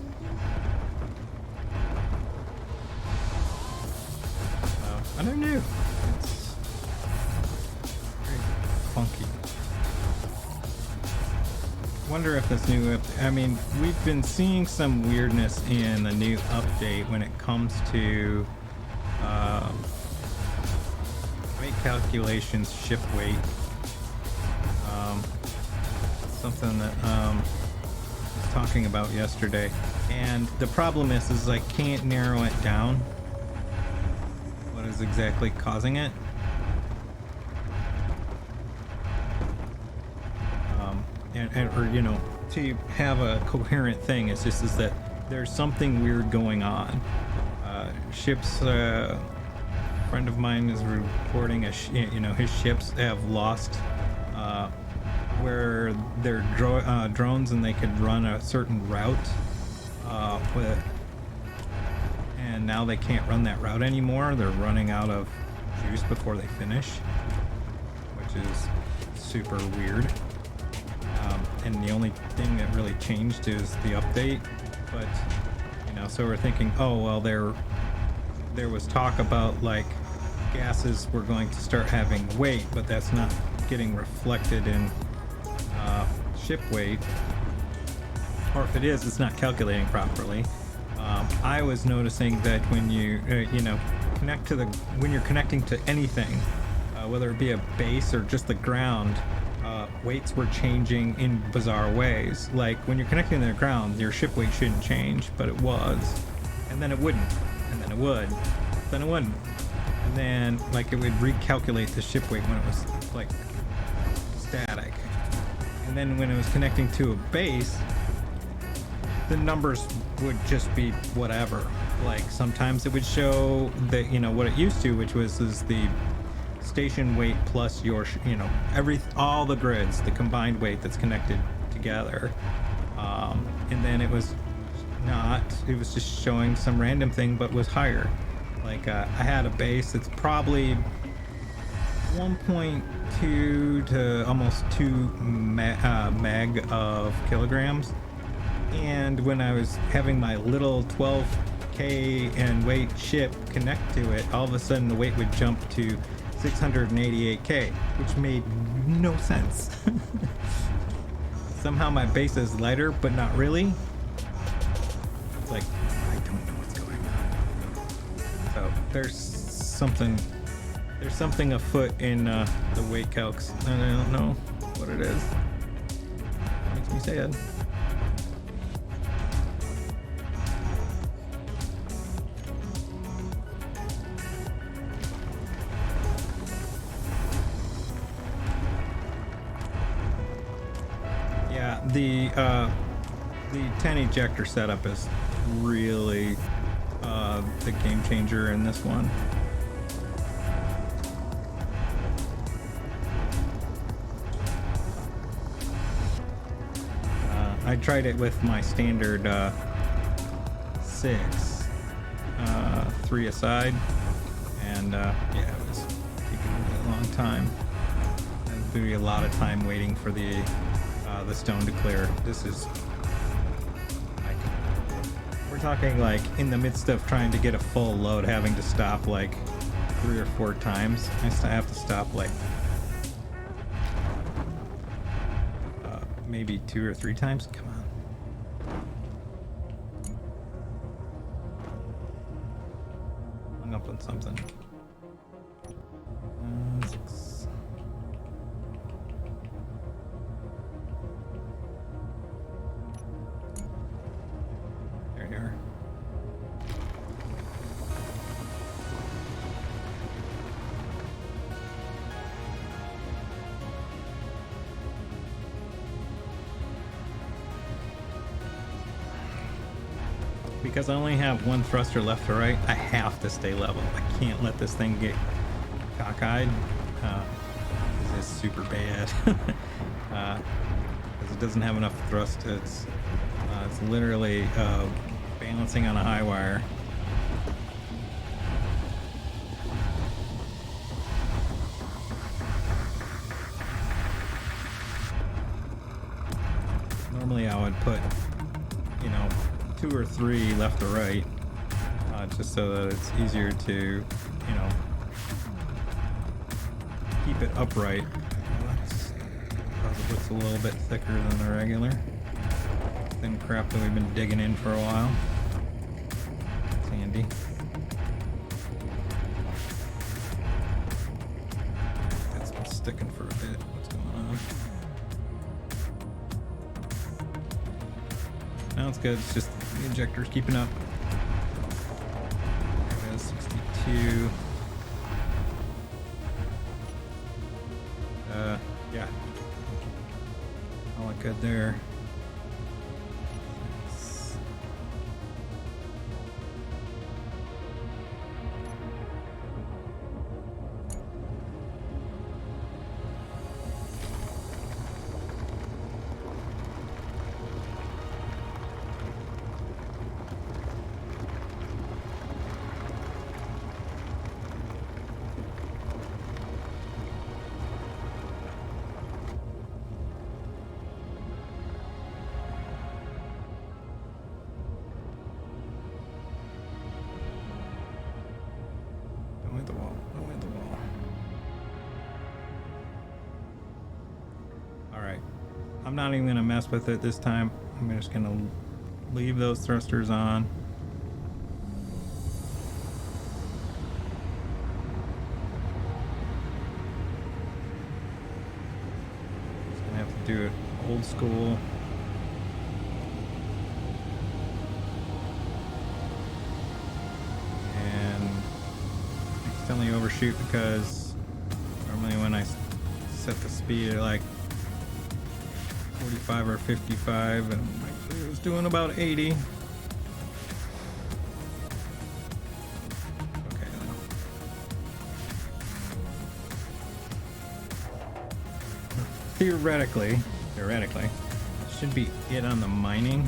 So, I don't know. It's very funky. Wonder if this new I mean, we've been seeing some weirdness in the new update when it comes to weight calculations, ship weight. Something that I was talking about yesterday, and the problem is I can't narrow it down. What is exactly causing it? Or you know, to have a coherent thing, it's just is that there's something weird going on. Ships. Friend of mine is reporting you know, his ships have lost where they're drones and they could run a certain route and now they can't run that route anymore. They're running out of juice before they finish, which is super weird. And the only thing that really changed is the update, but you know, so we're thinking, oh well, there was talk about like gases were going to start having weight, but that's not getting reflected in ship weight, or if it is, it's not calculating properly. I was noticing that when you you know, when you're connecting to anything, whether it be a base or just the ground, weights were changing in bizarre ways. Like when you're connecting to the ground, your ship weight shouldn't change, but it was, and then it wouldn't, and then it would, then it wouldn't, and then like it would recalculate the ship weight when it was like static, and then when it was connecting to a base, the numbers would just be whatever. Like sometimes it would show that, you know, what it used to, which was the station weight plus your you know, all the grids, the combined weight that's connected together, and then it was just showing some random thing but was higher. Like I had a base that's probably 1.2 to almost 2 meg of kilograms, and when I was having my little 12k and weight ship connect to it, all of a sudden the weight would jump to 688k, which made no sense. Somehow my base is lighter, but not really. It's like, I don't know what's going on. So there's something afoot in the weight calcs, and I don't know what it is. Makes me sad. The 10 ejector setup is really the game changer in this one. I tried it with my standard 6, 3 aside, and yeah, it was taking a really long time. There's going to be a lot of time waiting for the stone to clear. This is like, we're talking like in the midst of trying to get a full load, having to stop like 3 or 4 times. I have to stop like maybe 2 or 3 times. Come on. Hung up on something. 6. because I only have one thruster left to right, I have to stay level. I can't let this thing get cockeyed. This is super bad. Because it doesn't have enough thrust. It's literally balancing on a high wire. Normally I would put, 2 or 3 left to right, just so that it's easier to, keep it upright. Because it looks a little bit thicker than the regular thin crap that we've been digging in for a while. It's handy. That's been sticking for a bit. What's going on? No, it's good. It's just the injector's keeping up. There it is, 62. Yeah. All look good there. I'm not even gonna mess with it this time. I'm just gonna leave those thrusters on. Just gonna have to do it old school. And accidentally overshoot because normally when I set the speed at like 45 or 55, and it was doing about 80. Okay, now. Theoretically, should be it on the mining.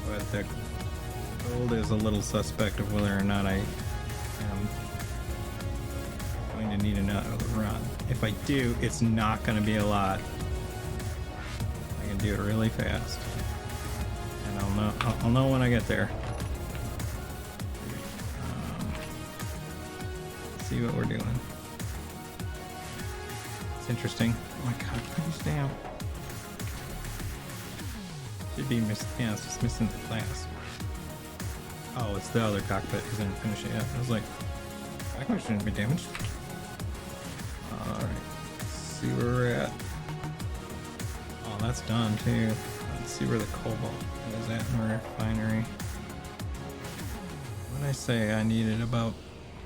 But the gold is a little suspect of whether or not I am going to need another run. If I do, it's not going to be a lot. I can do it really fast, and I'll know when I get there. Let's see what we're doing. It's interesting. Oh my god, please damn. Should be missing. Yeah, it's just missing the glass. Oh, it's the other cockpit. Isn't finished yet. I was like, cockpit shouldn't be damaged. Alright, let's see where we're at. Oh, that's done too. Let's see where the cobalt is at in the refinery. What did I say? I needed about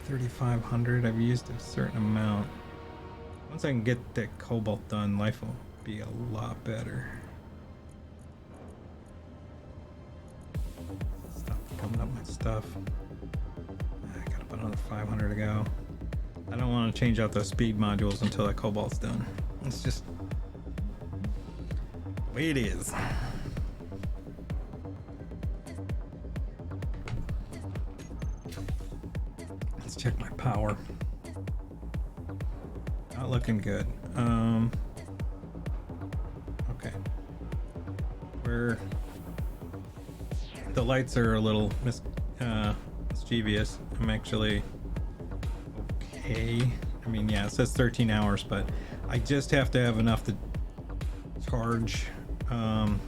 3,500. I've used a certain amount. Once I can get that cobalt done, life will be a lot better. Stop coming up with stuff. I got about another 500 to go. I don't want to change out those speed modules until that cobalt's done. It's just the way it is. Let's check my power. Not looking good. Okay. The lights are a little mischievous. I'm actually okay. I mean, yeah, it says 13 hours, but I just have to have enough to charge. Kind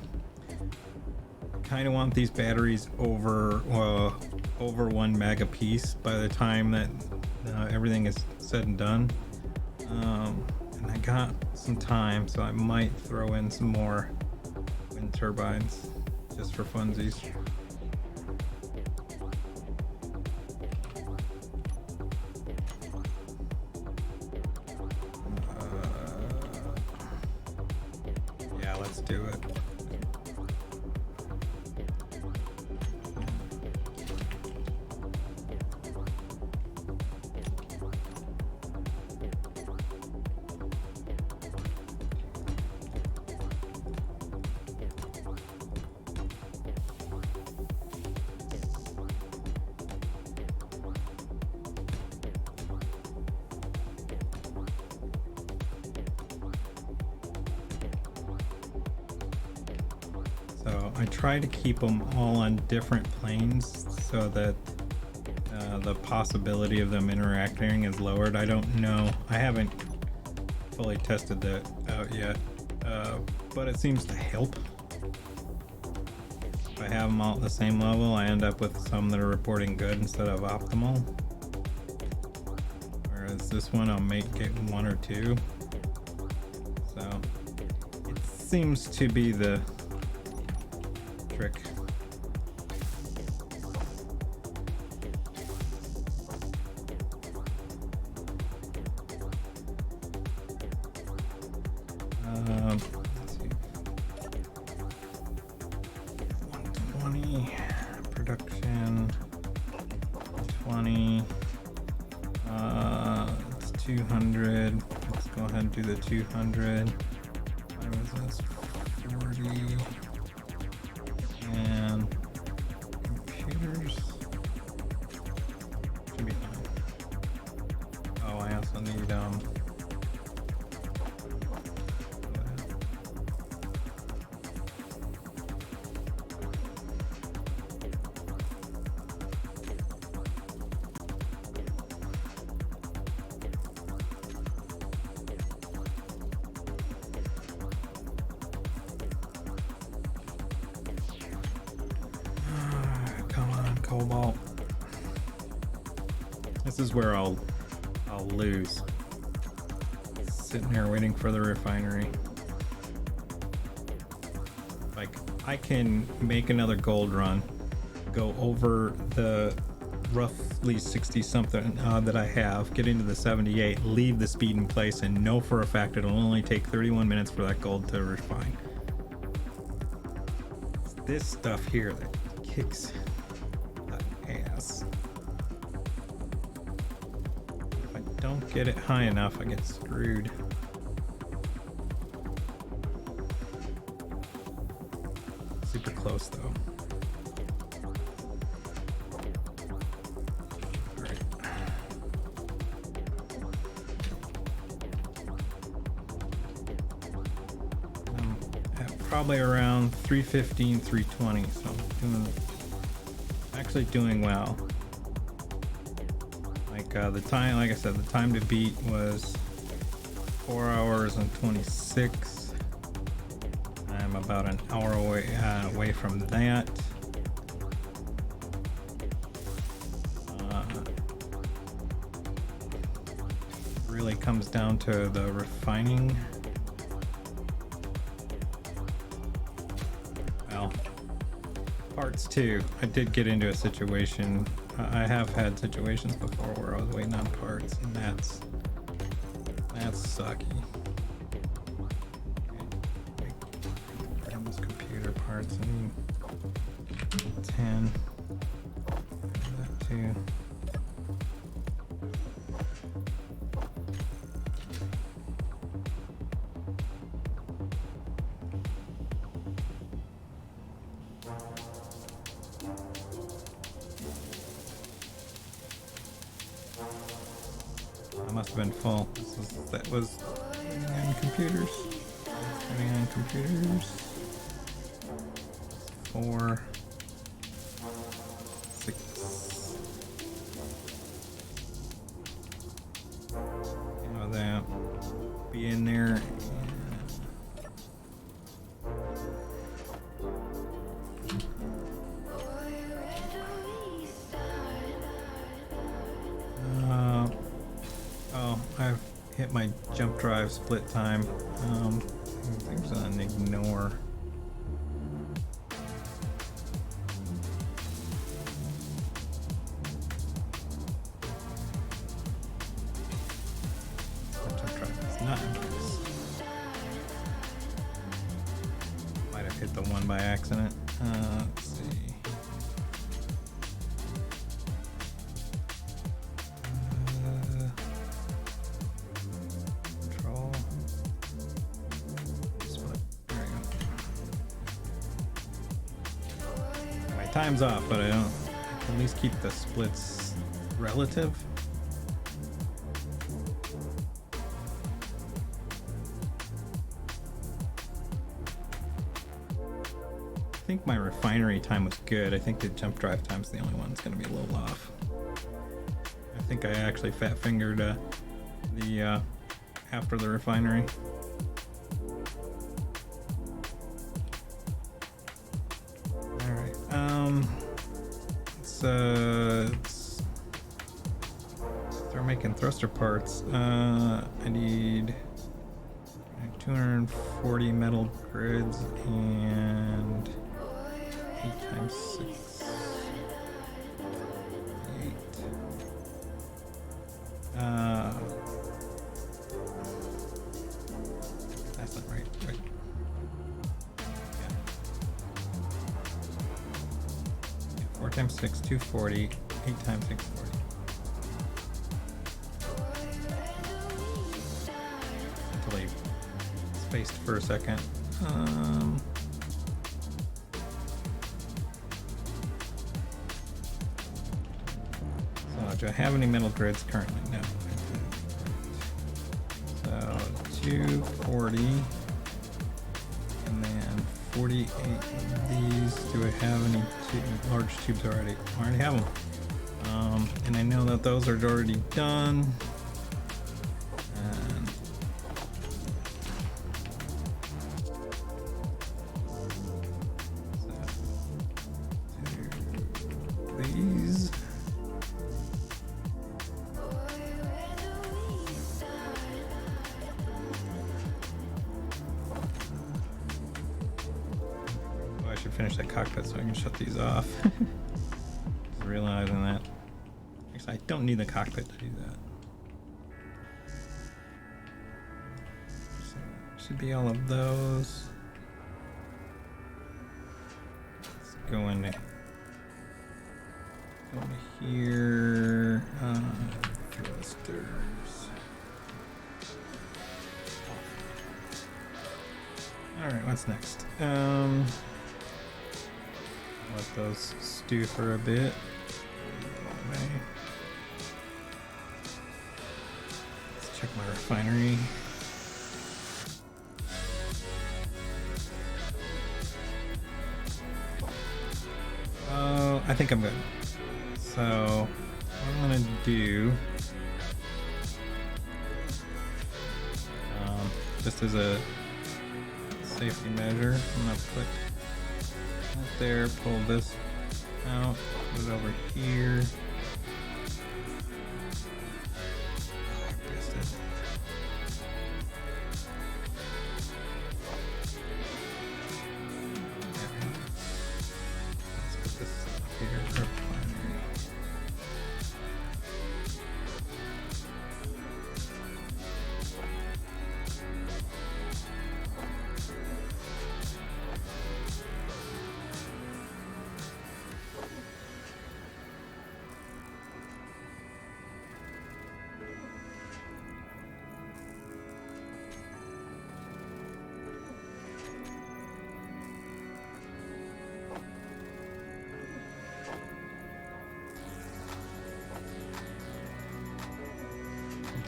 of want these batteries over 1 meg a piece by the time that everything is said and done. And I got some time, so I might throw in some more wind turbines just for funsies. let's do it. So I try to keep them all on different planes so that the possibility of them interacting is lowered. I don't know. I haven't fully tested that out yet, but it seems to help. If I have them all at the same level, I end up with some that are reporting good instead of optimal. Whereas this one, I'll make it 1 or 2. So it seems to be the trick. Let's see. 120 production. 20. It's 200. Let's go ahead and do the 200. What was this? 40. And computers should be fine. Oh, I also need come on, Cobalt. This is where I'll lose. Sitting here waiting for the refinery. Like, I can make another gold run, go over the roughly 60 something that I have, get into the 78, leave the speed in place, and know for a fact it'll only take 31 minutes for that gold to refine. It's this stuff here that kicks the ass. If I don't get it high enough, I get screwed. Super close though. Alright. I'm at probably around 315, 320, so I'm actually doing well. Like the time, like I said, the time to beat was 4 hours and 26. I'm about an hour away from that. Really comes down to the refining. Well, parts too. I did get into a situation. I have had situations before where I was waiting on parts, and that's sucky. Computer parts, I need 10. That too. I must have been full. That was on computers. On computers. 4, 6. That be in there. Oh, I've hit my jump drive split time. Things on ignore. hit the one by accident. Let's see. Control. Split. There we go. My time's off, but I don't. At least keep the splits relative. I think my refinery time was good. I think the jump drive time's the only one that's going to be a little off. I think I actually fat fingered the after the refinery. All right. Let's start making thruster parts. I need 240 metal grids and 8 times 6. 8. That's not right. Right. Yeah. 4 times 6, 240. 8 times 6, 40. Until I spaced for a second. Do I have any metal grids currently? No. So 240 and then 48 of these. Do I have any large tubes already? I already have them. And I know that those are already done. And so, these. Finish that cockpit so I can shut these off. Just realizing that. Actually, I don't need the cockpit to do that. So should be all of those. Let's go into here. Thrusters. All right, what's next? Let those stew for a bit. Let's check my refinery. Oh, I think I'm good. So, what I'm gonna do, just as a safety measure, I'm gonna put there, pull this out, put it over here. Oh, I missed it. Let's put this up here for refinery.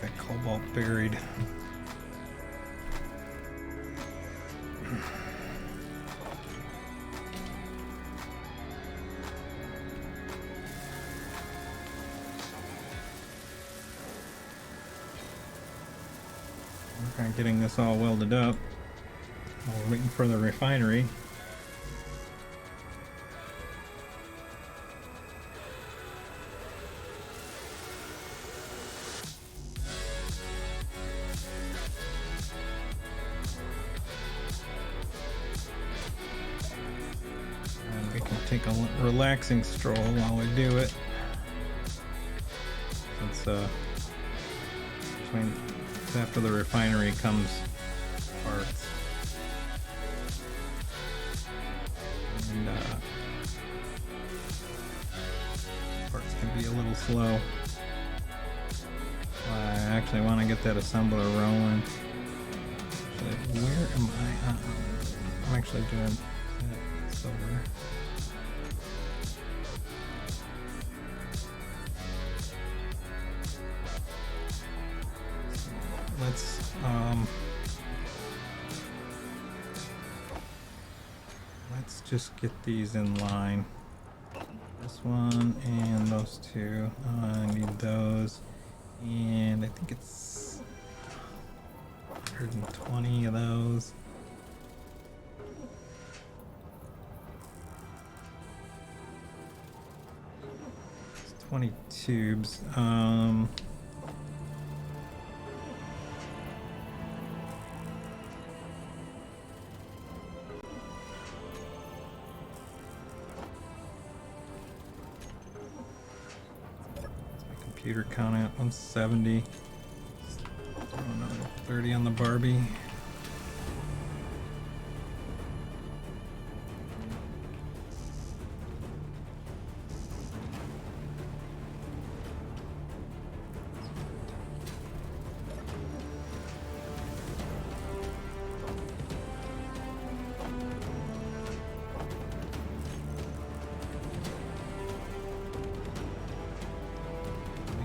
That cobalt buried. We're kind of getting this all welded up while we're waiting for the refinery. Take a relaxing stroll while we do it. It's between after the refinery comes parts. be a little slow. I actually want to get that assembler rolling. Actually, where am I? I'm actually doing that silver. Let's just get these in line. This one and those two. I need those. And I think it's 120 of those. It's 20 tubes. Computer count at 170. Throw another 30 on the Barbie.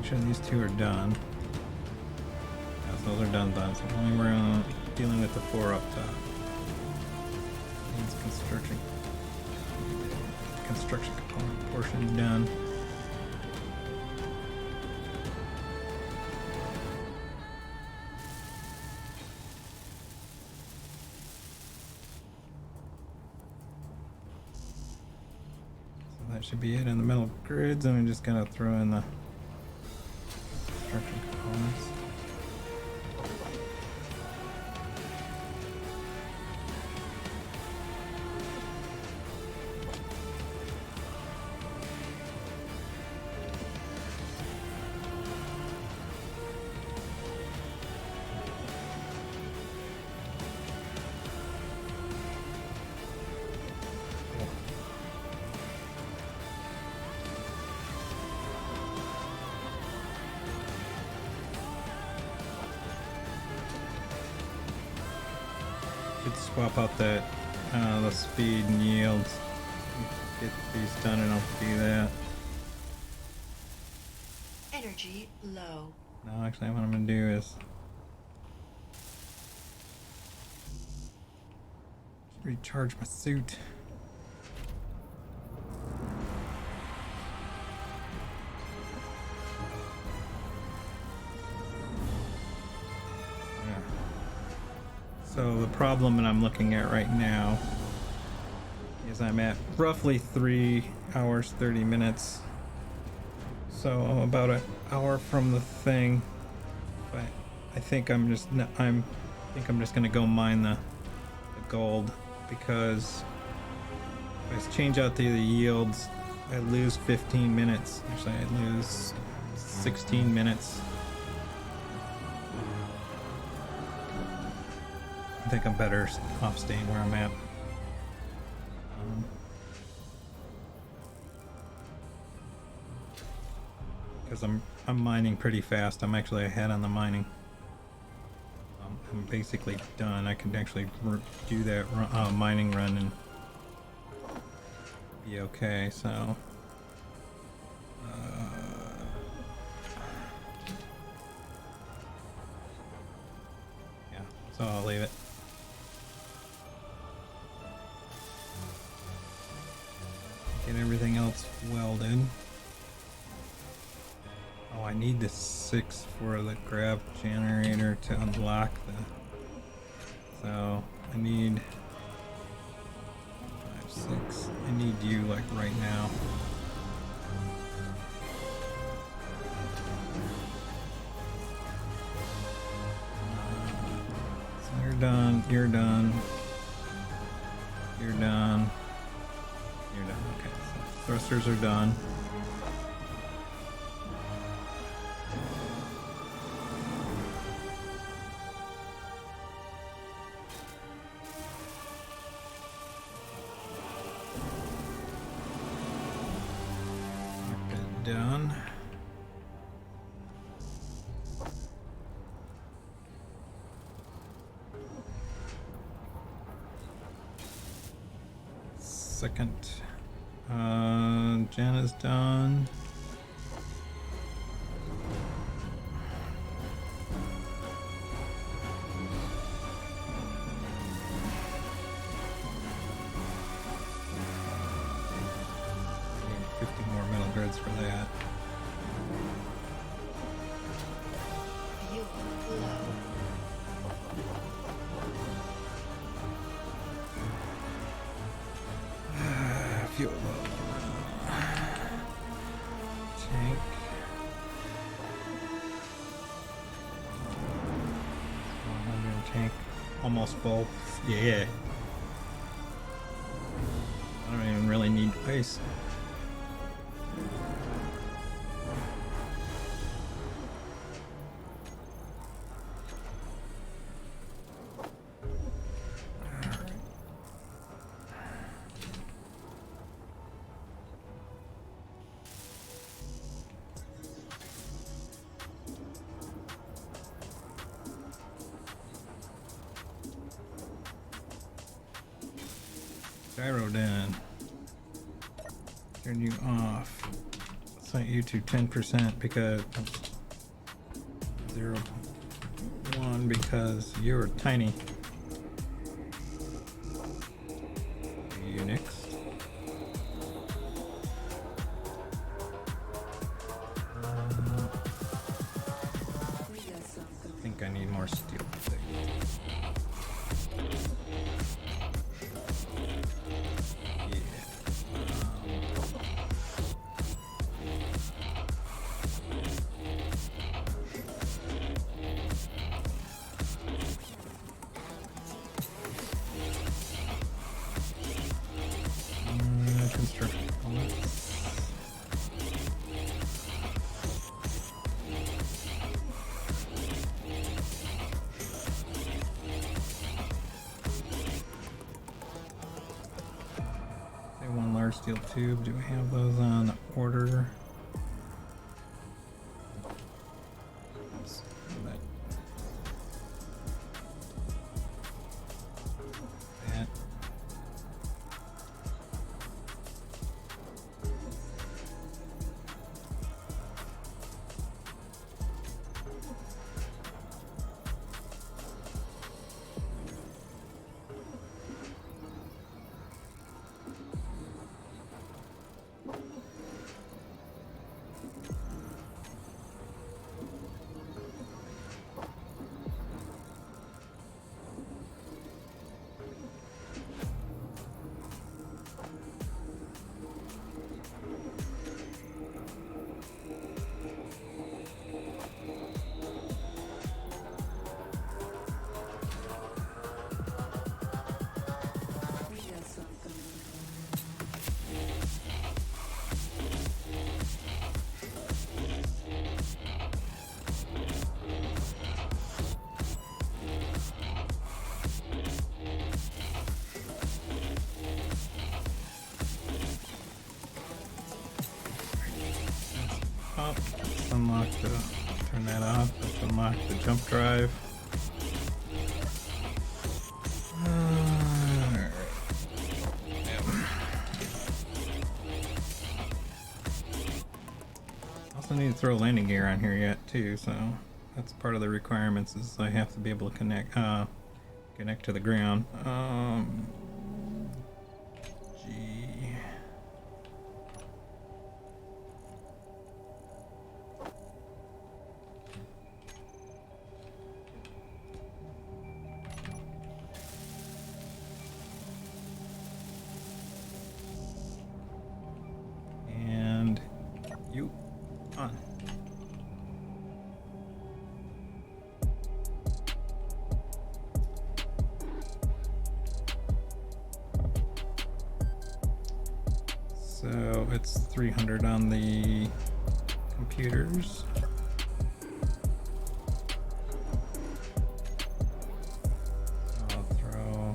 Sure these two are done. Yes, those are done. So only we're dealing with the 4 up top. Means construction component portion done. So that should be it in the metal grids, and we're just gonna throw in the construction components. Swap out that the speed and yields. Get these done and I'll do that. Energy low. No, actually what I'm gonna do is recharge my suit. So the problem that I'm looking at right now is I'm at roughly 3 hours 30 minutes. So I'm about an hour from the thing. But I think I'm just gonna go mine the gold, because if I change out the yields, I lose 15 minutes. Actually, I lose 16 minutes. I think I'm better off staying where I'm at. Because I'm mining pretty fast. I'm actually ahead on the mining. I'm basically done. I can actually do that mining run and be okay. So yeah, so I'll leave it. Get everything else welded. Oh, I need the 6 for the grav generator to unlock the. So I need 5, 6. I need you like right now. So you're done. You're done. You're done. You're done. Okay. So thrusters are done. Done. second. Jen is done. Need 50 more metal grids for that. Fuel low. Fuel low. Tank. Tank almost full. Yeah. I don't even really need to waste. Gyro down. Turn you off. Set you to 10% because 0.1 because you're tiny. You next. I think I need more steel. Construction components. Say one large steel tube. Do we have those on order? Oops. That. Up. Let's unlock the. Turn that off. Let's unlock the jump drive. Alright. Yep. Also need to throw landing gear on here yet too, so that's part of the requirements is I have to be able to connect to the ground. G. And you on. So it's 300 on the computers. I'll throw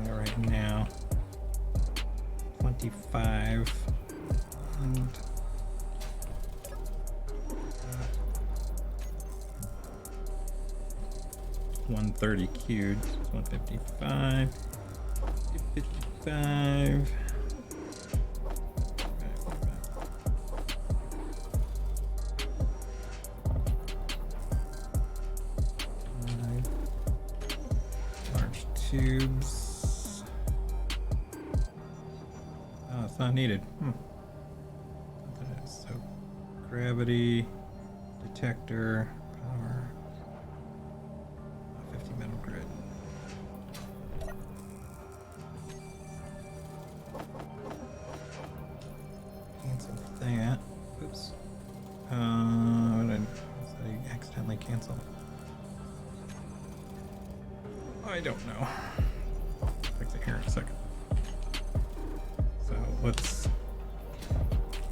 right now 25 and 130 queued. So it's 155. 255. Large tubes. Oh, it's not needed. That is so. Gravity, detector, power. 50 metal grid. Cancel that. Oops. What did I accidentally cancel? I don't know. I'll fix it here in a second. So let's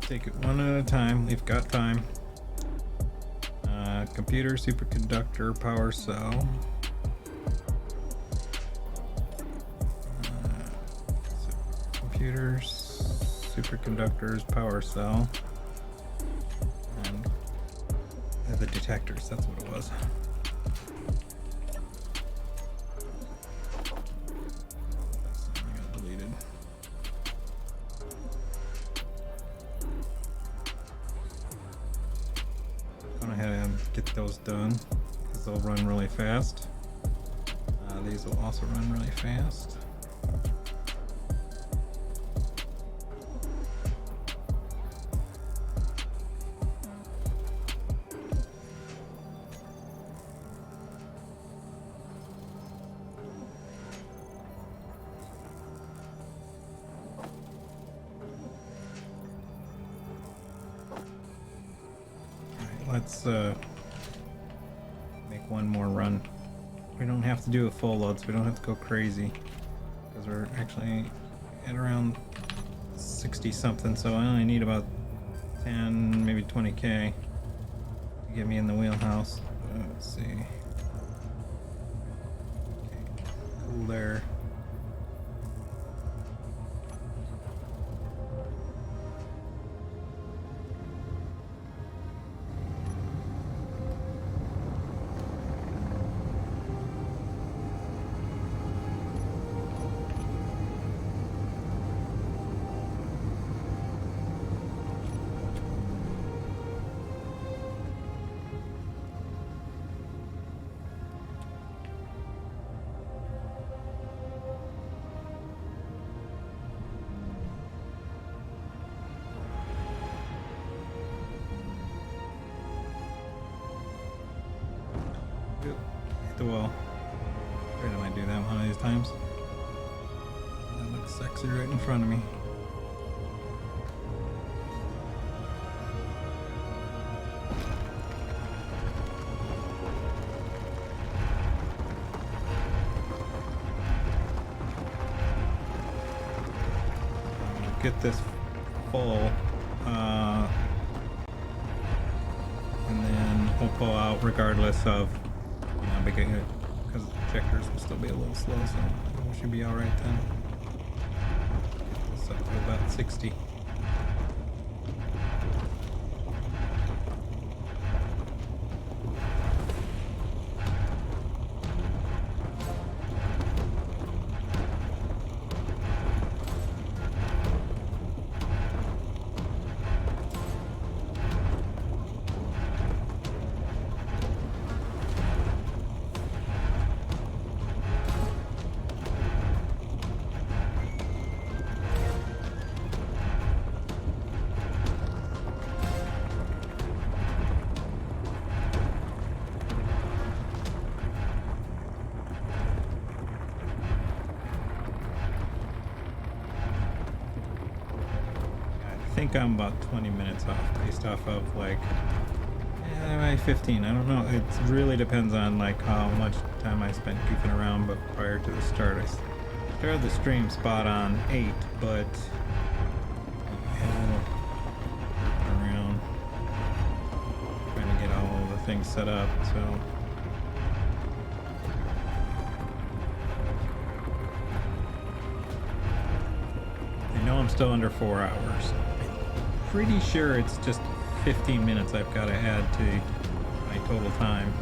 take it one at a time. We've got time. Computer, superconductor, power cell. Computers, superconductors, power cell, and the detectors. That's what it was. Something got deleted. Gone ahead and get those done because they'll run really fast. These will also run really fast. Let's make one more run. We don't have to do a full load, so we don't have to go crazy. Because we're actually at around 60 something, so I only need about 10, maybe 20k to get me in the wheelhouse. Let's see. Okay, cool there. Hit the wall. Where did I do that one of these times? That looks sexy right in front of me. Get this full, and then we'll pull out regardless of, because the detectors will still be a little slow, so we should be all right then. Get this up to about 60. I think I'm about 20 minutes off based off of like, maybe 15. I don't know. It really depends on like how much time I spent goofing around, but prior to the start, I started the stream spot on 8, but I had a little around trying to get all of the things set up, so. I know I'm still under 4 hours. Pretty sure it's just 15 minutes I've got to add to my total time.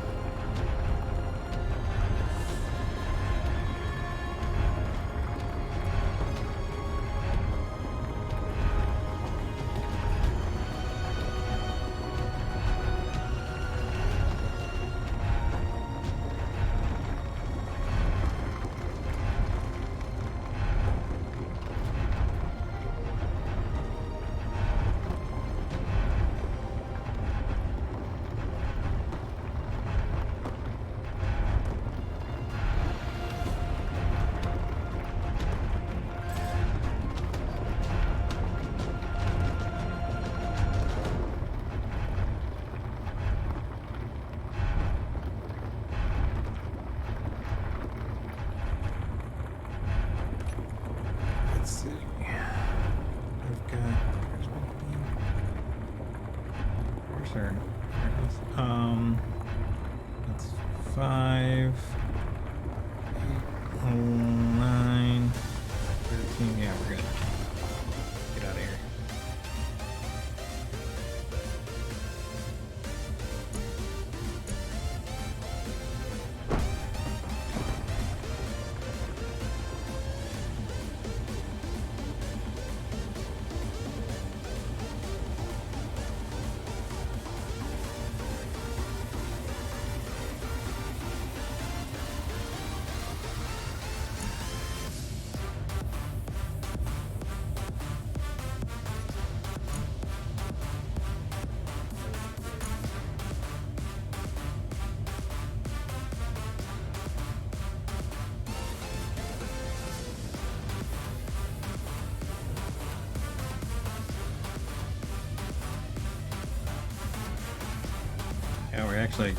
actually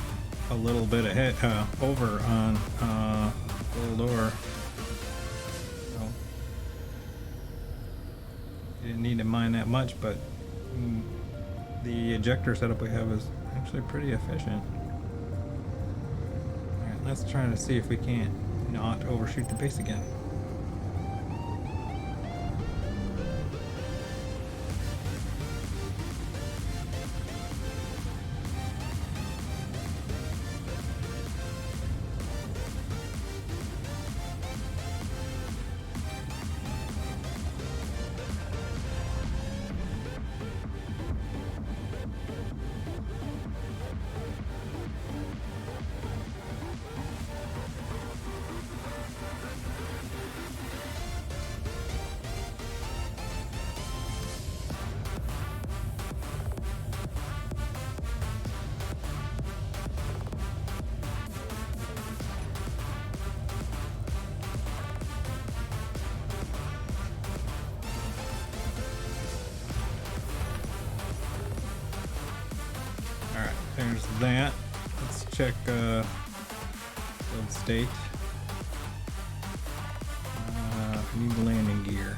a little bit ahead, over on full door. So you didn't need to mine that much, but the ejector setup we have is actually pretty efficient. Alright, let's try to see if we can't not overshoot the base again. Alright, there's that. Let's check build state. Need landing gear.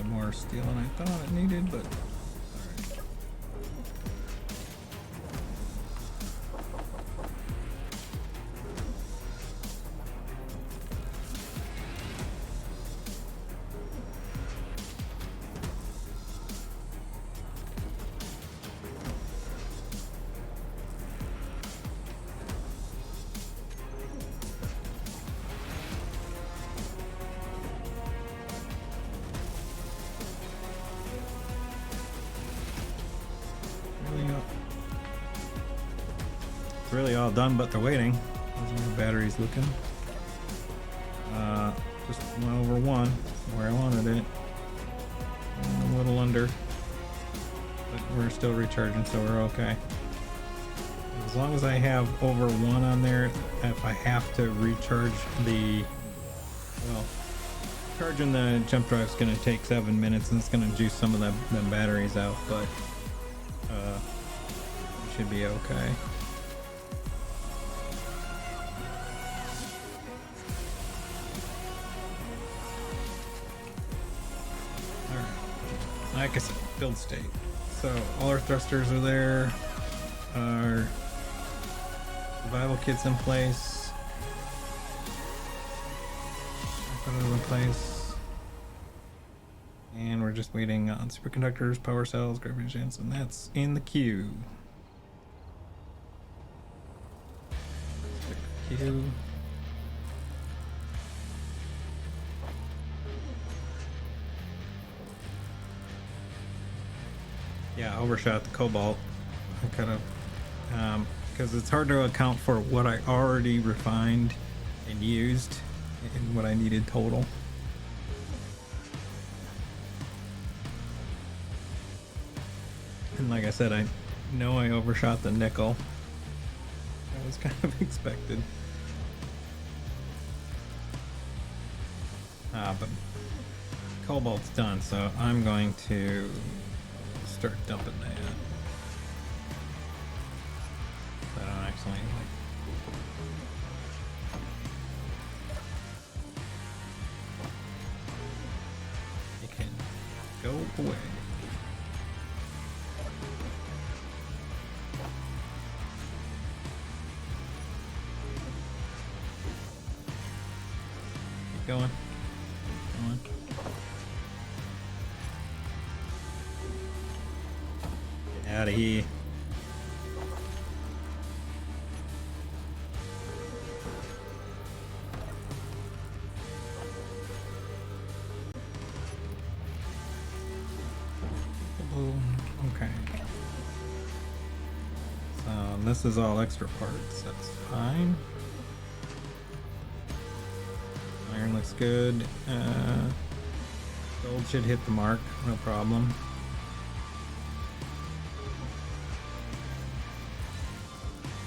More steel than I thought it needed, but alright. Really all done but the waiting. How's my batteries looking? Just went over one where I wanted it. A little under, but we're still recharging, so we're okay. As long as I have over one on there, if I have to recharge charging the jump drive is going to take 7 minutes, and it's going to juice some of them batteries out, but it should be okay. Like I said, build state. So all our thrusters are there. Our survival kit's in place. Put it in place. And we're just waiting on superconductors, power cells, gravity engines, and that's in the queue. Queue. Yeah, overshot the cobalt. I kind of, because it's hard to account for what I already refined and used and what I needed total. And like I said, I know I overshot the nickel. That was kind of expected. But Cobalt's done, so I'm going to start dumping that. I don't actually like. You can go away. Keep going. Come on. Get out of here. Okay. So this is all extra parts. That's fine. Iron looks good. Gold should hit the mark. No problem.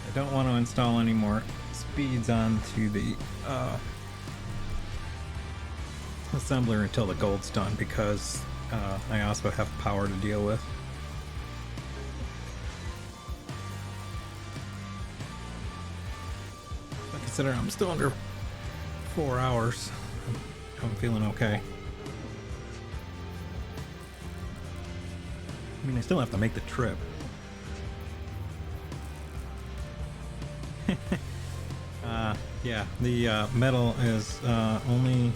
I don't want to install any more speeds onto the assembler until the gold's done because I also have power to deal with. I consider I'm still under 4 hours. I'm feeling okay. I mean, I still have to make the trip. Yeah, the metal is only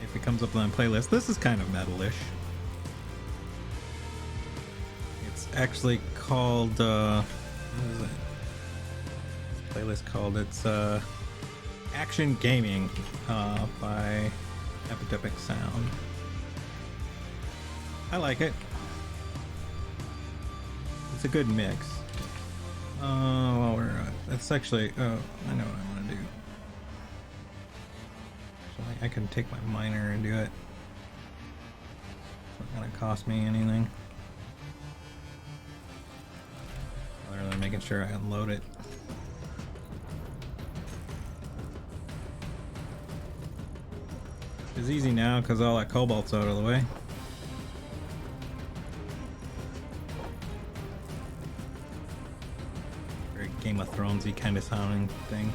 if it comes up on the playlist. This is kind of metal-ish. It's actually called what is it? This playlist called it's Action Gaming by Epidemic Sound. I like it. It's a good mix. While we're it's actually I know what I want to do. So I can take my miner and do it. It's not gonna cost me anything. Other than making sure I unload it. It's easy now because all that cobalt's out of the way. Very Game of Thronesy kind of sounding thing.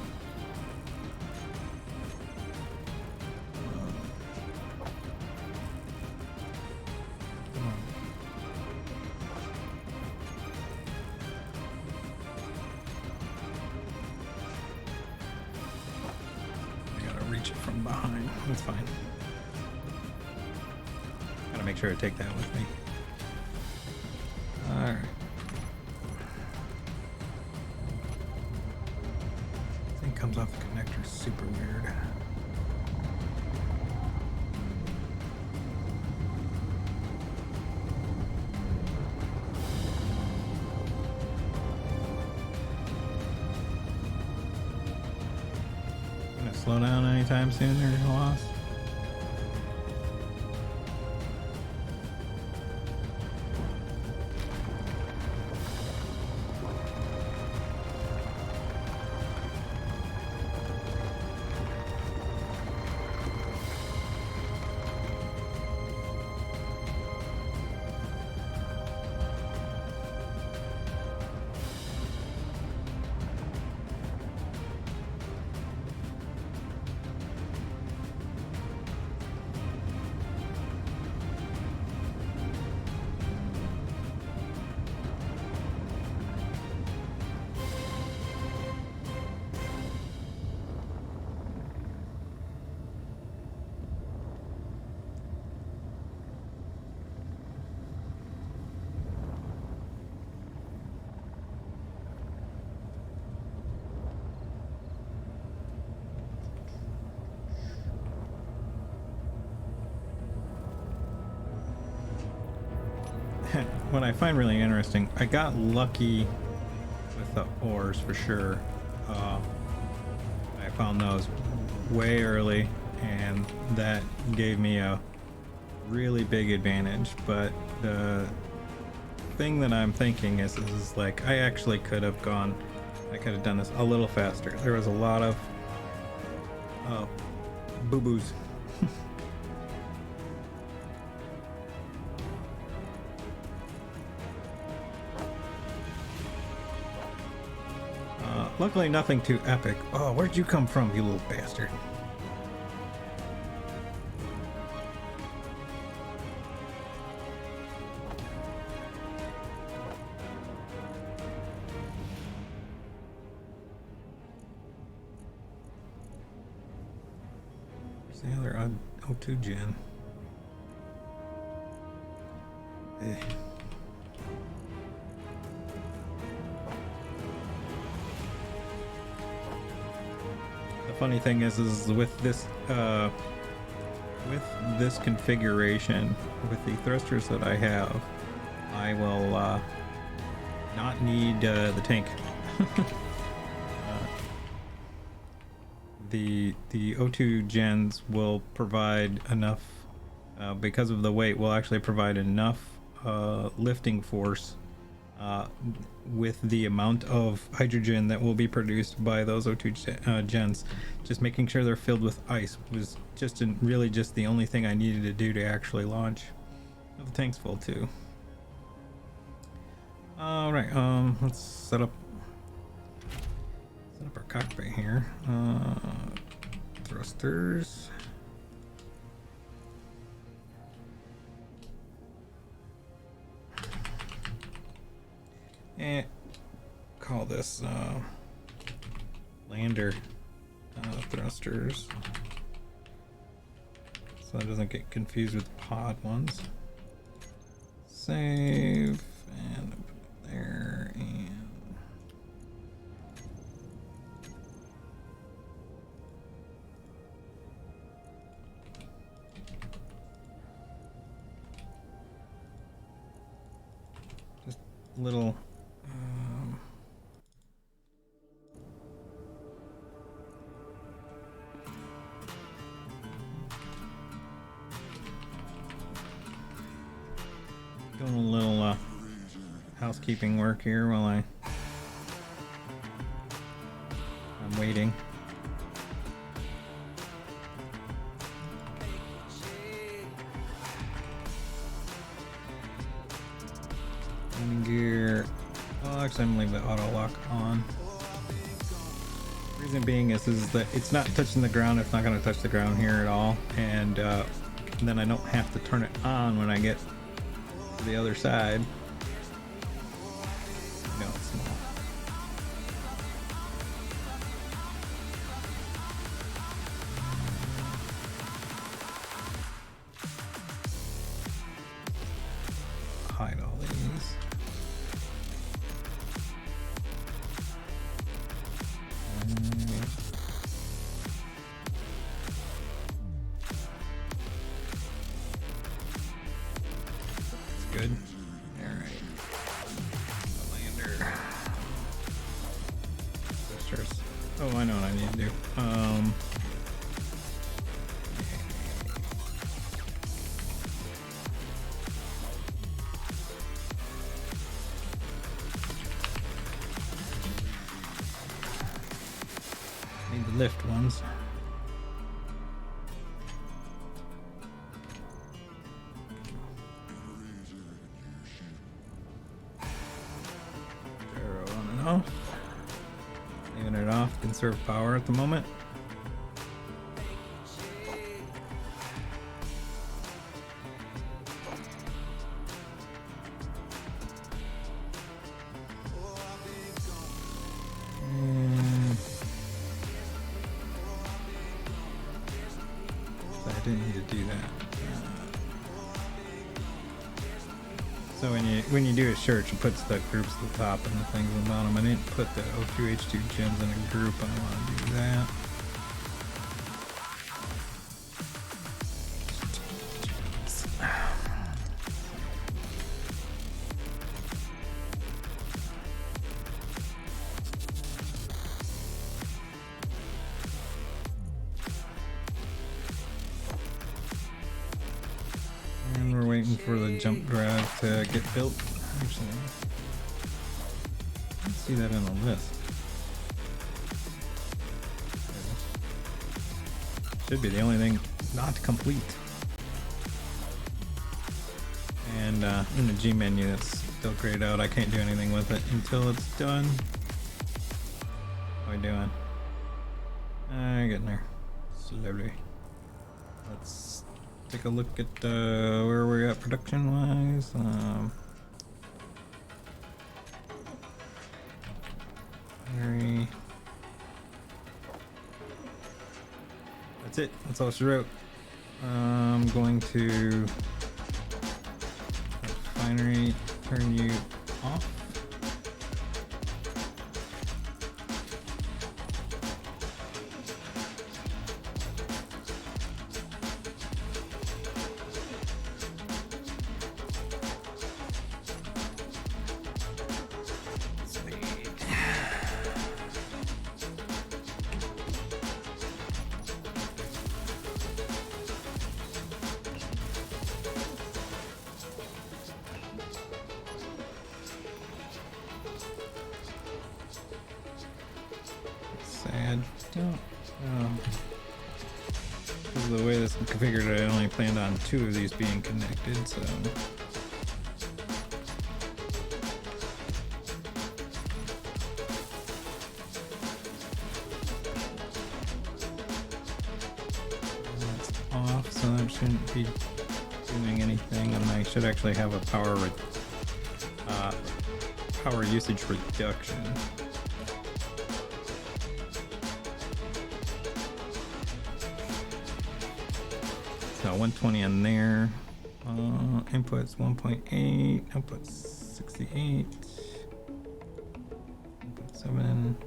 I gotta reach it from behind. That's fine. Gotta make sure to take that with me. Alright. Thing comes off the connector super weird. Gonna slow down anytime soon or lost? What I find really interesting, I got lucky with the ores for sure. I found those way early, and that gave me a really big advantage. But the thing that I'm thinking is like I actually could have gone, I could have done this a little faster. There was a lot of boo-boos. Luckily, nothing too epic. Oh, where'd you come from, you little bastard? Where's the other odd O2 gen? Eh. The funny thing is with this configuration, with the thrusters that I have, I will not need the tank. The O2 gens will provide enough, because of the weight, will actually provide enough lifting force with the amount of hydrogen that will be produced by those O2 gens. Just making sure they're filled with ice was really just the only thing I needed to do to actually launch. Oh, the tank's full too. All right, let's set up our cockpit here. Thrusters. And call this lander thrusters, so it doesn't get confused with pod ones. Save and put it there, and just little doing a little housekeeping work here while I'm waiting. Landing gear. Well, actually, I'm gonna leave the auto lock on. Reason being is that it's not touching the ground. It's not going to touch the ground here at all, and then I don't have to turn it on when I get to the other side. No, it's small. Hide all these. Good. Alright. Lander. Thrusters. Oh, I know what I need to do. Need the lift ones. Leaving it off, conserve power at the moment. So I didn't need to do that. So when you do a search, it puts the groups at the top and the things on the bottom. I didn't put the O2H2 gems in a group. I don't want to do that. And we're waiting for the jump drive to get built. Actually, I don't see that in the list. Should be the only thing not complete. And in the G menu, it's still grayed out. I can't do anything with it until it's done. How we doing? Getting there. Slowly. Let's take a look at where we're at production wise. Very. That's it. That's all she wrote. I'm going to Refinery turn you off. Sad. Don't. Because of the way this is configured, I only planned on 2 of these being connected, so. That's off, so that shouldn't be doing anything, and I should actually have a power usage reduction. So 120 on there. Inputs 1.8, outputs 68. Input 7.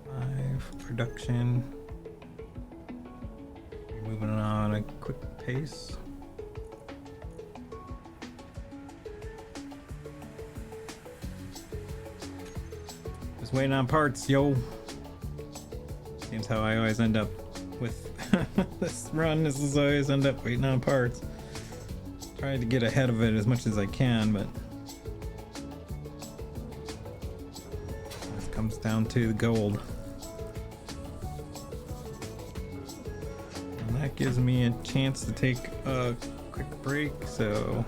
5. Production. Moving on a quick pace. Just waiting on parts, yo. Seems how I always end up with this run. This is always end up waiting on parts. Trying to get ahead of it as much as I can, but it comes down to the gold. And that gives me a chance to take a quick break, so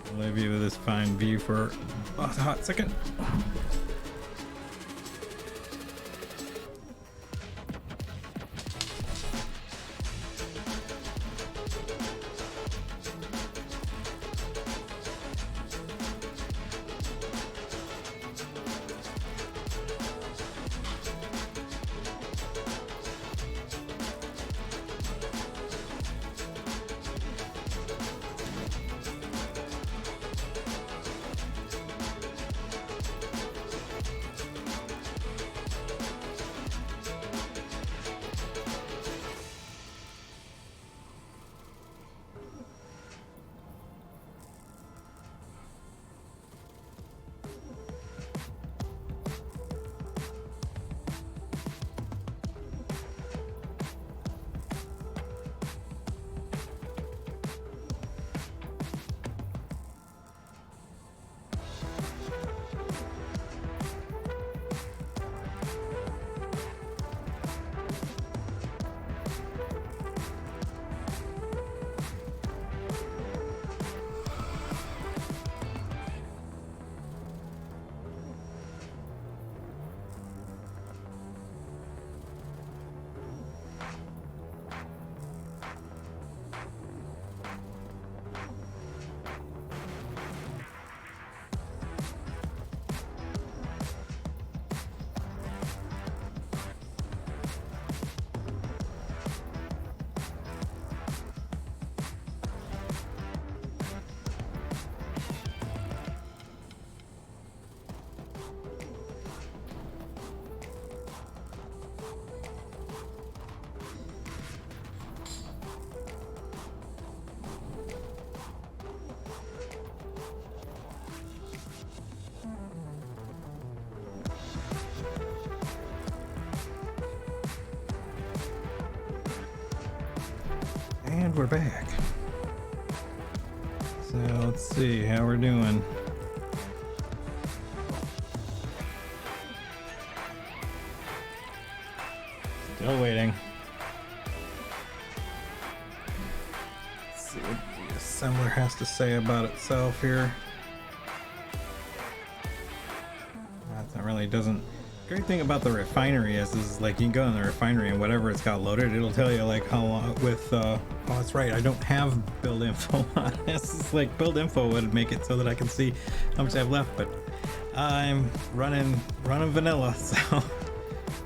I'll leave you with this fine view for a hot second. And we're back. So let's see how we're doing. Still waiting. Let's see what assembler has to say about itself here. That really doesn't. Great thing about the refinery is like you can go in the refinery and whatever it's got loaded, it'll tell you like how long with oh that's right, I don't have build info on this. It's like build info would make it so that I can see how much I have left, but I'm running vanilla, so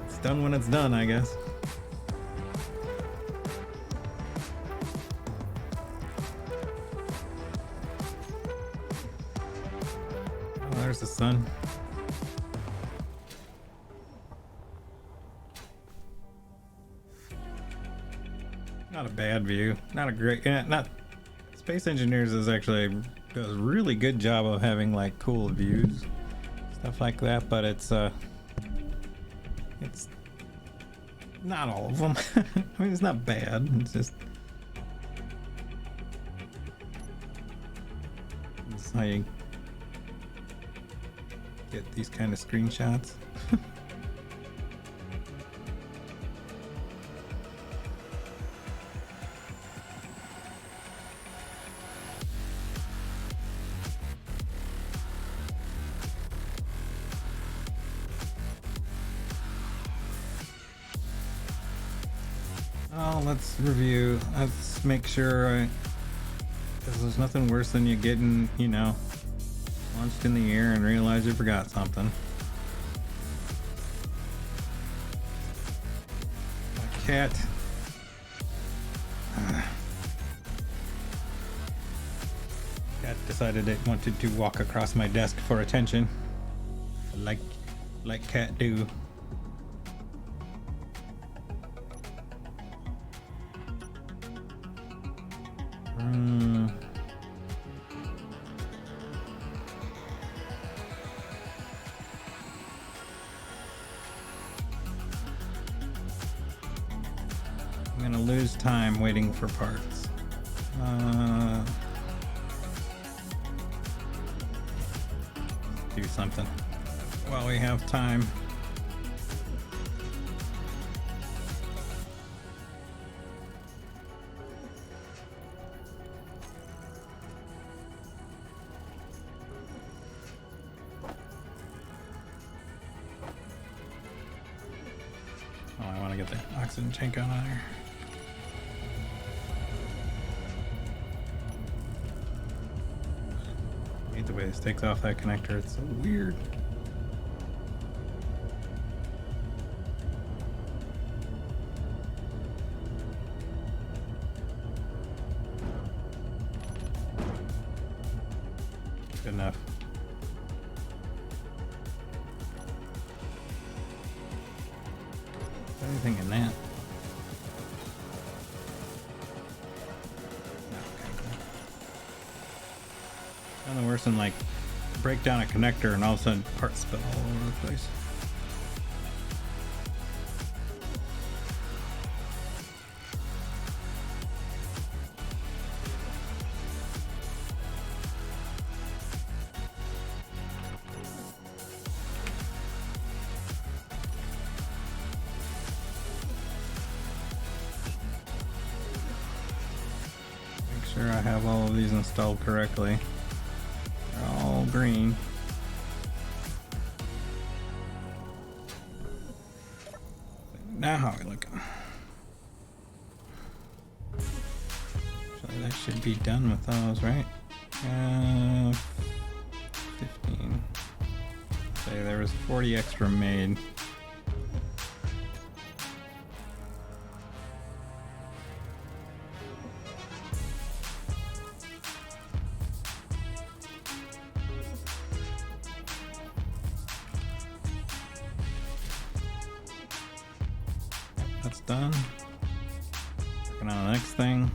it's done when it's done, I guess. Oh, there's the sun. Not a bad view. Not a great. Not Space Engineers is actually does a really good job of having like cool views, stuff like that. But it's not all of them. I mean, it's not bad. It's just it's how you get these kind of screenshots. Oh, let's review. Let's make sure. Because there's nothing worse than you getting, you know, launched in the air and realize you forgot something. My cat. Cat decided it wanted to walk across my desk for attention, like cat do. I'm gonna lose time waiting for parts. Do something while we have time. Oh, I want to get the oxygen tank on there. I hate the way this takes off that connector. It's so weird. Good enough. Anything in that? Nothing worse than like break down a connector and all of a sudden parts spill all over the place. Make sure I have all of these installed correctly. They're all green. Now how are we looking? Actually, that should be done with those, right? 15. Say there was 40 extra made. That's done. Working on the next thing.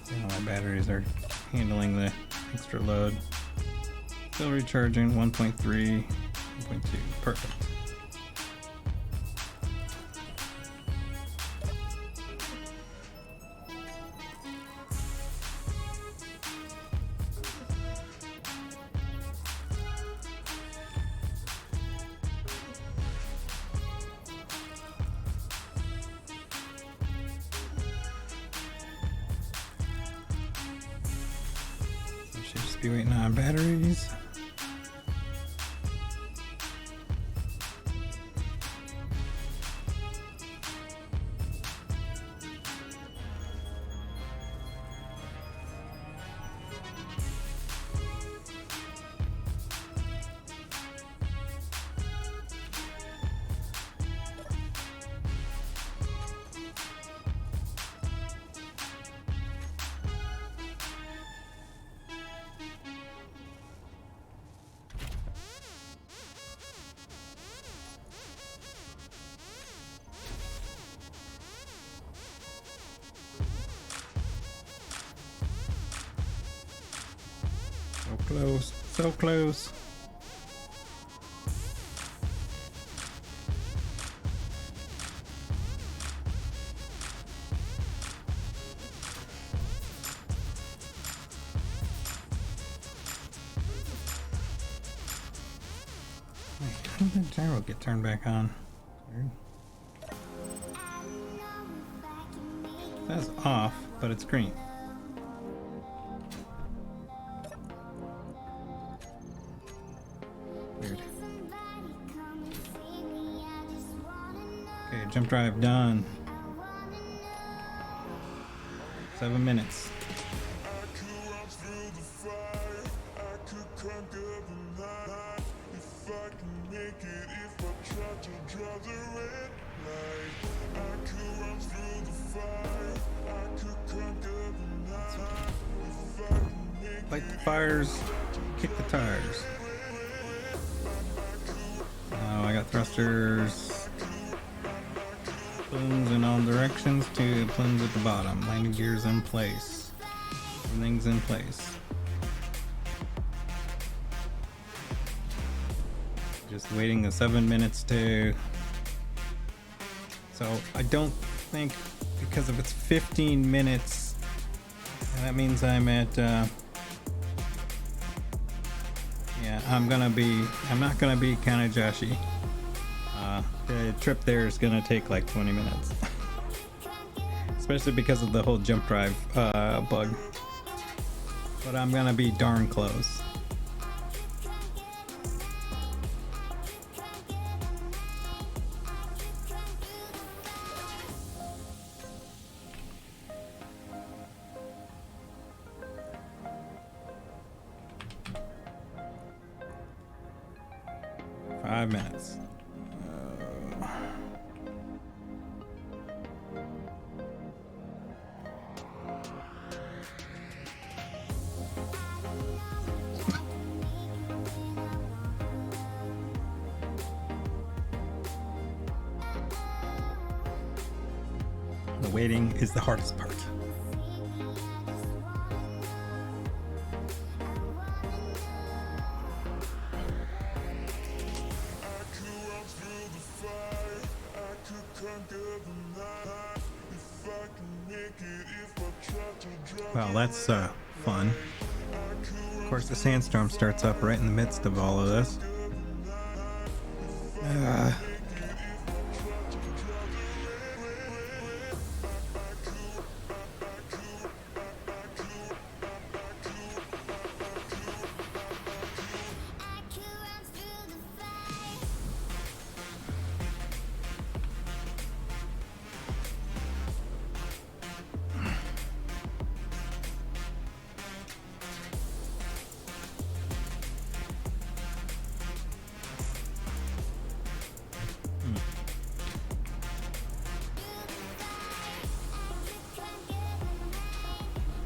See how my batteries are handling the extra load. Still recharging 1.3, 1.2. Perfect. Must be waiting on batteries. So close, so close. Wait, how did the gyro get turned back on? Weird. That's off, but it's green. Weird. Okay, jump drive done. 7 minutes. Light the fires, kick the tires. Oh, I got thrusters. Plumes in all directions to plumes at the bottom. Landing gears in place. Everything's in place. Just waiting the 7 minutes to... So I don't think, because if it's 15 minutes, that means I'm at... yeah, I'm not gonna be Kanajashi. The trip there is gonna take like 20 minutes. Especially because of the whole jump drive bug. But I'm gonna be darn close. Five minutes. The waiting is the hardest part. Well, that's fun. Of course, the sandstorm starts up right in the midst of all of this.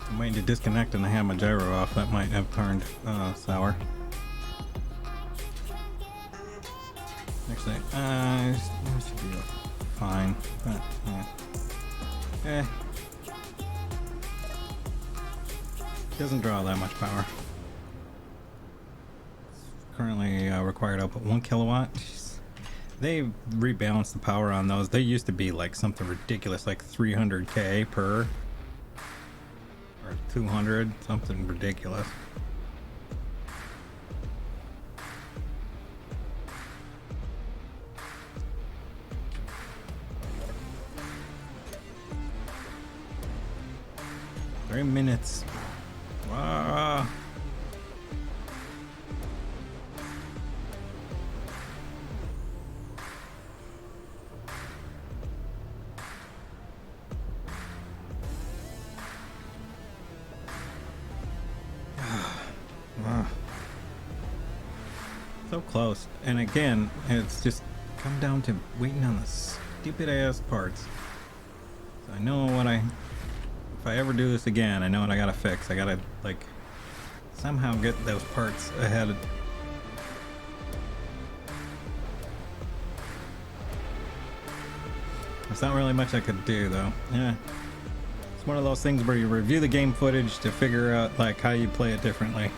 I'm waiting to disconnect and I have my gyro off. That might have turned sour. Actually, it should be fine. But, doesn't draw that much power. Currently required output 1 kilowatt. Jeez. They rebalanced the power on those. They used to be like something ridiculous, like 300k per. 200, something ridiculous. Three minutes. Wow. So close. And again, it's just come down to waiting on the stupid ass parts. So I know what if I ever do this again, I know what I gotta fix. I gotta, like, somehow get those parts ahead. There's not really much I could do, though. Yeah. It's one of those things where you review the game footage to figure out, like, how you play it differently.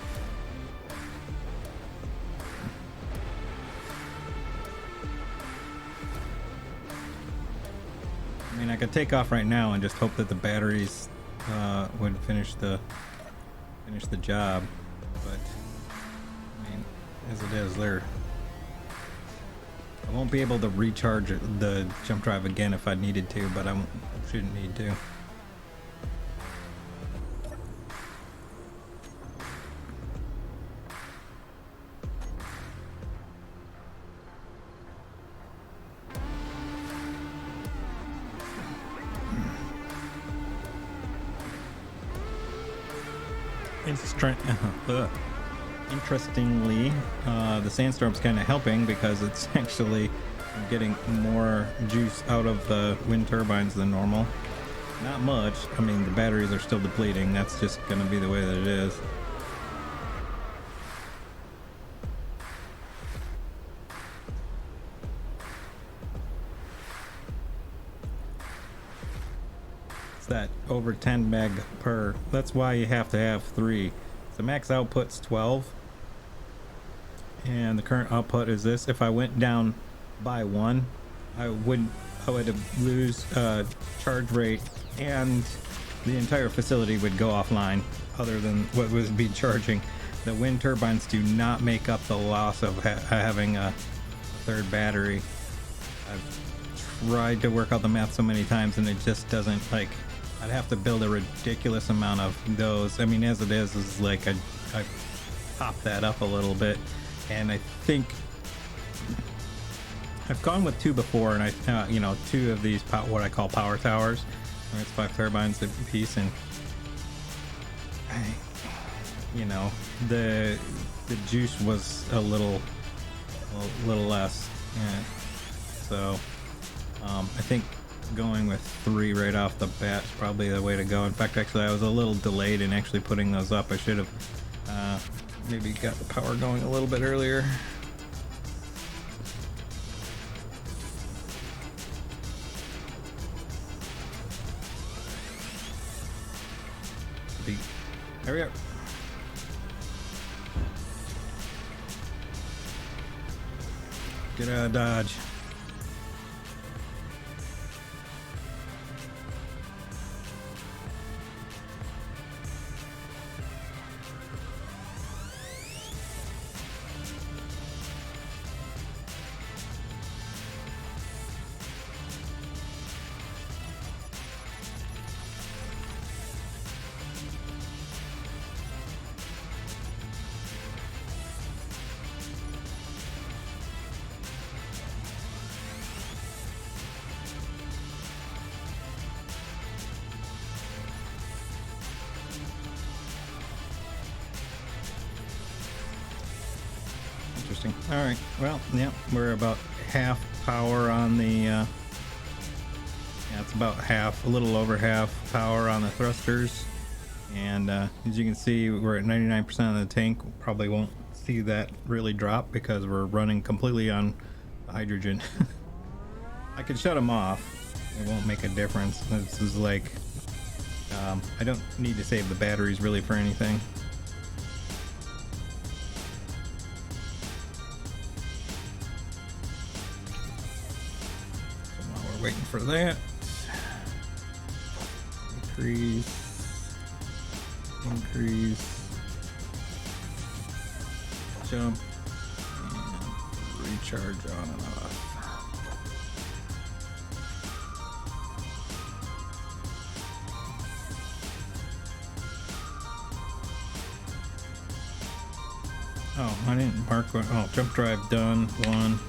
I mean, I could take off right now and just hope that the batteries would finish the job, but I mean, as it is, I won't be able to recharge the jump drive again if I needed to, but I shouldn't need to. Interestingly, the sandstorm's kind of helping because it's actually getting more juice out of the wind turbines than normal. Not much. I mean, the batteries are still depleting. That's just going to be the way that it is. It's that over 10 meg per. That's why you have to have 3. The max output's 12. And the current output is this. If I went down by 1, I would lose charge rate, and the entire facility would go offline other than what was be charging. The wind turbines do not make up the loss of having a third battery. I've tried to work out the math so many times and it just doesn't, like, I'd have to build a ridiculous amount of those. I mean, as it is like I pop that up a little bit, and I think I've gone with 2 before, and I, 2 of these what I call power towers, where it's 5 turbines a piece, and the juice was a little less, yeah. So I think going with 3 right off the bat is probably the way to go. In fact, actually, I was a little delayed in actually putting those up. I should have maybe got the power going a little bit earlier. Hurry up. Get out of Dodge. Interesting. All right. Well, yeah, we're about half power on the. Yeah, it's about half, a little over half power on the thrusters, and as you can see, we're at 99% of the tank. Probably won't see that really drop because we're running completely on hydrogen. I can shut them off. It won't make a difference. This is like, I don't need to save the batteries really for anything. Waiting for that. Increase, jump, and recharge on and off. Oh, I didn't mark one. Oh, jump drive done. 1.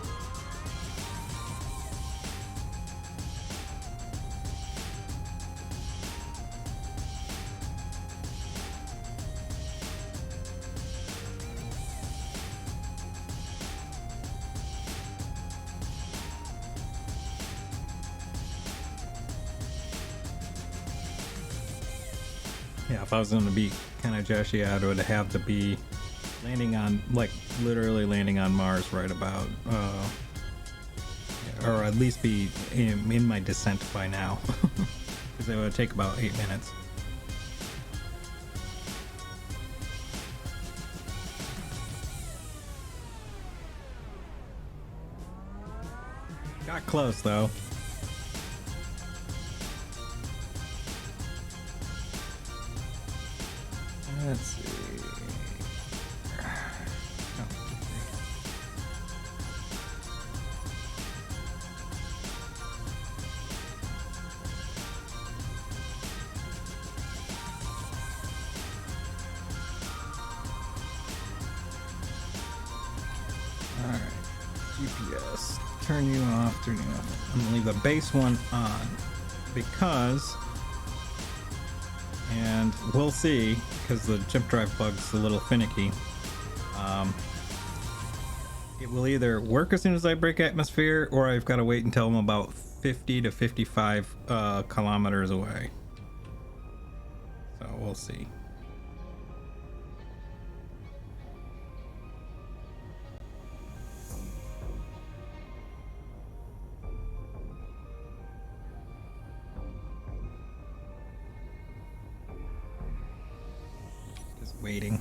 Yeah, if I was going to be kind of Joshy, I would have to be landing on, like, literally landing on Mars right about, or at least be in my descent by now. Because it would take about 8 minutes. Got close, though. Let's see. Alright. GPS. Turn you off, turn you off. I'm gonna leave the base one on because, and we'll see, because the chip drive bug's a little finicky. It will either work as soon as I break atmosphere, or I've got to wait until I'm about 50 to 55 kilometers away. So we'll see. Just waiting.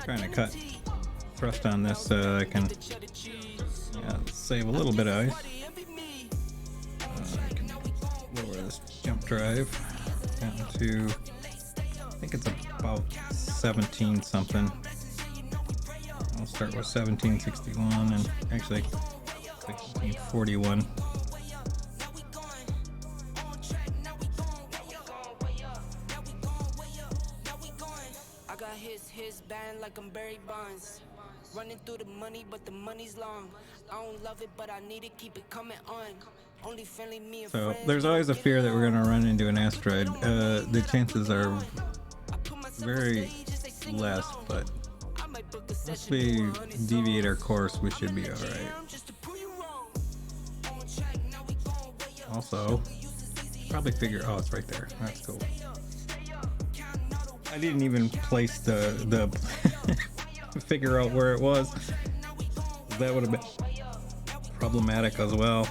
Trying to cut thrust on this so I can save a little bit of ice. I can lower this jump drive down to, I think it's about 17 something. I'll start with 1761 and actually 1641. His band like I'm Barry Bonds. Running through the money, but the money's long. I don't love it, but I need it, keep it coming on. Only friendly me and So friends. there's always a fear that we're gonna run into an asteroid. The chances are very less, but once we deviate our course, we should be alright. Also, probably figure, oh, it's right there. That's cool. I didn't even place the figure out where it was. That would have been problematic as well.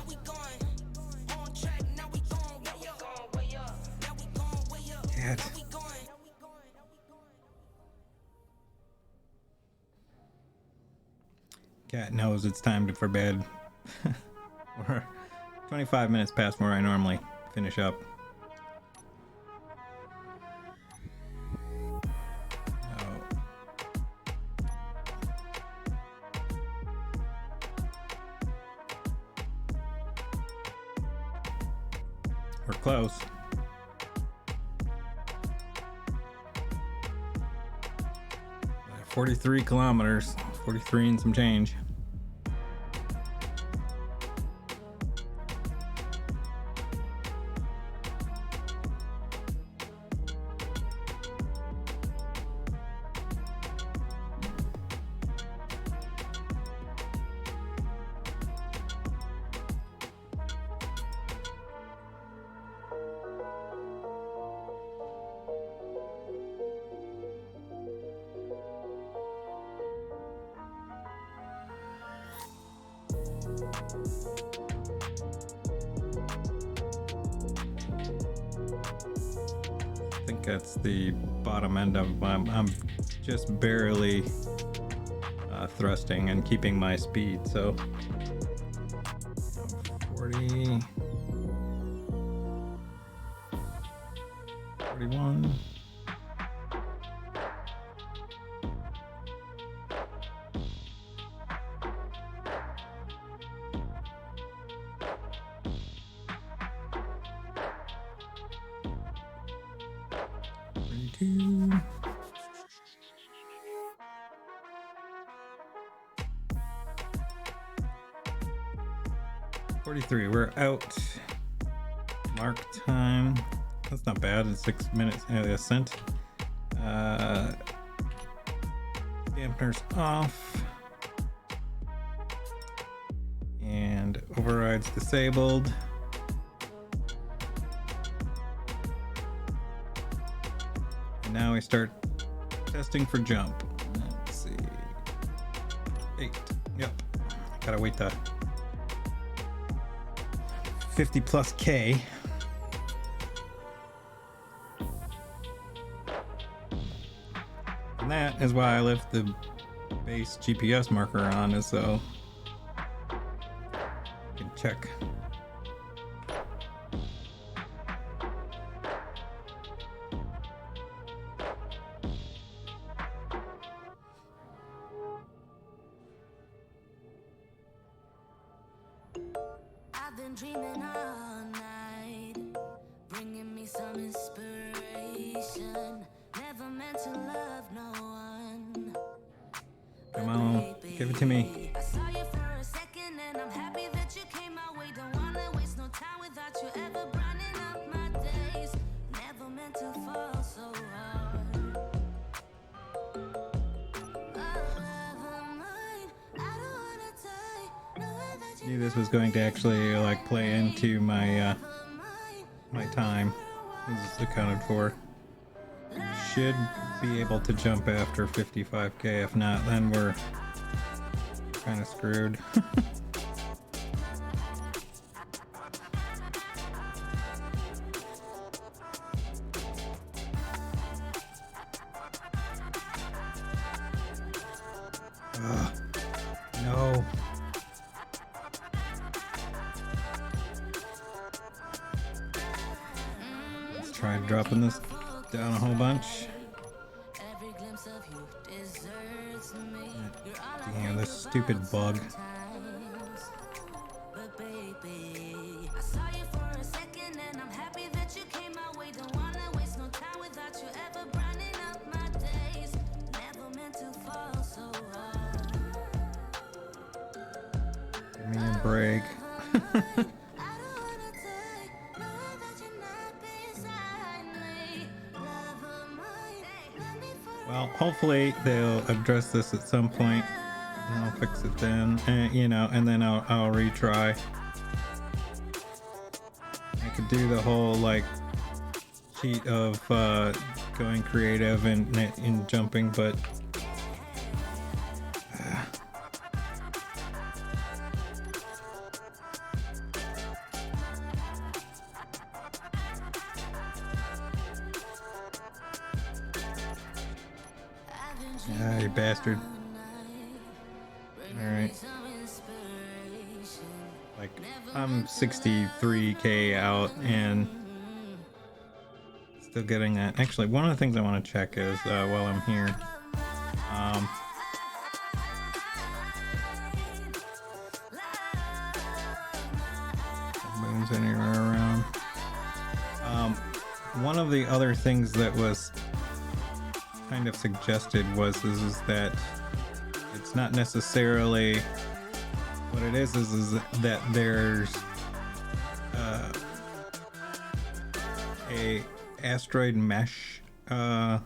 Cat knows it's time for bed. We're 25 minutes past where I normally finish up. We're close. 43 kilometers, 43 and some change. I think that's the bottom end of, I'm just barely thrusting and keeping my speed, so 40, 41. 42. 43. We're out. Mark time. That's not bad. It's 6 minutes ascent. Dampeners off. And overrides disabled. And now we start testing for jump. Let's see. 8. Yep. Gotta wait the 50 plus K. And that is why I left the base GPS marker on, is so I can check. I've been dreaming all night, bringing me some inspiration. Never meant to love no one. Come on, give it to me. I saw you for a second and I'm happy that you came my way. Don't wanna waste no time without you ever brightening up my days. Never meant to fall so hard. Knew this was going to actually like play into my my time. This is accounted for. Should be able to jump after 55K. If not, then we're kind of screwed. Ugh. No. Let's try dropping this down a whole bunch. Every glimpse of you deserts me. Damn, this stupid bug. But baby, I saw you for a second and I'm happy that you came my way. Don't wanna waste no time without you ever brightening up my days. Never meant to fall so hard. Give me a break. Well, hopefully they'll address this at some point, and I'll fix it then, you know, and then I'll retry. I could do the whole like cheat of going creative and in jumping, but ah, you bastard. Alright. Like, I'm 63K out and still getting that. Actually, one of the things I want to check is, while I'm here, moon's anywhere around. One of the other things that was kind of suggested is that it's not necessarily what it is that there's a asteroid mesh, not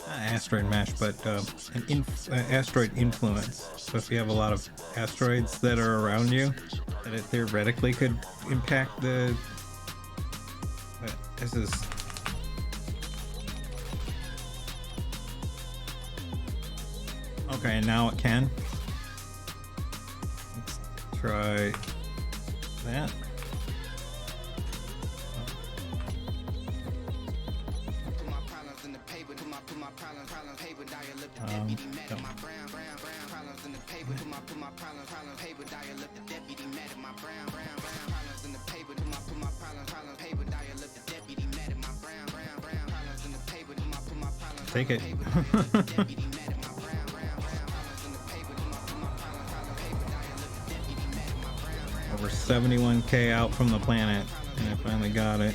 asteroid mesh, but an asteroid influence. So if you have a lot of asteroids that are around you, that it theoretically could impact the. This is. Okay, now it can. Let's try that. Take it. Over 71K out from the planet, and I finally got it.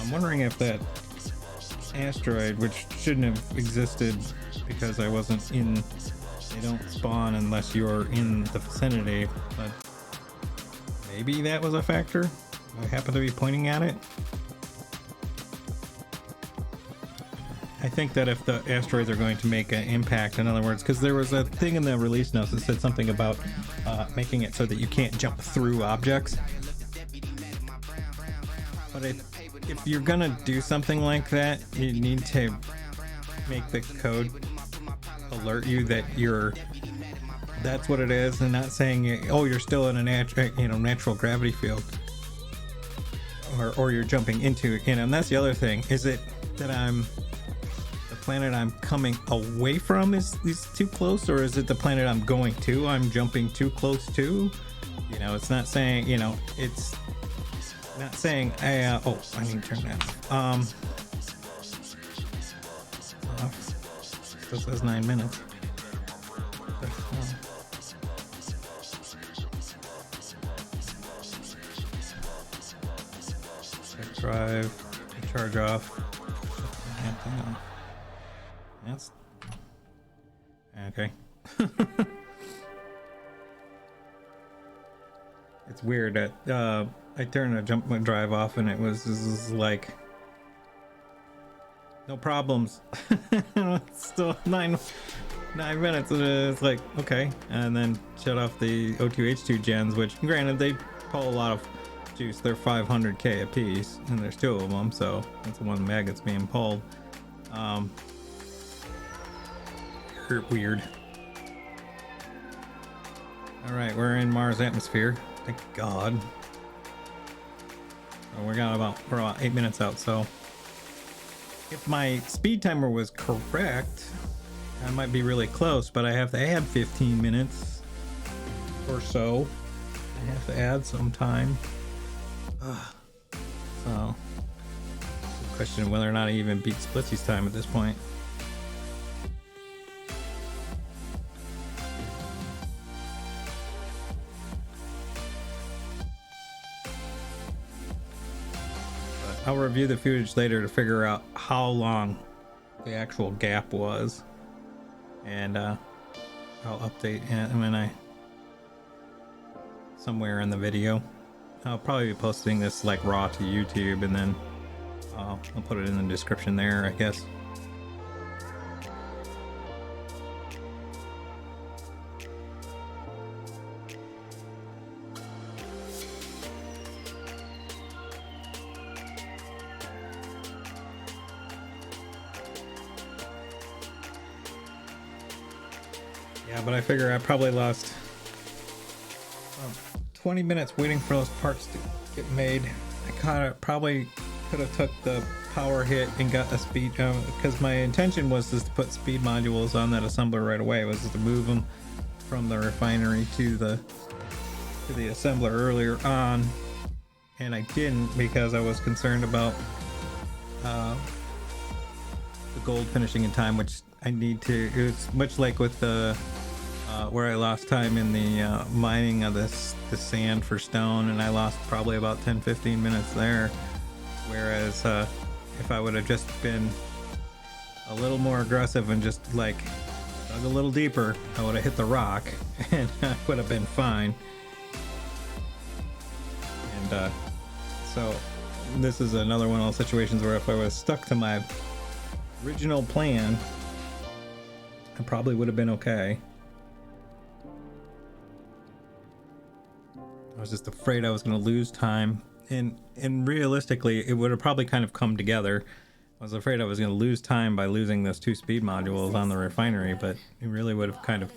I'm wondering if that asteroid, which shouldn't have existed because I wasn't in, they don't spawn unless you're in the vicinity, but maybe that was a factor. I happen to be pointing at it. I think that if the asteroids are going to make an impact, in other words, because there was a thing in the release notes that said something about making it so that you can't jump through objects. But if you're gonna do something like that, you need to make the code alert you that that's what it is, and not saying, oh, you're still in a natural gravity field, or you're jumping into it. And that's the other thing. Is it that the planet I'm coming away from is too close, or is it the planet I'm going to, I'm jumping too close to? It's not saying, it's not saying, oh, I need to turn that off. Still says 9 minutes. Drive, charge off. That's okay. It's weird that I turned the jump and drive off, and it was like no problems. It's still nine minutes, and it's like okay, and then shut off the O2H2 gens, which granted they pull a lot of juice. They're 500k a piece, and there's 2 of them, so that's 1 meg that's being pulled. Weird. All right, we're in Mars atmosphere. Thank God. We're about 8 minutes out. So if my speed timer was correct, I might be really close, but I have to add 15 minutes or so. I have to add some time. So question whether or not I even beat Splitsy's time at this point. But I'll review the footage later to figure out how long the actual gap was, and I'll update it somewhere in the video. I'll probably be posting this like raw to YouTube, and then I'll put it in the description there, I guess. Yeah, but I figure I probably lost 20 minutes waiting for those parts to get made. I probably could have took the power hit and got a speed, because my intention was just to put speed modules on that assembler right away, was to move them from the refinery to the assembler earlier on, and I didn't because I was concerned about the gold finishing in time, which I need to. It was much like with the where I lost time in the mining of the sand for stone, and I lost probably about 10-15 minutes there. Whereas if I would have just been a little more aggressive and just like dug a little deeper, I would have hit the rock and I would have been fine. And so this is another one of those situations where if I was stuck to my original plan, I probably would have been okay. I was just afraid I was going to lose time, and realistically it would have probably kind of come together. I was afraid I was going to lose time by losing those 2 speed modules on the refinery, but it really would have kind of,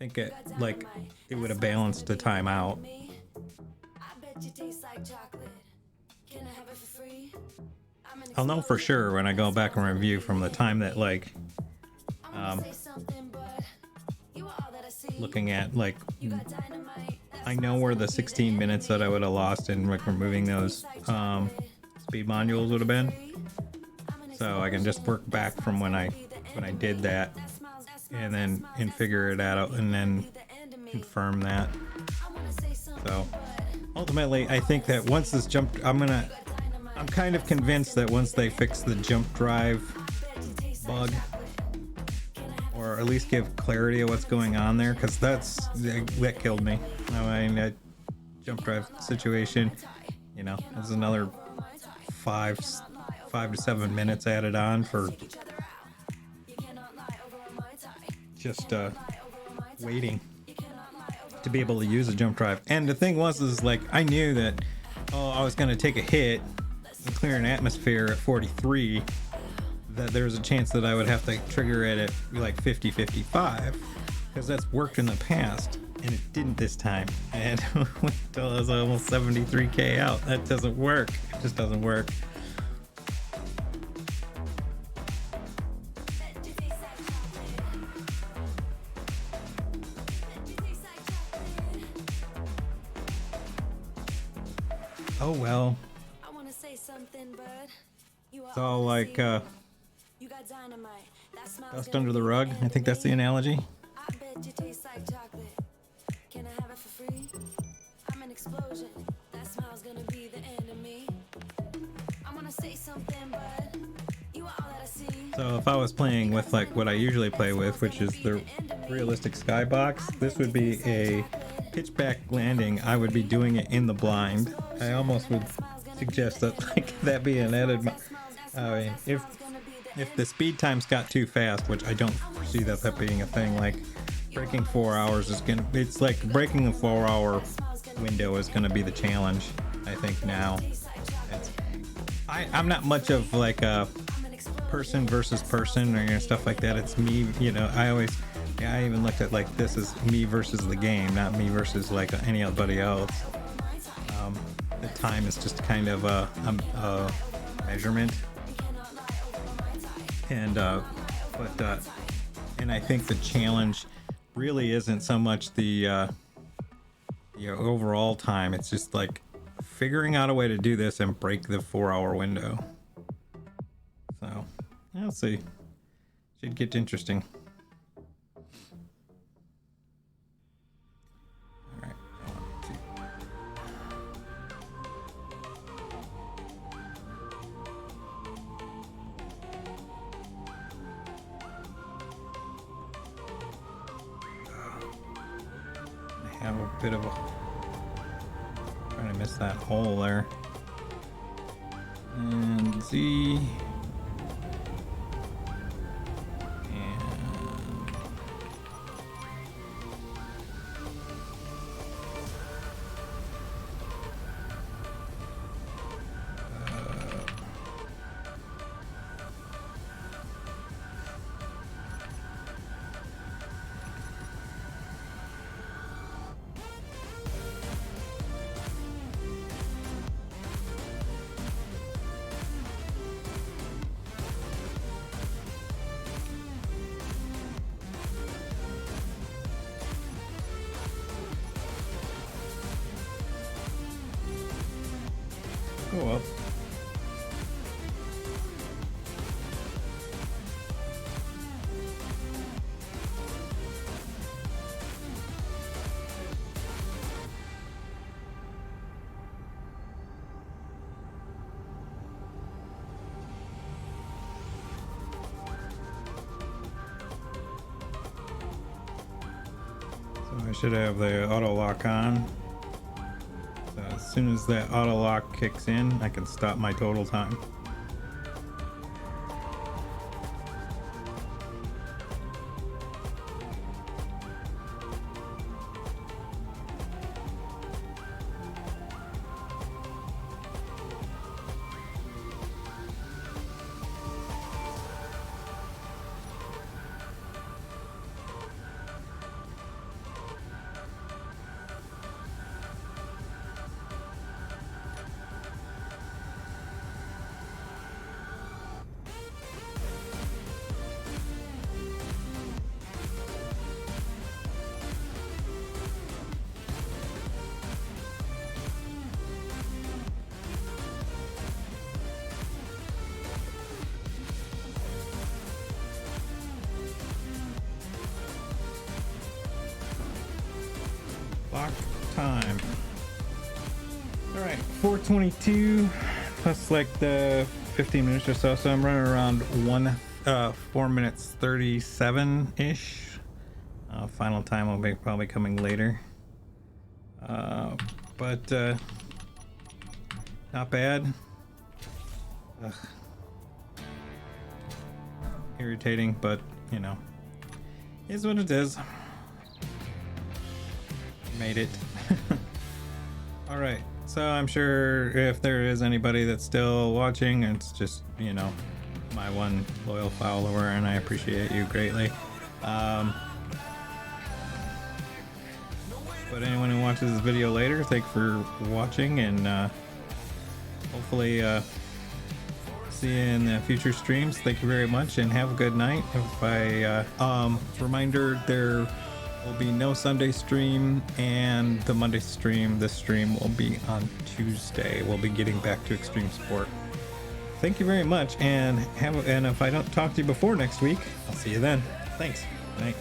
it would have balanced the time out. I'll know for sure when I go back and review from the time that looking at I know where the 16 minutes that I would have lost in removing those speed modules would have been, so I can just work back from when I did that, and figure it out, and then confirm that. So ultimately I think that once this jump, I'm I'm kind of convinced that once they fix the jump drive bug, or at least give clarity of what's going on there, because that killed me. I mean, that jump drive situation, you know, there's another 5 to 7 minutes added on for just waiting to be able to use a jump drive. And the thing was, is like, I knew that, I was going to take a hit and clear an atmosphere at 43, that there's a chance that I would have to trigger it at like 50, 55, because that's worked in the past, and it didn't this time. And until I was almost 73k out, that doesn't work. It just doesn't work. Oh well. It's all like dust under the rug. I think that's the analogy. I bet you taste like chocolate. Can I have it for free? I'm an explosion. That smile's gonna be the end of me. I wanna say something, but you are all that I see. So if I was playing with like what I usually play with, which is the realistic skybox, this would be a pitchback landing. I would be doing it in the blind. I almost would suggest that like that be an added. I mean, if the speed times got too fast, which I don't see that being a thing, like breaking 4 hours is gonna. It's like breaking the 4-hour window is gonna be the challenge. I think now. I'm not much of like a person versus person or stuff like that. It's me, you know. I even looked at like this as me versus the game, not me versus like anybody else. The time is just kind of a measurement, and and I think the challenge really isn't so much the overall time. It's just like figuring out a way to do this and break the 4-hour window. So I'll see. Should get interesting. Have a bit of a trying to miss that hole there. And Z. Go up. So I should have the auto lock on. As soon as that auto lock kicks in, I can stop my total time. Clock time. All right, 4:22. That's like the 15 minutes or so. So I'm running around 4 minutes 37 ish. Final time will be probably coming later. But not bad. Ugh. Irritating, but you know, is what it is. Made it. All right. So I'm sure if there is anybody that's still watching, it's just, you know, my one loyal follower, and I appreciate you greatly. But anyone who watches this video later, thank you for watching, and hopefully see you in the future streams. Thank you very much, and have a good night. Reminder, there will be no Sunday stream, and the Monday stream, this stream will be on Tuesday. We'll be getting back to Extreme Sport. Thank you very much, and if I don't talk to you before next week, I'll see you then. Thanks. Good night.